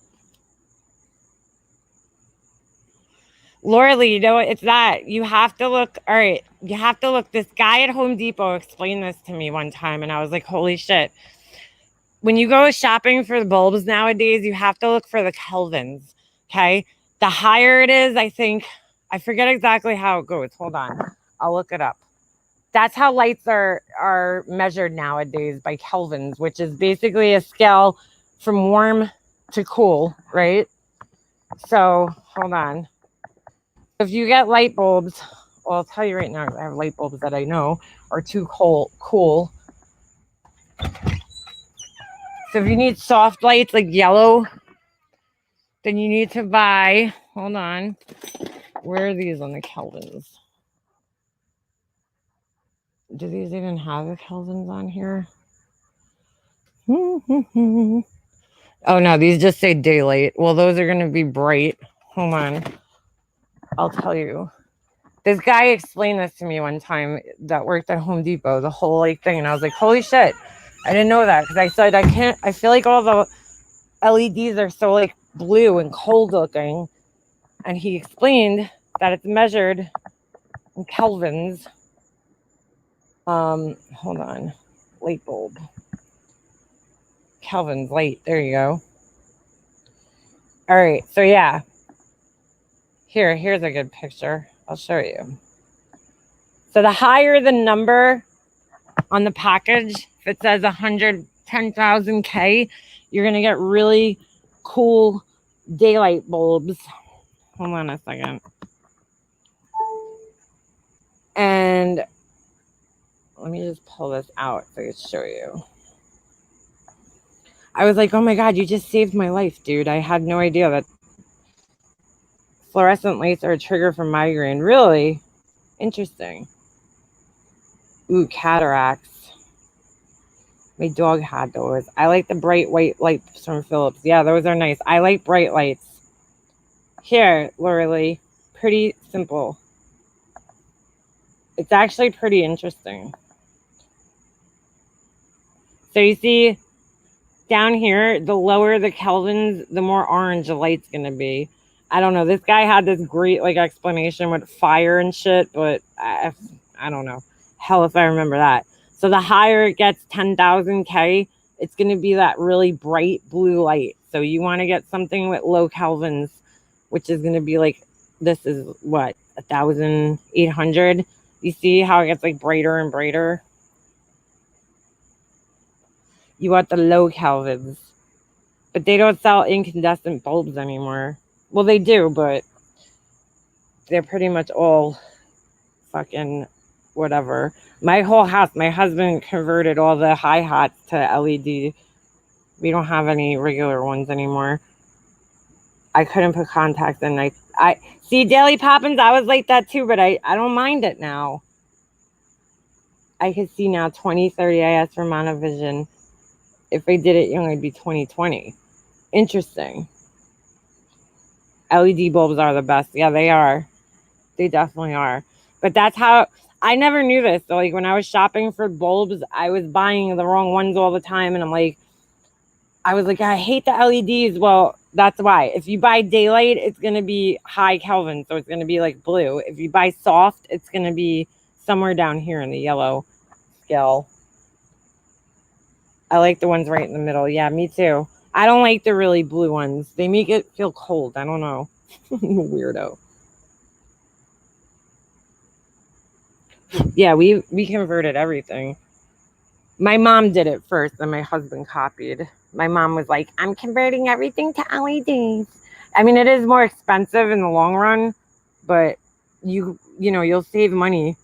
Laura Lee, you know what? It's that. You have to look. All right. You have to look. This guy at Home Depot explained this to me one time, and I was like, holy shit. When you go shopping for the bulbs nowadays, you have to look for the kelvins. Okay. The higher it is, I think, I forget exactly how it goes. Hold on. I'll look it up. That's how lights are measured nowadays, by kelvins, which is basically a scale from warm to cool, right? So hold on. If you get light bulbs, well, I'll tell you right now, I have light bulbs that I know are too cool. So if you need soft lights like yellow, then you need to buy, hold on, where are these on the kelvins? Do these even have the kelvins on here? Oh no, these just say daylight. Well, those are going to be bright. Hold on. I'll tell you. This guy explained this to me one time that worked at Home Depot, the whole like thing. And I was like, holy shit. I didn't know that. Because I said, I feel like all the LEDs are so like blue and cold looking. And he explained that it's measured in kelvins. Hold on. Light bulb. Kelvins, light. There you go. All right. So yeah. Here's a good picture. I'll show you. So the higher the number on the package, if it says 110,000 K, you're going to get really cool daylight bulbs. Hold on a second. And let me just pull this out so I can show you. I was like, oh my God, you just saved my life, dude. I had no idea that fluorescent lights are a trigger for migraine. Really? Interesting. Ooh, cataracts. My dog had those. I like the bright white lights from Philips. Yeah, those are nice. I like bright lights. Here, Laura Lee. Pretty simple. It's actually pretty interesting. So you see down here, the lower the kelvins, the more orange the light's going to be. I don't know. This guy had this great like explanation with fire and shit, but I don't know. Hell if I remember that. So the higher it gets, 10,000 K, it's going to be that really bright blue light. So you want to get something with low kelvins, which is going to be like, this is what, 1,800. You see how it gets like brighter and brighter? You want the low kelvins. But they don't sell incandescent bulbs anymore. Well, they do, but they're pretty much all fucking whatever. My whole house, my husband converted all the high hats to LED. We don't have any regular ones anymore. I couldn't put contacts in. I see Daily Poppins. I was like that too, but I don't mind it now. I can see now 2030. I asked for monovision. If I did it young, it'd be 2020. Interesting. LED bulbs are the best. Yeah, they are. They definitely are. But that's how I never knew this. So like when I was shopping for bulbs, I was buying the wrong ones all the time. And I was like, I hate the LEDs. Well, that's why. If you buy daylight, it's going to be high Kelvin. So it's going to be like blue. If you buy soft, it's going to be somewhere down here in the yellow scale. I like the ones right in the middle. Yeah, me too. I don't like the really blue ones. They make it feel cold. I don't know. Weirdo. Yeah, we converted everything. My mom did it first, and my husband copied. My mom was like, I'm converting everything to LEDs. I mean, it is more expensive in the long run, but you know, you'll save money.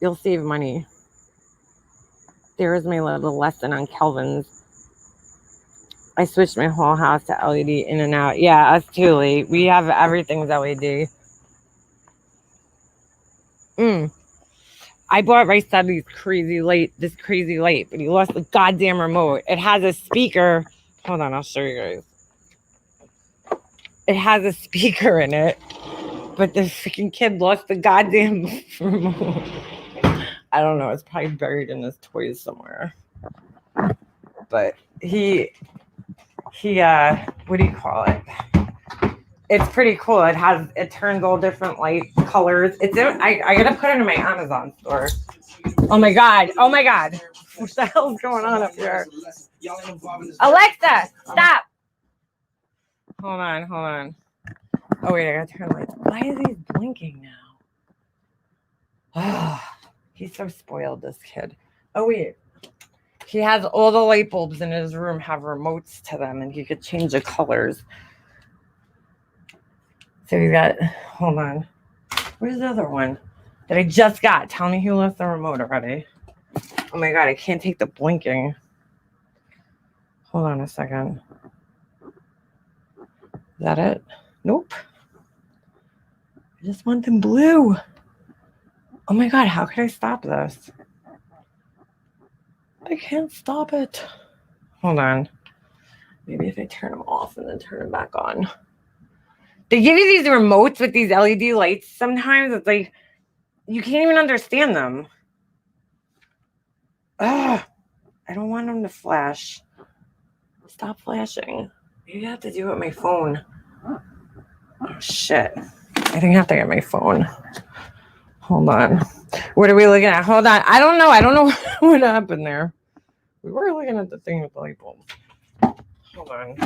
You'll save money. There is my little lesson on Kelvin's. I switched my whole house to LED in and out. Yeah, us too, Lee. We have everything's LED. I bought Rice Dudley's this crazy light, but he lost the goddamn remote. It has a speaker. Hold on, I'll show you guys. It has a speaker in it, but the freaking kid lost the goddamn remote. I don't know. It's probably buried in his toys somewhere. But he what do you call it? It's pretty cool. It turns all different light colors. I gotta put it in my Amazon store. Oh my god. What the hell's going on up here? Alexa, stop. Hold on. Oh wait, I gotta turn the lights. Why is he blinking now? Oh, he's so spoiled, this kid. Oh wait. He has all the light bulbs in his room have remotes to them, and he could change the colors. So we got, hold on. Where's the other one that I just got? Tell me who left the remote already. Oh my god, I can't take the blinking. Hold on a second. Is that it? Nope. I just want them blue. Oh my god, how could I stop this? I can't stop it. Hold on. Maybe if I turn them off and then turn them back on. They give you these remotes with these LED lights. Sometimes it's like you can't even understand them. Ugh. I don't want them to flash. Stop flashing. Maybe I have to do it with my phone. Oh, shit. I think I have to get my phone. Hold on. What are we looking at? Hold on. I don't know what happened there. We were looking at the thing with the light bulb. Hold on.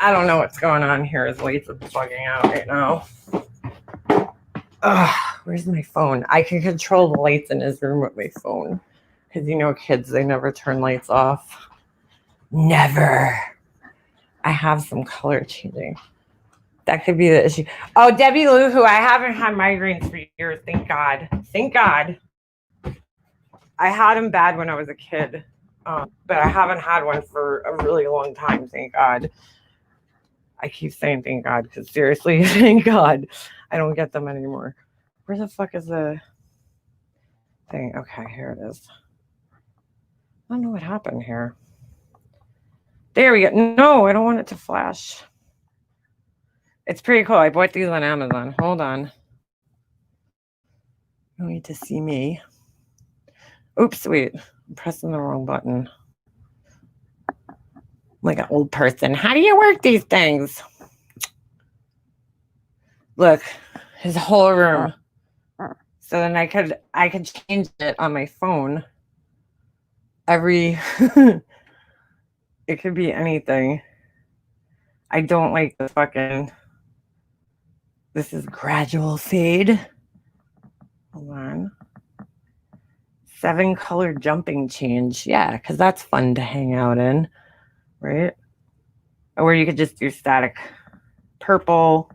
I don't know what's going on here. His lights are bugging out right now. Ugh, where's my phone? I can control the lights in his room with my phone. Because you know kids, they never turn lights off. Never. I have some color changing. That could be the issue. Oh, Debbie Lou, who I haven't had migraines for years. Thank God. Thank God. I had them bad when I was a kid. But I haven't had one for a really long time. Thank God. I keep saying thank God because seriously, thank God I don't get them anymore. Where the fuck is the thing? Okay, here it is. I don't know what happened here. There we go. No, I don't want it to flash. It's pretty cool. I bought these on Amazon. Hold on. You need to see me. Oops, wait. I'm pressing the wrong button. I'm like an old person. How do you work these things? Look, his whole room. So then I could change it on my phone. It could be anything. I don't like the fucking. This is gradual fade. Hold on. 7 color jumping change. Yeah, because that's fun to hang out in, right? Or you could just do static. Purple,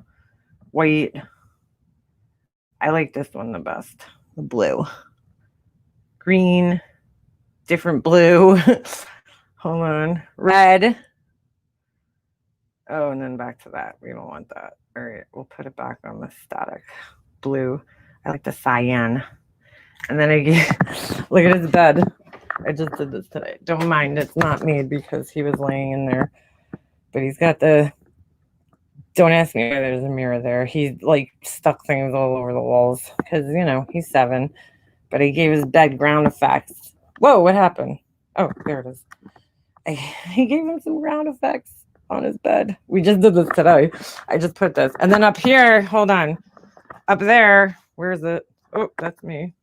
white. I like this one the best. The blue. Green. Different blue. Hold on. Red. Oh, and then back to that. We don't want that. All right, we'll put it back on the static. Blue. I like the cyan. And then look at his bed. I just did this today. Don't mind, it's not made because he was laying in there. But he's got don't ask me why there's a mirror there. He like stuck things all over the walls because, you know, he's 7. But he gave his bed ground effects. Whoa, what happened? Oh, there it is. He gave him some ground effects on his bed. We just did this today. I just put this. And then up here, hold on. Up there, where is it? Oh, that's me.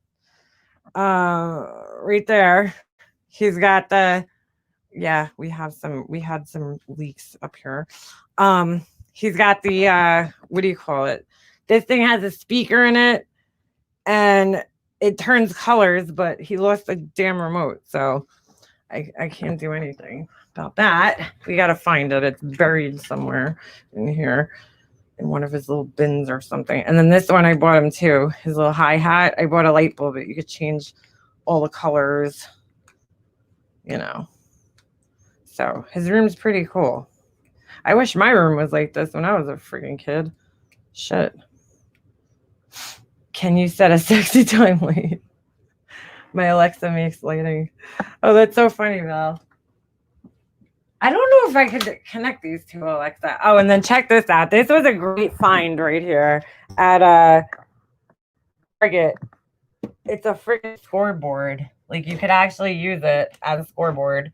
Right there. He's got we had some leaks up here. He's got the what do you call it? This thing has a speaker in it, and it turns colors, but he lost the damn remote, so I can't do anything about that. We got to find it. It's buried somewhere in here in one of his little bins or something. And then this one I bought him too, his little hi-hat. I bought a light bulb, but you could change all the colors, you know. So his room's pretty cool. I wish my room was like this when I was a freaking kid. Shit. Can you set a sexy time light? My Alexa makes lighting. Oh, that's so funny, Val. I don't know if I could connect these two, Alexa. Oh, and then check this out. This was a great find right here at Target. It's a freaking scoreboard. Like, you could actually use it as a scoreboard.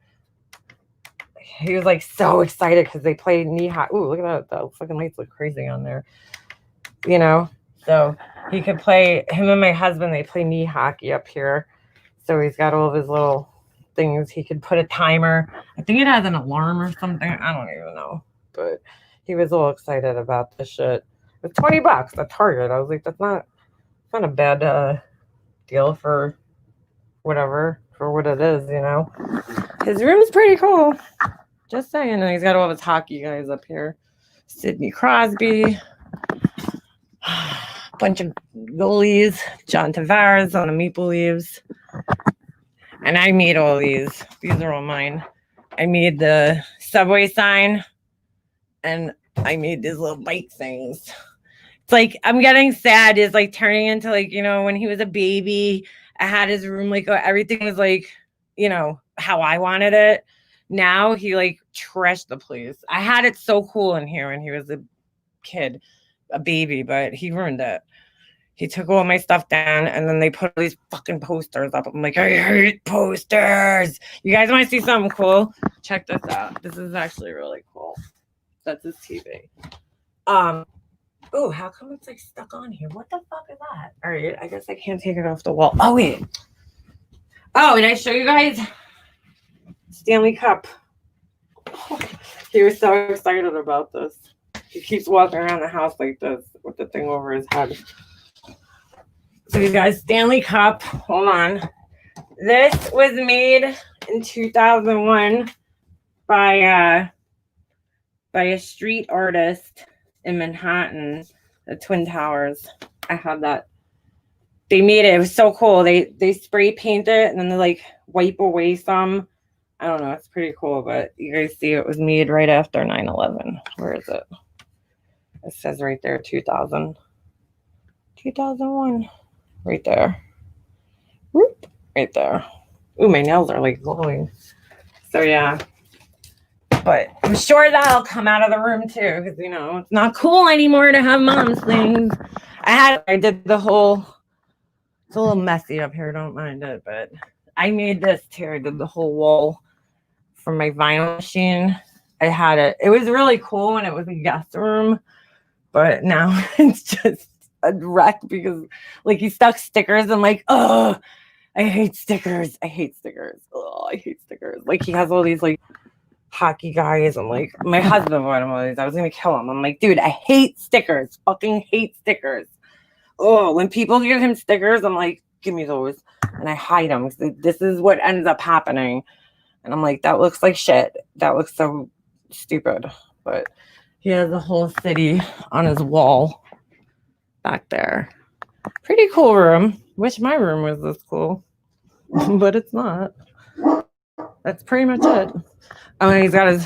He was like so excited because they play knee high. Ooh, look at that. The fucking lights look crazy on there. You know? So he could play, him and my husband, they play knee hockey up here. So he's got all of his little things. He could put a timer. I think it has an alarm or something. I don't even know. But he was all excited about this shit. It's $20 at Target. I was like, that's not a bad deal for whatever, for what it is, you know. His room's pretty cool. Just saying. And he's got all of his hockey guys up here. Sidney Crosby. Bunch of goalies. John Tavares on the Maple Leafs. And I made all these. These are all mine. I made the subway sign. And I made these little bike things. It's like, I'm getting sad. It's like turning into like, you know, when he was a baby, I had his room, like everything was like, you know, how I wanted it. Now he like trashed the place. I had it so cool in here when he was a kid, a baby, but he ruined it. He took all my stuff down, and then they put all these fucking posters up. I'm like, I hate posters. You guys want to see something cool? Check this out. This is actually really cool. That's his TV. Oh, how come it's like stuck on here? What the fuck is that? All right, I guess I can't take it off the wall. Oh, wait. Oh, and I show you guys Stanley Cup. He was so excited about this. He keeps walking around the house like this with the thing over his head. So you guys, Stanley Cup. Hold on. This was made in 2001 by a street artist in Manhattan, the Twin Towers. I had that. They made it. It was so cool. They spray paint it and then they like wipe away some. I don't know. It's pretty cool, but you guys see it was made right after 9/11. Where is it? It says right there, 2000. 2001. Right there. Whoop. Right there. Ooh, my nails are like glowing. So yeah. But I'm sure that'll come out of the room too, because you know it's not cool anymore to have mom's things. I did the whole. It's a little messy up here, don't mind it, but I made this too. I did the whole wall from my vinyl machine. I had it. It was really cool when it was a guest room, but now it's just a wreck because like he stuck stickers. I'm like, oh, I hate stickers. I hate stickers. Oh, I hate stickers. Like he has all these like hockey guys. I'm like, my husband bought him all these. I was gonna kill him. I'm like, dude, I hate stickers. Fucking hate stickers. Oh, when people give him stickers, I'm like, give me those. And I hide them. This is what ends up happening. And I'm like, that looks like shit. That looks so stupid. But he has a whole city on his wall back there. Pretty cool room. Wish my room was this cool. But it's not. That's pretty much it. Oh, and he's got his...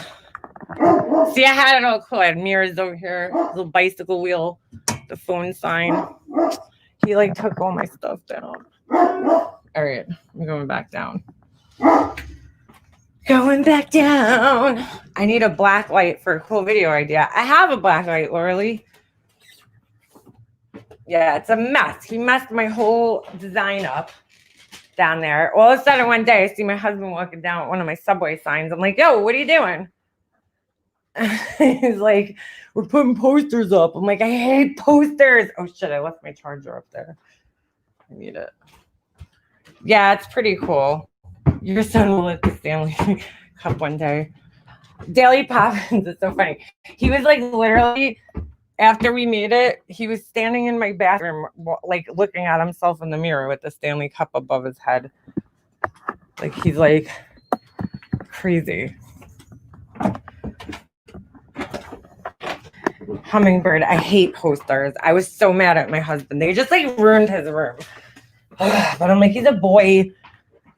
See, I had it all cool. I had mirrors over here, little bicycle wheel, the phone sign. He like took all my stuff down. All right, I'm going back down. Going back down. I need a black light for a cool video idea. I have a black light, Lauralee. Yeah, it's a mess. He messed my whole design up down there. All of a sudden, one day, I see my husband walking down with one of my subway signs. I'm like, yo, what are you doing? He's like, we're putting posters up. I'm like, I hate posters. Oh, shit, I left my charger up there. I need it. Yeah, it's pretty cool. Your son will lift the Stanley Cup one day. Daily Poppins is so funny. He was like literally After we made it, he was standing in my bathroom, like looking at himself in the mirror with the Stanley Cup above his head. Like he's like crazy. Hummingbird, I hate posters. I was so mad at my husband. They just like ruined his room. But I'm like, he's a boy.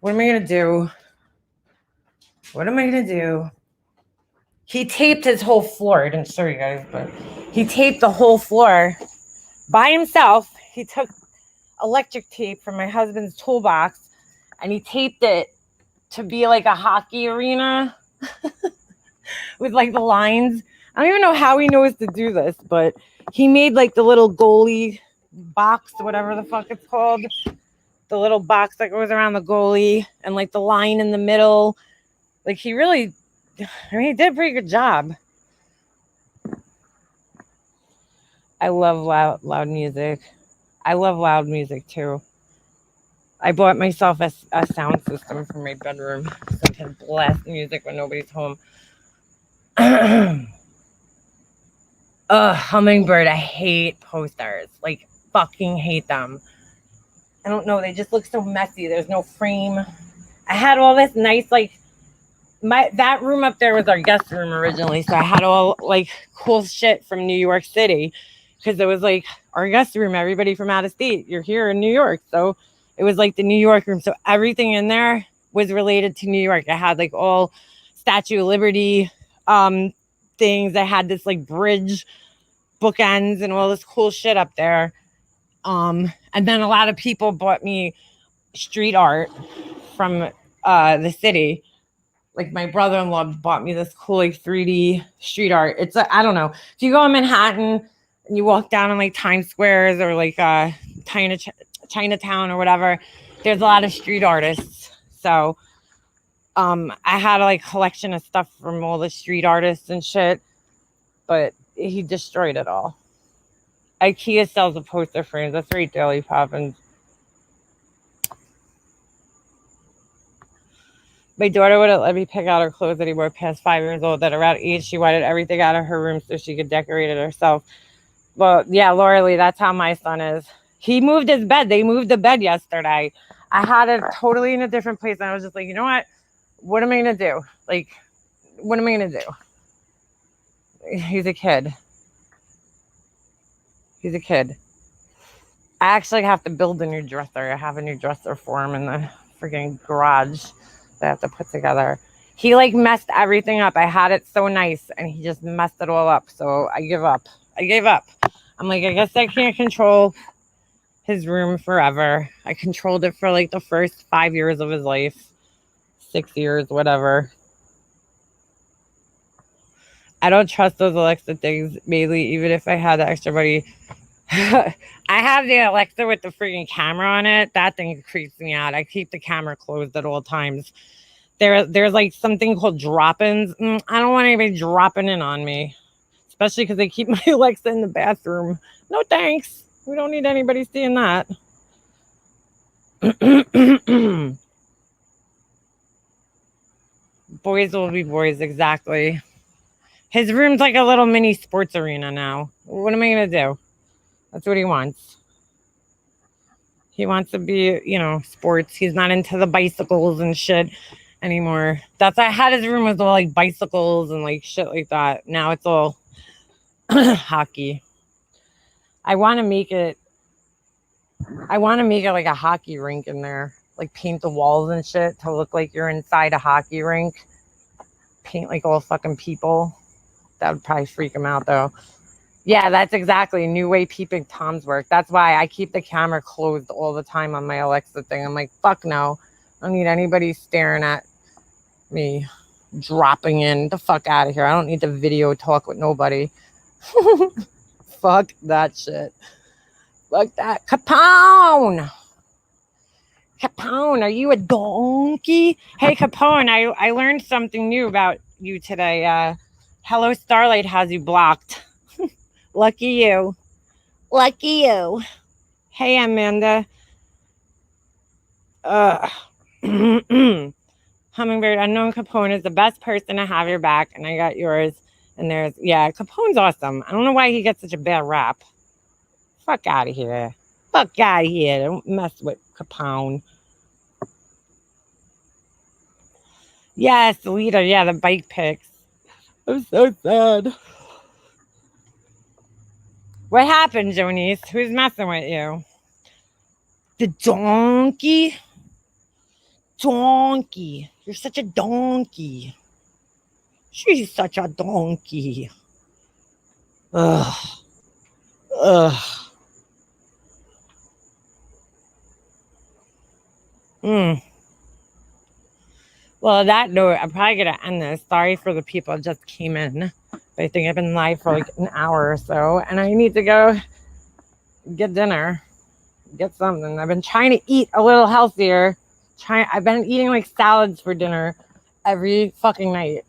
What am I gonna do? What am I gonna do? He taped his whole floor. I didn't show you guys, but he taped the whole floor by himself. He took electric tape from my husband's toolbox and he taped it to be like a hockey arena with like the lines. I don't even know how he knows to do this, but he made like the little goalie box, whatever the fuck it's called. The little box that goes around the goalie and like the line in the middle. Like he really, he did a pretty good job. I love loud music. I love loud music too. I bought myself a sound system for my bedroom so I can blast music when nobody's home. Hummingbird, I hate posters. Like, fucking hate them. I don't know, they just look so messy. There's no frame. I had all this nice, like, that room up there was our guest room originally, so I had all, like, cool shit from New York City, because it was, like, our guest room, everybody from out of state, you're here in New York, so it was, like, the New York room, so everything in there was related to New York. I had, like, all Statue of Liberty things. I had this, like, bridge bookends and all this cool shit up there. And then a lot of people bought me street art from the city. Like my brother-in-law bought me this cool like 3D street art. It's I don't know. If you go in Manhattan and you walk down in like Times Squares or like Chinatown or whatever, there's a lot of street artists. So I had a like collection of stuff from all the street artists and shit, but he destroyed it all. IKEA sells a poster frames. That's right, Daily Poppins. My daughter wouldn't let me pick out her clothes anymore past 5 years old. At around 8, she wanted everything out of her room so she could decorate it herself. Well, yeah, Laura Lee, that's how my son is. He moved his bed. They moved the bed yesterday. I had it totally in a different place. And I was just like, you know what? What am I going to do? Like, what am I going to do? He's a kid. He's a kid. I actually have to build a new dresser. I have a new dresser for him in the freaking garage that I have to put together. He like messed everything up. I had it so nice and he just messed it all up. So I give up. I gave up. I'm like, I guess I can't control his room forever. I controlled it for like the first 5 years of his life. 6 years, whatever. I don't trust those Alexa things, mainly, even if I had the extra money. I have the Alexa with the freaking camera on it. That thing creeps me out. I keep the camera closed at all times. There's like something called drop-ins. I don't want anybody dropping in on me, especially because they keep my Alexa in the bathroom. No thanks. We don't need anybody seeing that. Boys will be boys, exactly. His room's like a little mini sports arena now. What am I going to do? That's what he wants. He wants to be, you know, sports. He's not into the bicycles and shit anymore. That's I had his room with all like bicycles and like shit like that. Now it's all hockey. I want to make it like a hockey rink in there. Like paint the walls and shit to look like you're inside a hockey rink. Paint like all fucking people. That would probably freak him out though. Yeah, that's exactly a new way peeping Toms work. That's why I keep the camera closed all the time on my Alexa thing. I'm like, fuck no. I don't need anybody staring at me, dropping in. The fuck out of here. I don't need to video talk with nobody. Fuck that shit. Fuck that. Capone! Capone, are you a donkey? Hey, Capone, I learned something new about you today. Hello Starlight has you blocked. Lucky you. Lucky you. Hey, Amanda. Hummingbird, Unknown Capone is the best person to have your back, and I got yours. And there's, yeah, Capone's awesome. I don't know why he gets such a bad rap. Fuck out of here. Fuck out of here. Don't mess with Capone. Yes, Lita. Yeah, the bike pics. I'm so sad. What happened, Jonice? Who's messing with you? The donkey? Donkey. You're such a donkey. She's such a donkey. Ugh. Ugh. Well, on that note, I'm probably going to end this. Sorry for the people that just came in. I think I've been live for like an hour or so. And I need to go get dinner. Get something. I've been trying to eat a little healthier. I've been eating like salads for dinner every fucking night.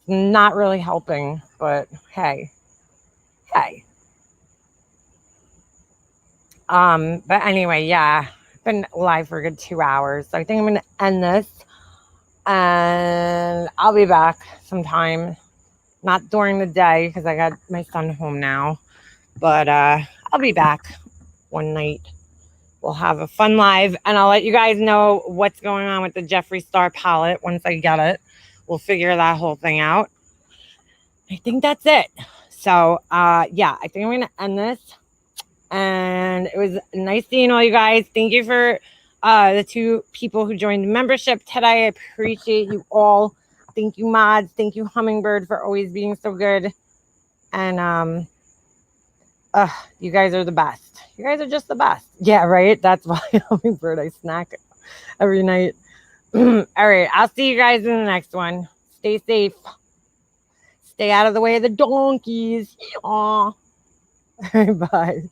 Not really helping, but hey. But anyway, yeah. I've been live for a good 2 hours. So I think I'm gonna end this. And I'll be back sometime. Not during the day because I got my son home now. But I'll be back one night. We'll have a fun live, and I'll let you guys know what's going on with the Jeffree Star palette once I get it. We'll figure that whole thing out. I think that's it. So, yeah, I think I'm going to end this. And it was nice seeing all you guys. Thank you for the 2 people who joined the membership today. I appreciate you all. Thank you, mods. Thank you, Hummingbird, for always being so good. And you guys are the best. You guys are just the best. Yeah, right? That's why Hummingbird, I snack every night. All right. I'll see you guys in the next one. Stay safe. Stay out of the way of the donkeys. Aw. Bye.